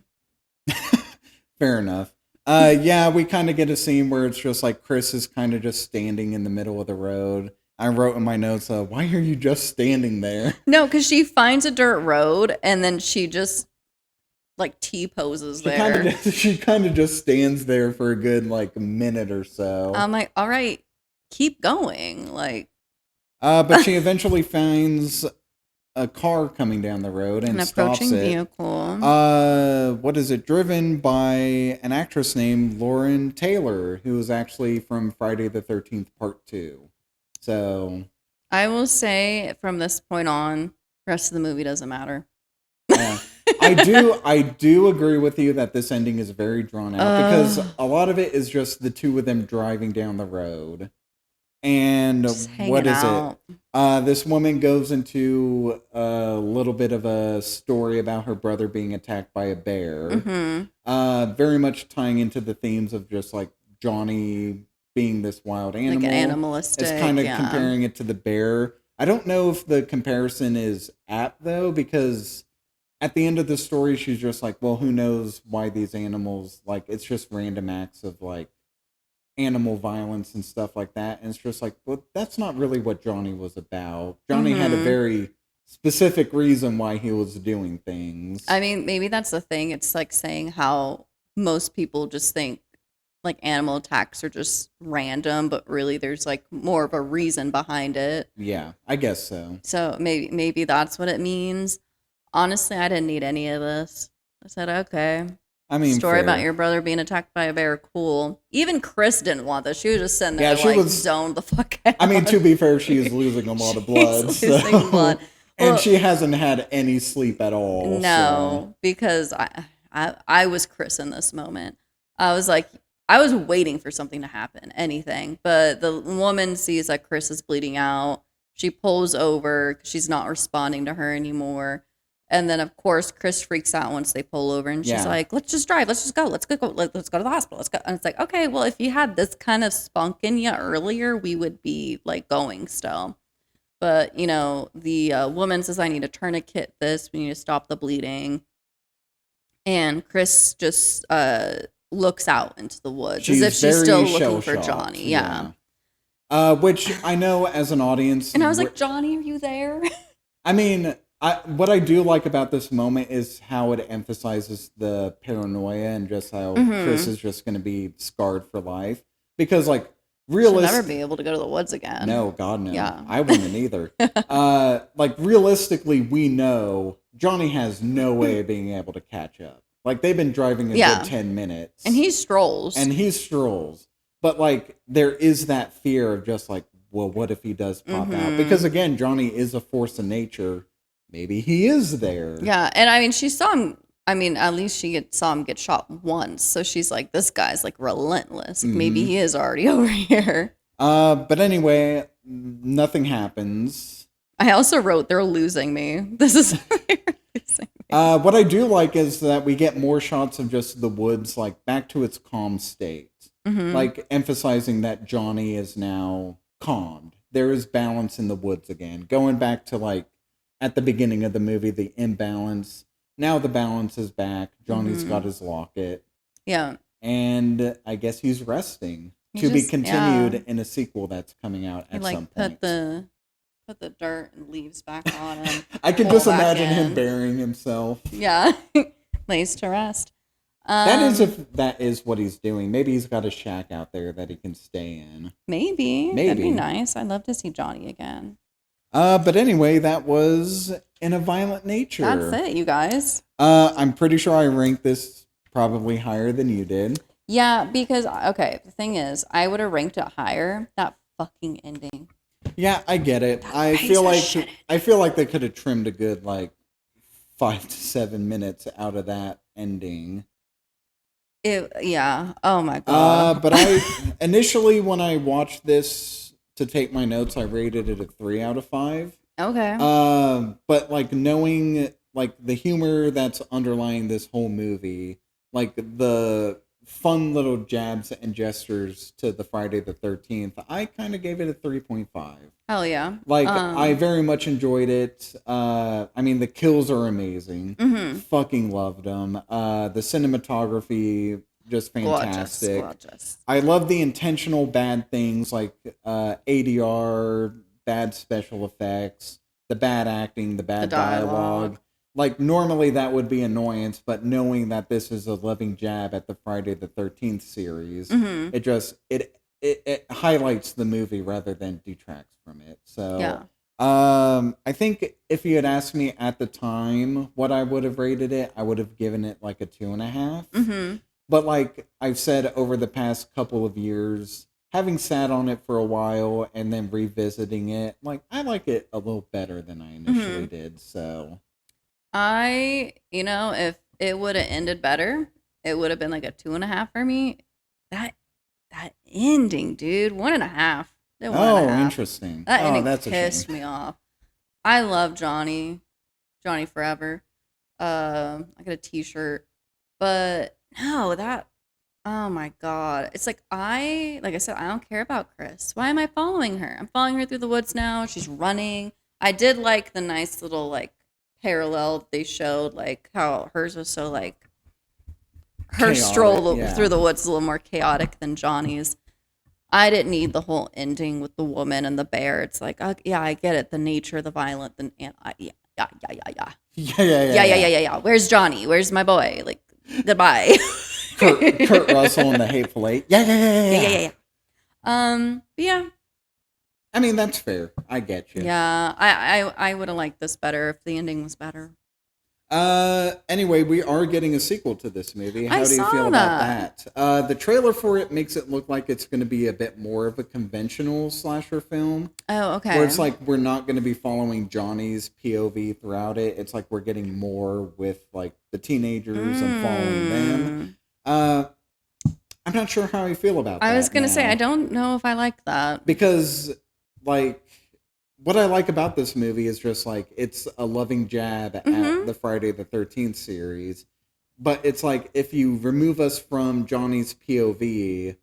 Fair enough. Yeah, we kind of get a scene where it's just like Chris is kind of just standing in the middle of the road. I wrote in my notes, why are you just standing there? No, because she finds a dirt road and then she just like T-poses there. She kind of just stands there for a good like minute or so. I'm like, all right, keep going. Like, but she eventually finds a car coming down the road and an stops approaching it. vehicle. What is it? Driven by an actress named Lauren Taylor, who is actually from Friday the 13th Part 2. So I will say from this point on, the rest of the movie doesn't matter. yeah. I do agree with you that this ending is very drawn out because a lot of it is just the two of them driving down the road. And what is it? This woman goes into a little bit of a story about her brother being attacked by a bear. Mm-hmm. Very much tying into the themes of just like Johnny being this wild animal. Like animalistic. It's kind of comparing it to the bear. I don't know if the comparison is apt though, because at the end of the story, she's just like, well, who knows why these animals, like, it's just random acts of like animal violence and stuff like that. And it's just like, well, that's not really what Johnny was about. Johnny had a very specific reason why he was doing things. I mean, maybe that's the thing. It's like saying how most people just think like animal attacks are just random, but really there's like more of a reason behind it. Yeah, I guess so. So maybe that's what it means. Honestly, I didn't need any of this. I said, okay. I mean, story fair. about your brother being attacked by a bear, cool. Even Chris didn't want this. She was just sitting there, Yeah, she like, was- zoned the fuck out. I mean, to be fair, she is losing a lot of blood. She's losing blood. And Well, she hasn't had any sleep at all. No, because I was Chris in this moment. I was like, I was waiting for something to happen, anything. But the woman sees that Chris is bleeding out. She pulls over because she's not responding to her anymore. And then, of course, Chris freaks out once they pull over. And she's Yeah. like, let's just drive. Let's just go. Let's go to the hospital. Let's go. And it's like, okay, well, if you had this kind of spunk in you earlier, we would be, like, going still. But, you know, the woman says, I need to tourniquet this. We need to stop the bleeding. And Chris just looks out into the woods as if she's very still looking for shell-shocked, Johnny. Yeah. Which I know as an audience. And I was like, Johnny, are you there? I mean, what I do like about this moment is how it emphasizes the paranoia and just how Chris is just going to be scarred for life. Because, like, She'll never be able to go to the woods again. No, God, no. Yeah. I wouldn't either. Like, realistically, we know Johnny has no way of being able to catch up. Like, they've been driving a good 10 minutes. And he strolls. But, like, there is that fear of just, like, well, what if he does pop out? Because, again, Johnny is a force of nature. Maybe he is there. Yeah, and I mean, she saw him. I mean, at least saw him get shot once. So she's like, this guy's, like, relentless. Maybe he is already over here. But anyway, nothing happens. I also wrote, they're losing me. This is losing me. What I do like is that we get more shots of just the woods, like, back to its calm state. Like, emphasizing that Johnny is now calmed. There is balance in the woods again. Going back to, like, at the beginning of the movie, the imbalance. Now the balance is back. Johnny's got his locket. Yeah. And I guess he's resting. To be continued in a sequel that's coming out at some point. Put the dirt and leaves back on him. I can pull just back imagine in. him burying himself. Yeah. Lays to rest. That is if that is what he's doing. Maybe he's got a shack out there that he can stay in. Maybe. That'd be nice. I'd love to see Johnny again. But anyway, that was In a Violent Nature. That's it, you guys. I'm pretty sure I ranked this probably higher than you did. Yeah, because, okay, the thing is, I would have ranked it higher. That fucking ending. Yeah, I get it. I feel like they could have trimmed a good, like, 5 to 7 minutes out of that ending. Yeah. Oh, my God. But initially, when I watched this to take my notes, I rated it a 3 out of 5. Okay. But like knowing like the humor that's underlying this whole movie, like the fun little jabs and gestures to the Friday the 13th, I kind of gave it a 3.5. Hell yeah. Like I very much enjoyed it. I mean the kills are amazing. Fucking loved them. The cinematography just fantastic. Gorgeous. I love the intentional bad things like ADR, bad special effects, the bad acting, the bad dialogue. Like, normally that would be annoyance, but knowing that this is a loving jab at the Friday the 13th series, Mm-hmm. it highlights the movie rather than detracts from it. So, Yeah. I think if you had asked me at the time what I would have rated it, I would have given it like a 2.5. Mm-hmm. But like I've said over the past couple of years, having sat on it for a while and then revisiting it, like I like it a little better than I initially did. So If it would have ended better, it would have been like a 2.5 for me. That ending, dude, 1.5. Interesting. That ending that's pissed me off. I love Johnny forever. I got a T-shirt, but no, oh my god, it's like I said, I don't care about Chris. Why am I following her? I'm following her through the woods now. She's running. I did like the nice little like parallel they showed, like how hers was so like her Chaotic, stroll yeah. through the woods is a little more chaotic than Johnny's. I didn't need the whole ending with the woman and the bear. It's like, yeah, I get it. The nature, the violent, yeah. Where's Johnny? Where's my boy? Like, goodbye. Kurt Russell and the Hateful Eight. Yeah. But yeah. I mean, that's fair. I get you. Yeah, I would have liked this better if the ending was better. Anyway, we are getting a sequel to this movie. How I do you saw feel about that? The trailer for it makes it look like it's going to be a bit more of a conventional slasher film. Oh, okay. Where it's like we're not going to be following Johnny's POV throughout it. It's like we're getting more with like the teenagers and following them. I'm not sure how I feel about that. I was going to say, now. I don't know if I like that. Because, like, what I like about this movie is just like it's a loving jab at the Friday the 13th series, but it's like if you remove us from Johnny's POV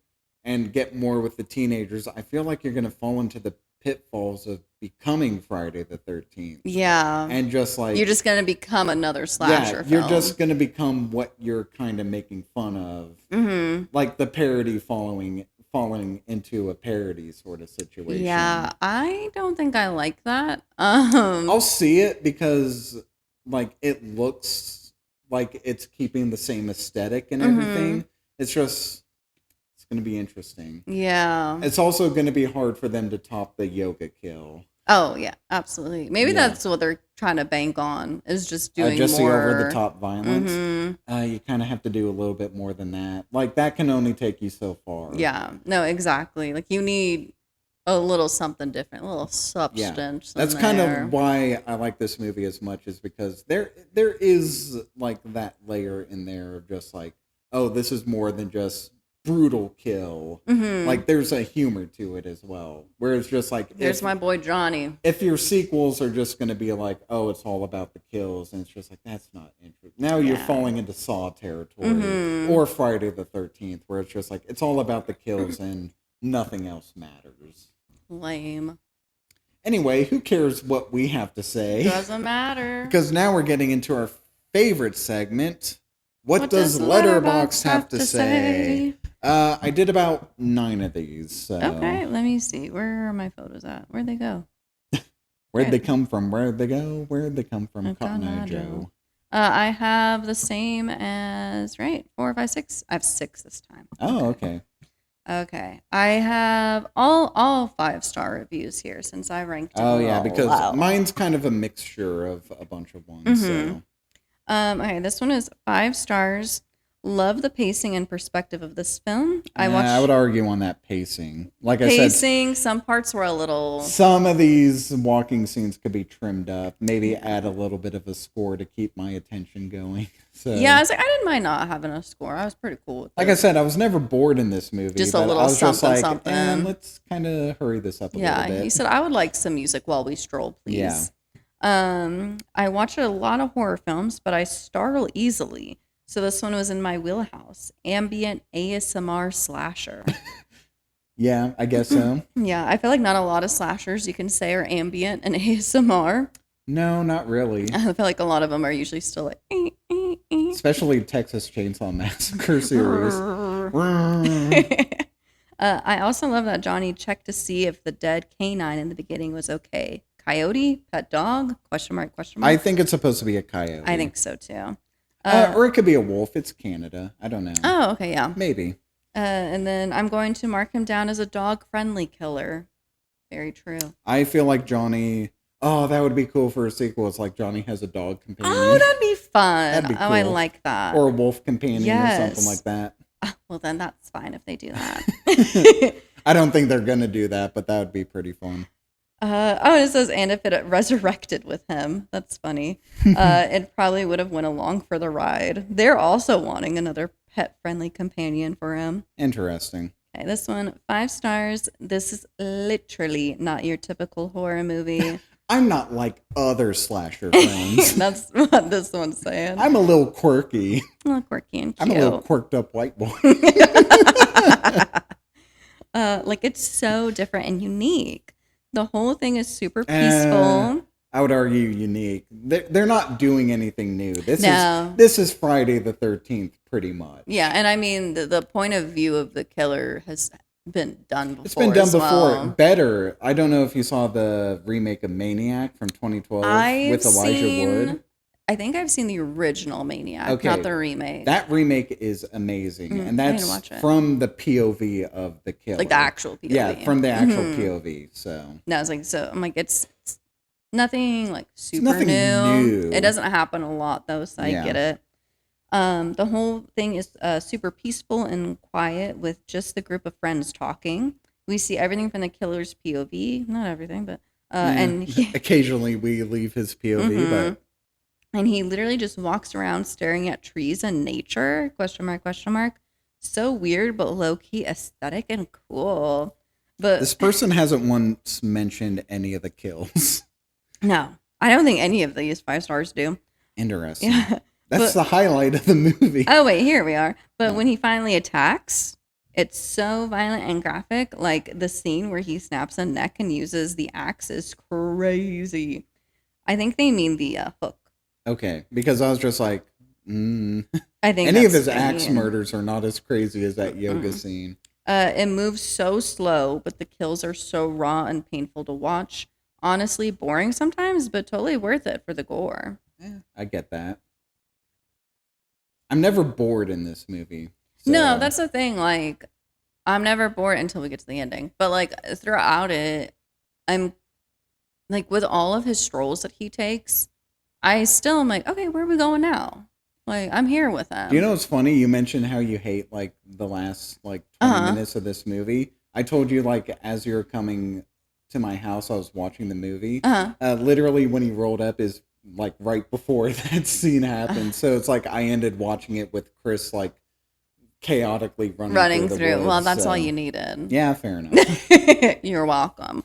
and get more with the teenagers, I feel like you're going to fall into the pitfalls of becoming Friday the 13th. Yeah, and just like you're just going to become another slasher. You're just going to become what you're kind of making fun of, like the parody falling into a parody sort of situation. Yeah, I don't think I like that. I'll see it because like it looks like it's keeping the same aesthetic and everything. It's going to be interesting. Yeah. It's also going to be hard for them to top the yoga kill. Oh, yeah, absolutely. Maybe that's what they're trying to bank on, is just doing just more. the over-the-top violence. You kind of have to do a little bit more than that. Like, that can only take you so far. Yeah, no, exactly. Like, you need a little something different, a little substance. That's kind of why I like this movie as much, is because there is, like, that layer in there of just, like, oh, this is more than just brutal kill. Like, there's a humor to it as well, where it's just like, there's my boy Johnny. If your sequels are just going to be like, oh, it's all about the kills, and it's just like, that's not interesting. Now you're falling into Saw territory or Friday the 13th, where it's just like, it's all about the kills and nothing else matters. Lame. Anyway, who cares what we have to say? Doesn't matter. Because now we're getting into our favorite segment. What does Letterboxd have to say? I did about 9 of these. So. Okay, let me see. Where are my photos at? Where'd they go? Where'd they come from? Where'd they go? Where'd they come from? Cotton Eye Joe. I have the same as, 4, 5, 6. I have 6 this time. Oh, okay. Okay. I have all 5-star reviews here since I ranked them. Oh, yeah, because low. mine's kind of a mixture of a bunch of ones. So. Okay, this one is 5 stars. Love the pacing and perspective of this film. I would argue on that pacing. Like I said, pacing, some parts were a little... Some of these walking scenes could be trimmed up. Maybe add a little bit of a score to keep my attention going. So, yeah, I didn't mind not having a score. I was pretty cool with it. Like I said, I was never bored in this movie. Just a little something. Let's kind of hurry this up a little bit. Yeah, he said, I would like some music while we stroll, please. Yeah. I watch a lot of horror films, but I startle easily. So this one was in my wheelhouse. Ambient ASMR slasher. Yeah, I guess so. Yeah, I feel like not a lot of slashers you can say are ambient and ASMR. No, not really. I feel like a lot of them are usually still like, Especially Texas Chainsaw Massacre series. I also love that Johnny checked to see if the dead canine in the beginning was okay. Coyote? Pet dog? Question mark, question mark. I think it's supposed to be a coyote. I think so too. Or it could be a wolf. It's Canada. I don't know. Oh, okay, yeah. Maybe. And then I'm going to mark him down as a dog-friendly killer. Very true. I feel like Johnny... Oh, that would be cool for a sequel. It's like Johnny has a dog companion. Oh, that'd be fun. That'd be Oh, I cool. like that. Or a wolf companion Yes. or something like that. Well, then that's fine if they do that. I don't think they're going to do that, but that would be pretty fun. It says, and if it resurrected with him. That's funny. It probably would have went along for the ride. They're also wanting another pet-friendly companion for him. Interesting. Okay, this one, 5 stars. This is literally not your typical horror movie. I'm not like other slasher films. That's what this one's saying. I'm a little quirky. A little quirky and cute. I'm a little quirked up white boy. Like, it's so different and unique. The whole thing is super peaceful. I would argue unique. They're not doing anything new. No. This is Friday the 13th, pretty much. Yeah, and I mean, the point of view of the killer has been done before. It's been done as before. well. Better. I don't know if you saw the remake of Maniac from 2012 with Elijah Wood. I think I've seen the original Maniac, Okay. not the remake. That remake is amazing. And I need to that's watch it. from the POV of the killer. Like the actual POV. Yeah, from the actual Mhm. POV. So No, it's like, so I'm like, it's nothing like super nothing new. It doesn't happen a lot though, so I get it. The whole thing is super peaceful and quiet with just the group of friends talking. We see everything from the killer's POV, not everything, but and occasionally we leave his POV, but and he literally just walks around staring at trees and nature. Question mark, question mark. So weird, but low key aesthetic and cool. But this person hasn't once mentioned any of the kills. no, I don't think any of these 5 stars do. Interesting. Yeah. That's the highlight of the movie. Oh, wait, here we are. But when he finally attacks, it's so violent and graphic. Like the scene where he snaps a neck and uses the axe is crazy. I think they mean the hook. Okay, because I was just like, I think any of that's his axe mean. murders are not as crazy as that yoga scene. It moves so slow, but the kills are so raw and painful to watch. Honestly, boring sometimes, but totally worth it for the gore. Yeah, I get that. I'm never bored in this movie. So. No, that's the thing. Like, I'm never bored until we get to the ending. But, like, throughout it, I'm, like, with all of his strolls that he takes, I still am like, okay, where are we going now? Like, I'm here with him. Do you know what's funny? You mentioned how you hate, like, the last, like, 20 minutes of this movie. I told you, like, as you're coming to my house, I was watching the movie. Literally, when he rolled up is, like, right before that scene happened. So it's like I ended watching it with Chris, like, chaotically running through. The woods, well, that's all you needed. Yeah, fair enough. You're welcome.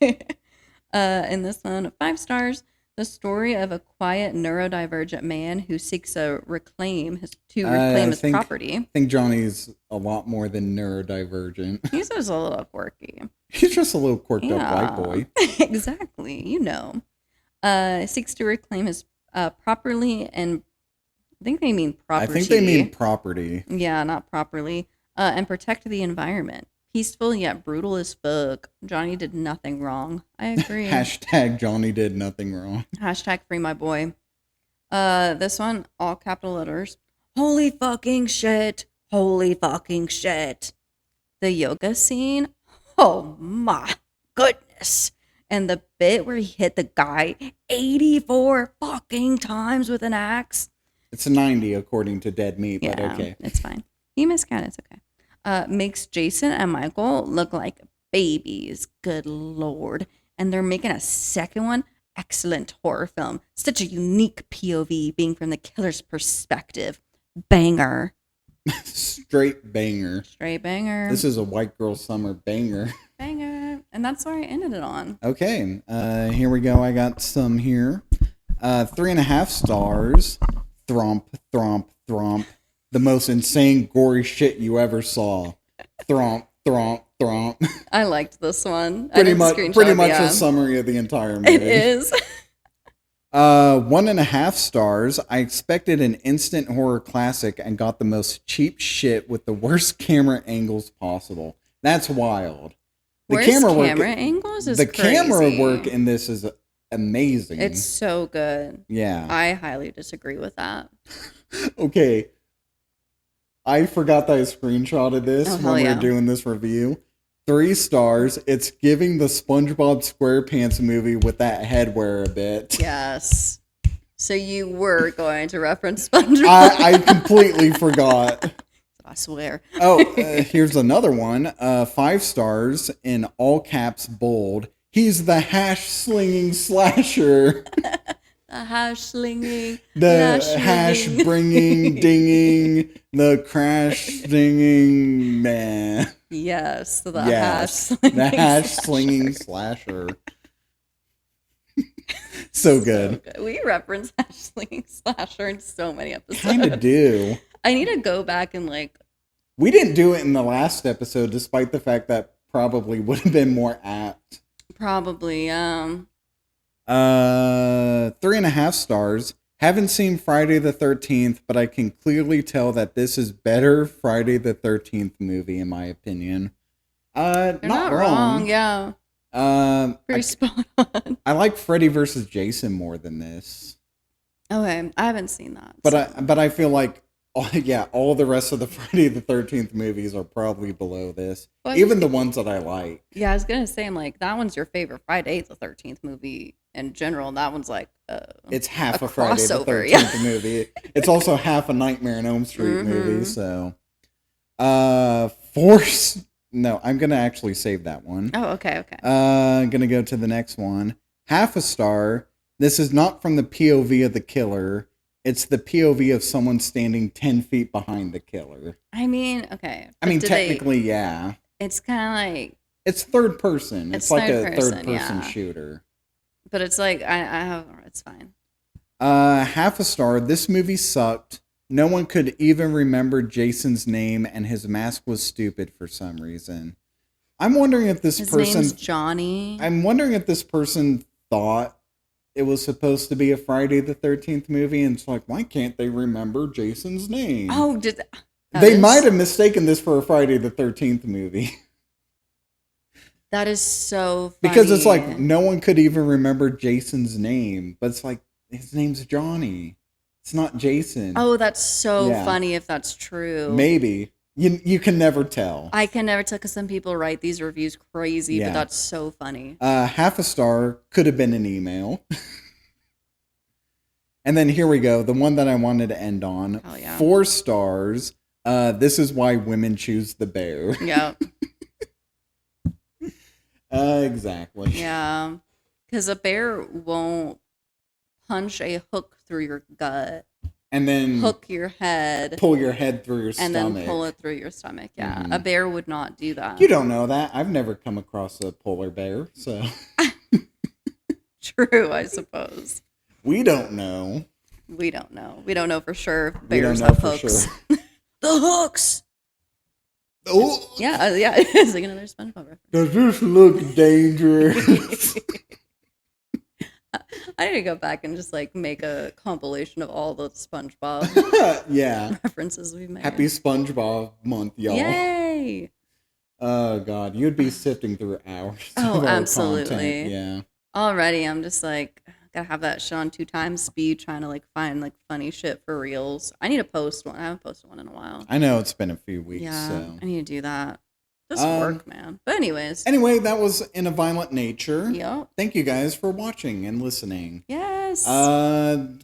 In this one, 5 stars. The story of a quiet neurodivergent man who seeks to reclaim his property. I think Johnny's a lot more than neurodivergent. He's just a little quirky. He's just a little quirked up white boy. Exactly, you know. Seeks to reclaim his properly, and I think they mean property. I think they mean property. Yeah, not properly. And protect the environment. Peaceful yet brutal as fuck. Johnny did nothing wrong. I agree. Hashtag Johnny did nothing wrong. Hashtag free my boy. This one, all capital letters. Holy fucking shit. Holy fucking shit. The yoga scene. Oh my goodness. And the bit where he hit the guy 84 fucking times with an axe. It's 90 according to Dead Meat, but okay. It's fine. He miscounted. It's okay. Makes Jason and Michael look like babies. Good Lord. And they're making a second one. Excellent horror film. Such a unique POV being from the killer's perspective. Banger. Straight banger. Straight banger. This is a white girl summer banger. Banger. And that's where I ended it on. Okay. Here we go. I got some here. 3.5 stars. Thromp, thromp, thromp. The most insane, gory shit you ever saw. Thromp, thromp, thromp. I liked this one. Pretty much a summary of the entire movie. It is. 1.5 stars. I expected an instant horror classic and got the most cheap shit with the worst camera angles possible. That's wild. Worst camera angles is the crazy. camera work in this is amazing. It's so good. Yeah. I highly disagree with that. Okay. I forgot that I screenshotted this when we yeah. were doing this review. 3 stars. It's giving the SpongeBob SquarePants movie with that headwear a bit. Yes. So you were going to reference SpongeBob. I completely forgot. I swear. Here's another one. 5 stars in all caps bold. He's the hash slinging slasher. The hash slinging. The hash bringing, dinging, the crash dinging man. Yes, the hash slinging slasher. So good. We reference hash slinging slasher in so many episodes. Kind of do. I need to go back and We didn't do it in the last episode, despite the fact that probably would have been more apt. Probably. 3.5 stars. Haven't seen Friday the 13th, but I can clearly tell that this is better Friday the 13th movie, in my opinion. You're not wrong. Yeah. Pretty spot on. I like Freddy vs. Jason more than this. Okay, I haven't seen that. But I feel like all the rest of the Friday the 13th movies are probably below this. Well, even the ones that I like. Yeah, I was gonna say, I'm like, that one's your favorite Friday the 13th movie in general. That one's like it's half a Friday the 13th movie. It's also half a Nightmare on Elm Street movie. So, no, I'm gonna actually save that one. Oh, okay. I'm gonna go to the next one. 0.5 star. This is not from the POV of the killer. It's the POV of someone standing 10 feet behind the killer. I mean, okay. I mean, technically, yeah. It's kind of like... It's third person. It's like a third person shooter. But it's like, I have... It's fine. 0.5 star. This movie sucked. No one could even remember Jason's name, and his mask was stupid for some reason. I'm wondering if his name's Johnny. I'm wondering if this person thought it was supposed to be a Friday the 13th movie, and it's like, why can't they remember Jason's name? Oh, they might have mistaken this for a Friday the 13th movie. That is so funny. Because it's like, no one could even remember Jason's name, but it's like, his name's Johnny. It's not Jason. Oh, that's so funny if that's true. Maybe. You can never tell. I can never tell because some people write these reviews crazy, but that's so funny. 0.5 star could have been an email. And then here we go. The one that I wanted to end on. 4 stars. This is why women choose the bear. Yeah. Exactly. Yeah. Because a bear won't punch a hook through your gut. And then hook your head. Pull your head through your stomach. And then pull it through your stomach. Yeah. Mm-hmm. A bear would not do that. You don't know that. I've never come across a polar bear, so. True, I suppose. We don't know. We don't know. We don't know for sure. Bears have hooks. Sure. The hooks! Oh. Yeah. It's like another SpongeBob reference. Does this look dangerous? I need to go back and just like make a compilation of all the SpongeBob references we've made. Happy SpongeBob month, y'all. Yay! Oh God, you'd be sifting through hours. Oh, absolutely. Content. Yeah. Already, I'm just like, gotta have that shit on 2 times speed, trying to like find like funny shit for reels. I need to post one. I haven't posted one in a while. I know it's been a few weeks. Yeah, so. I need to do that. Just work, man. But anyways. Anyway, that was In a Violent Nature. Yep. Thank you guys for watching and listening. Yes.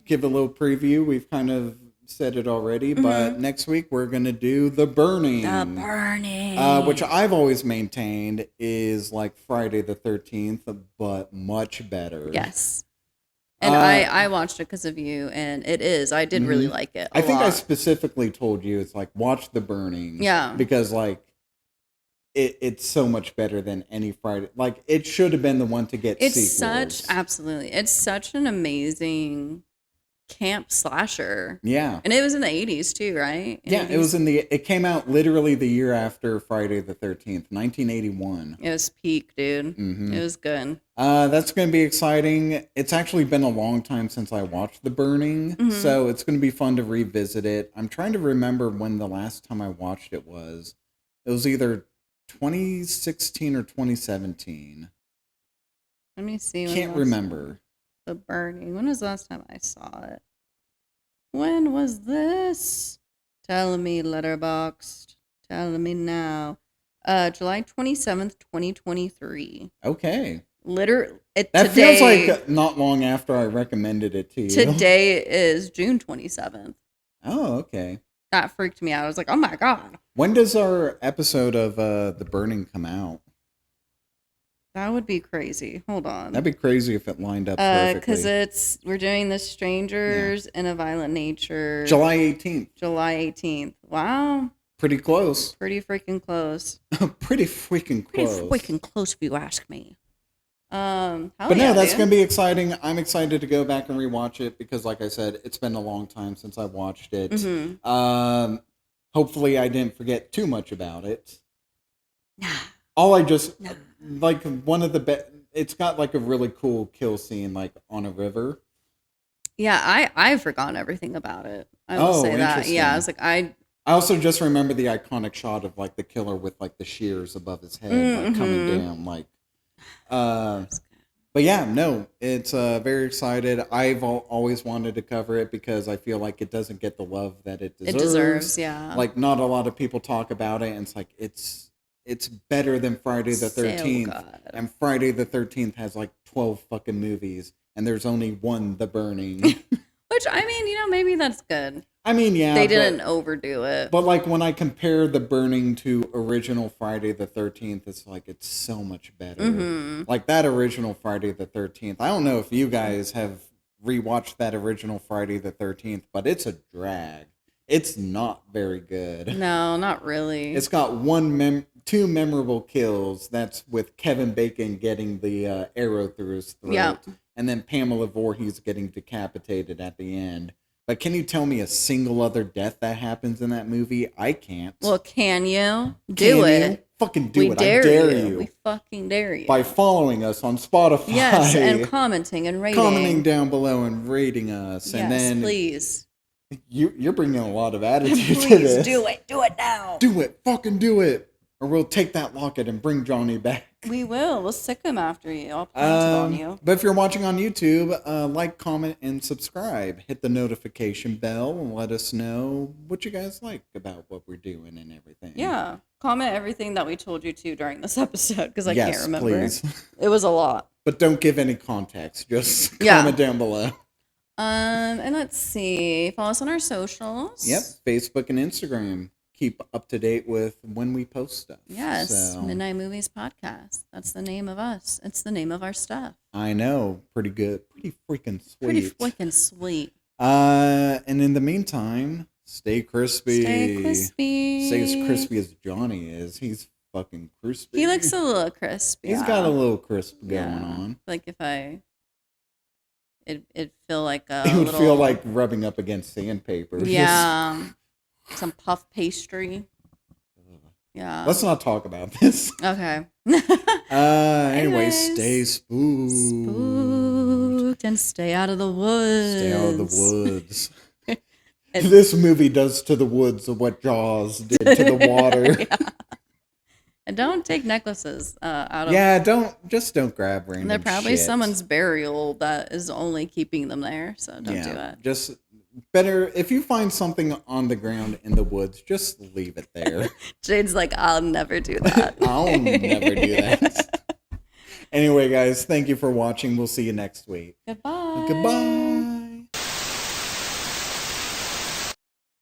Give a little preview. We've kind of said it already, but next week we're going to do The Burning. The Burning. Which I've always maintained is like Friday the 13th, but much better. Yes. And I watched it because of you, and it is. I did really like it. I think I specifically told you it's like, watch The Burning. Yeah. Because like, it's so much better than any Friday. Like, it should have been the one to get sequels. Absolutely. It's such an amazing camp slasher. Yeah. And it was in the 80s too, right? Yeah, it was it came out literally the year after Friday the 13th, 1981. It was peak, dude. Mm-hmm. It was good. That's going to be exciting. It's actually been a long time since I watched The Burning, so it's going to be fun to revisit it. I'm trying to remember when the last time I watched it was. It was either 2016 or 2017. Let me see. Can't remember. The Burning. When was the last time I saw it? When was this? Tell me, Letterboxd. Tell me now. July 27th, 2023. Okay. That feels like not long after I recommended it to you. Today is June 27th. Oh, okay. That freaked me out. I was like, oh my God. When does our episode of The Burning come out? That would be crazy. Hold on. That'd be crazy if it lined up perfectly. Because we're doing The Strangers in a Violent Nature. July 18th. July 18th. Wow. Pretty close. Pretty freaking close. Pretty freaking close. Pretty freaking close if you ask me. But no, that's going to be exciting. I'm excited to go back and rewatch it because, like I said, it's been a long time since I watched it. Mm-hmm. Hopefully I didn't forget too much about it. Nah. Like one of the it's got like a really cool kill scene like on a river. Yeah, I've forgotten everything about it. I will say that. Yeah, I was like, I also just remember the iconic shot of like the killer with like the shears above his head like coming down like but yeah, no, it's very excited. I've always wanted to cover it because I feel like it doesn't get the love that it deserves. It deserves, yeah. Like not a lot of people talk about it and it's like it's better than Friday the 13th. And Friday the 13th has like 12 fucking movies and there's only one, The Burning. Which, I mean, maybe that's good. I mean, yeah. They didn't overdo it. But like when I compare The Burning to original Friday the 13th, it's like it's so much better. Mm-hmm. Like that original Friday the 13th. I don't know if you guys have rewatched that original Friday the 13th, but it's a drag. It's not very good. No, not really. It's got two memorable kills. That's with Kevin Bacon getting the arrow through his throat. Yeah. And then Pamela Voorhees getting decapitated at the end. But can you tell me a single other death that happens in that movie? I can't. Well, can you? Do it. Fucking do We it. dare I dare you. We fucking dare you. By following us on Spotify. Yes, and commenting and rating. Commenting down below and rating us. Yes, and then please. You're bringing a lot of attitude to Please this. do it. Do it now. Do it. Fucking do it. Or we'll take that locket and bring Johnny back. We will. We'll sick him after you. I'll plant it on you. But if you're watching on YouTube, like, comment, and subscribe. Hit the notification bell and let us know what you guys like about what we're doing and everything. Yeah. Comment everything that we told you to during this episode because I can't remember. Please. It was a lot. But don't give any context. Just comment down below. And let's see. Follow us on our socials. Yep. Facebook and Instagram. Keep up to date with when we post stuff. Yes. So, Midnight Movies Podcast. That's the name of us. It's the name of our stuff. I know. Pretty good. Pretty freaking sweet. Pretty freaking sweet. And in the meantime, stay crispy. Stay crispy. Stay as crispy as Johnny is. He's fucking crispy. He looks a little crispy. He's got a little crisp going on. Like if it'd feel like it would feel like rubbing up against sandpaper. Yeah. Some puff pastry. Yeah. Let's not talk about this. Okay. Anyway, stay spooked. Spooked and stay out of the woods. Stay out of the woods. This movie does to the woods what Jaws did to the water. Yeah. And don't take necklaces out of. Yeah, don't grab random. They're probably shit. someone's burial that is only keeping them there, so don't do it. Just better if you find something on the ground in the woods, just leave it there. Jade's like, I'll never do that. I'll never do that. Anyway, guys, thank you for watching. We'll see you next week. Goodbye. Goodbye.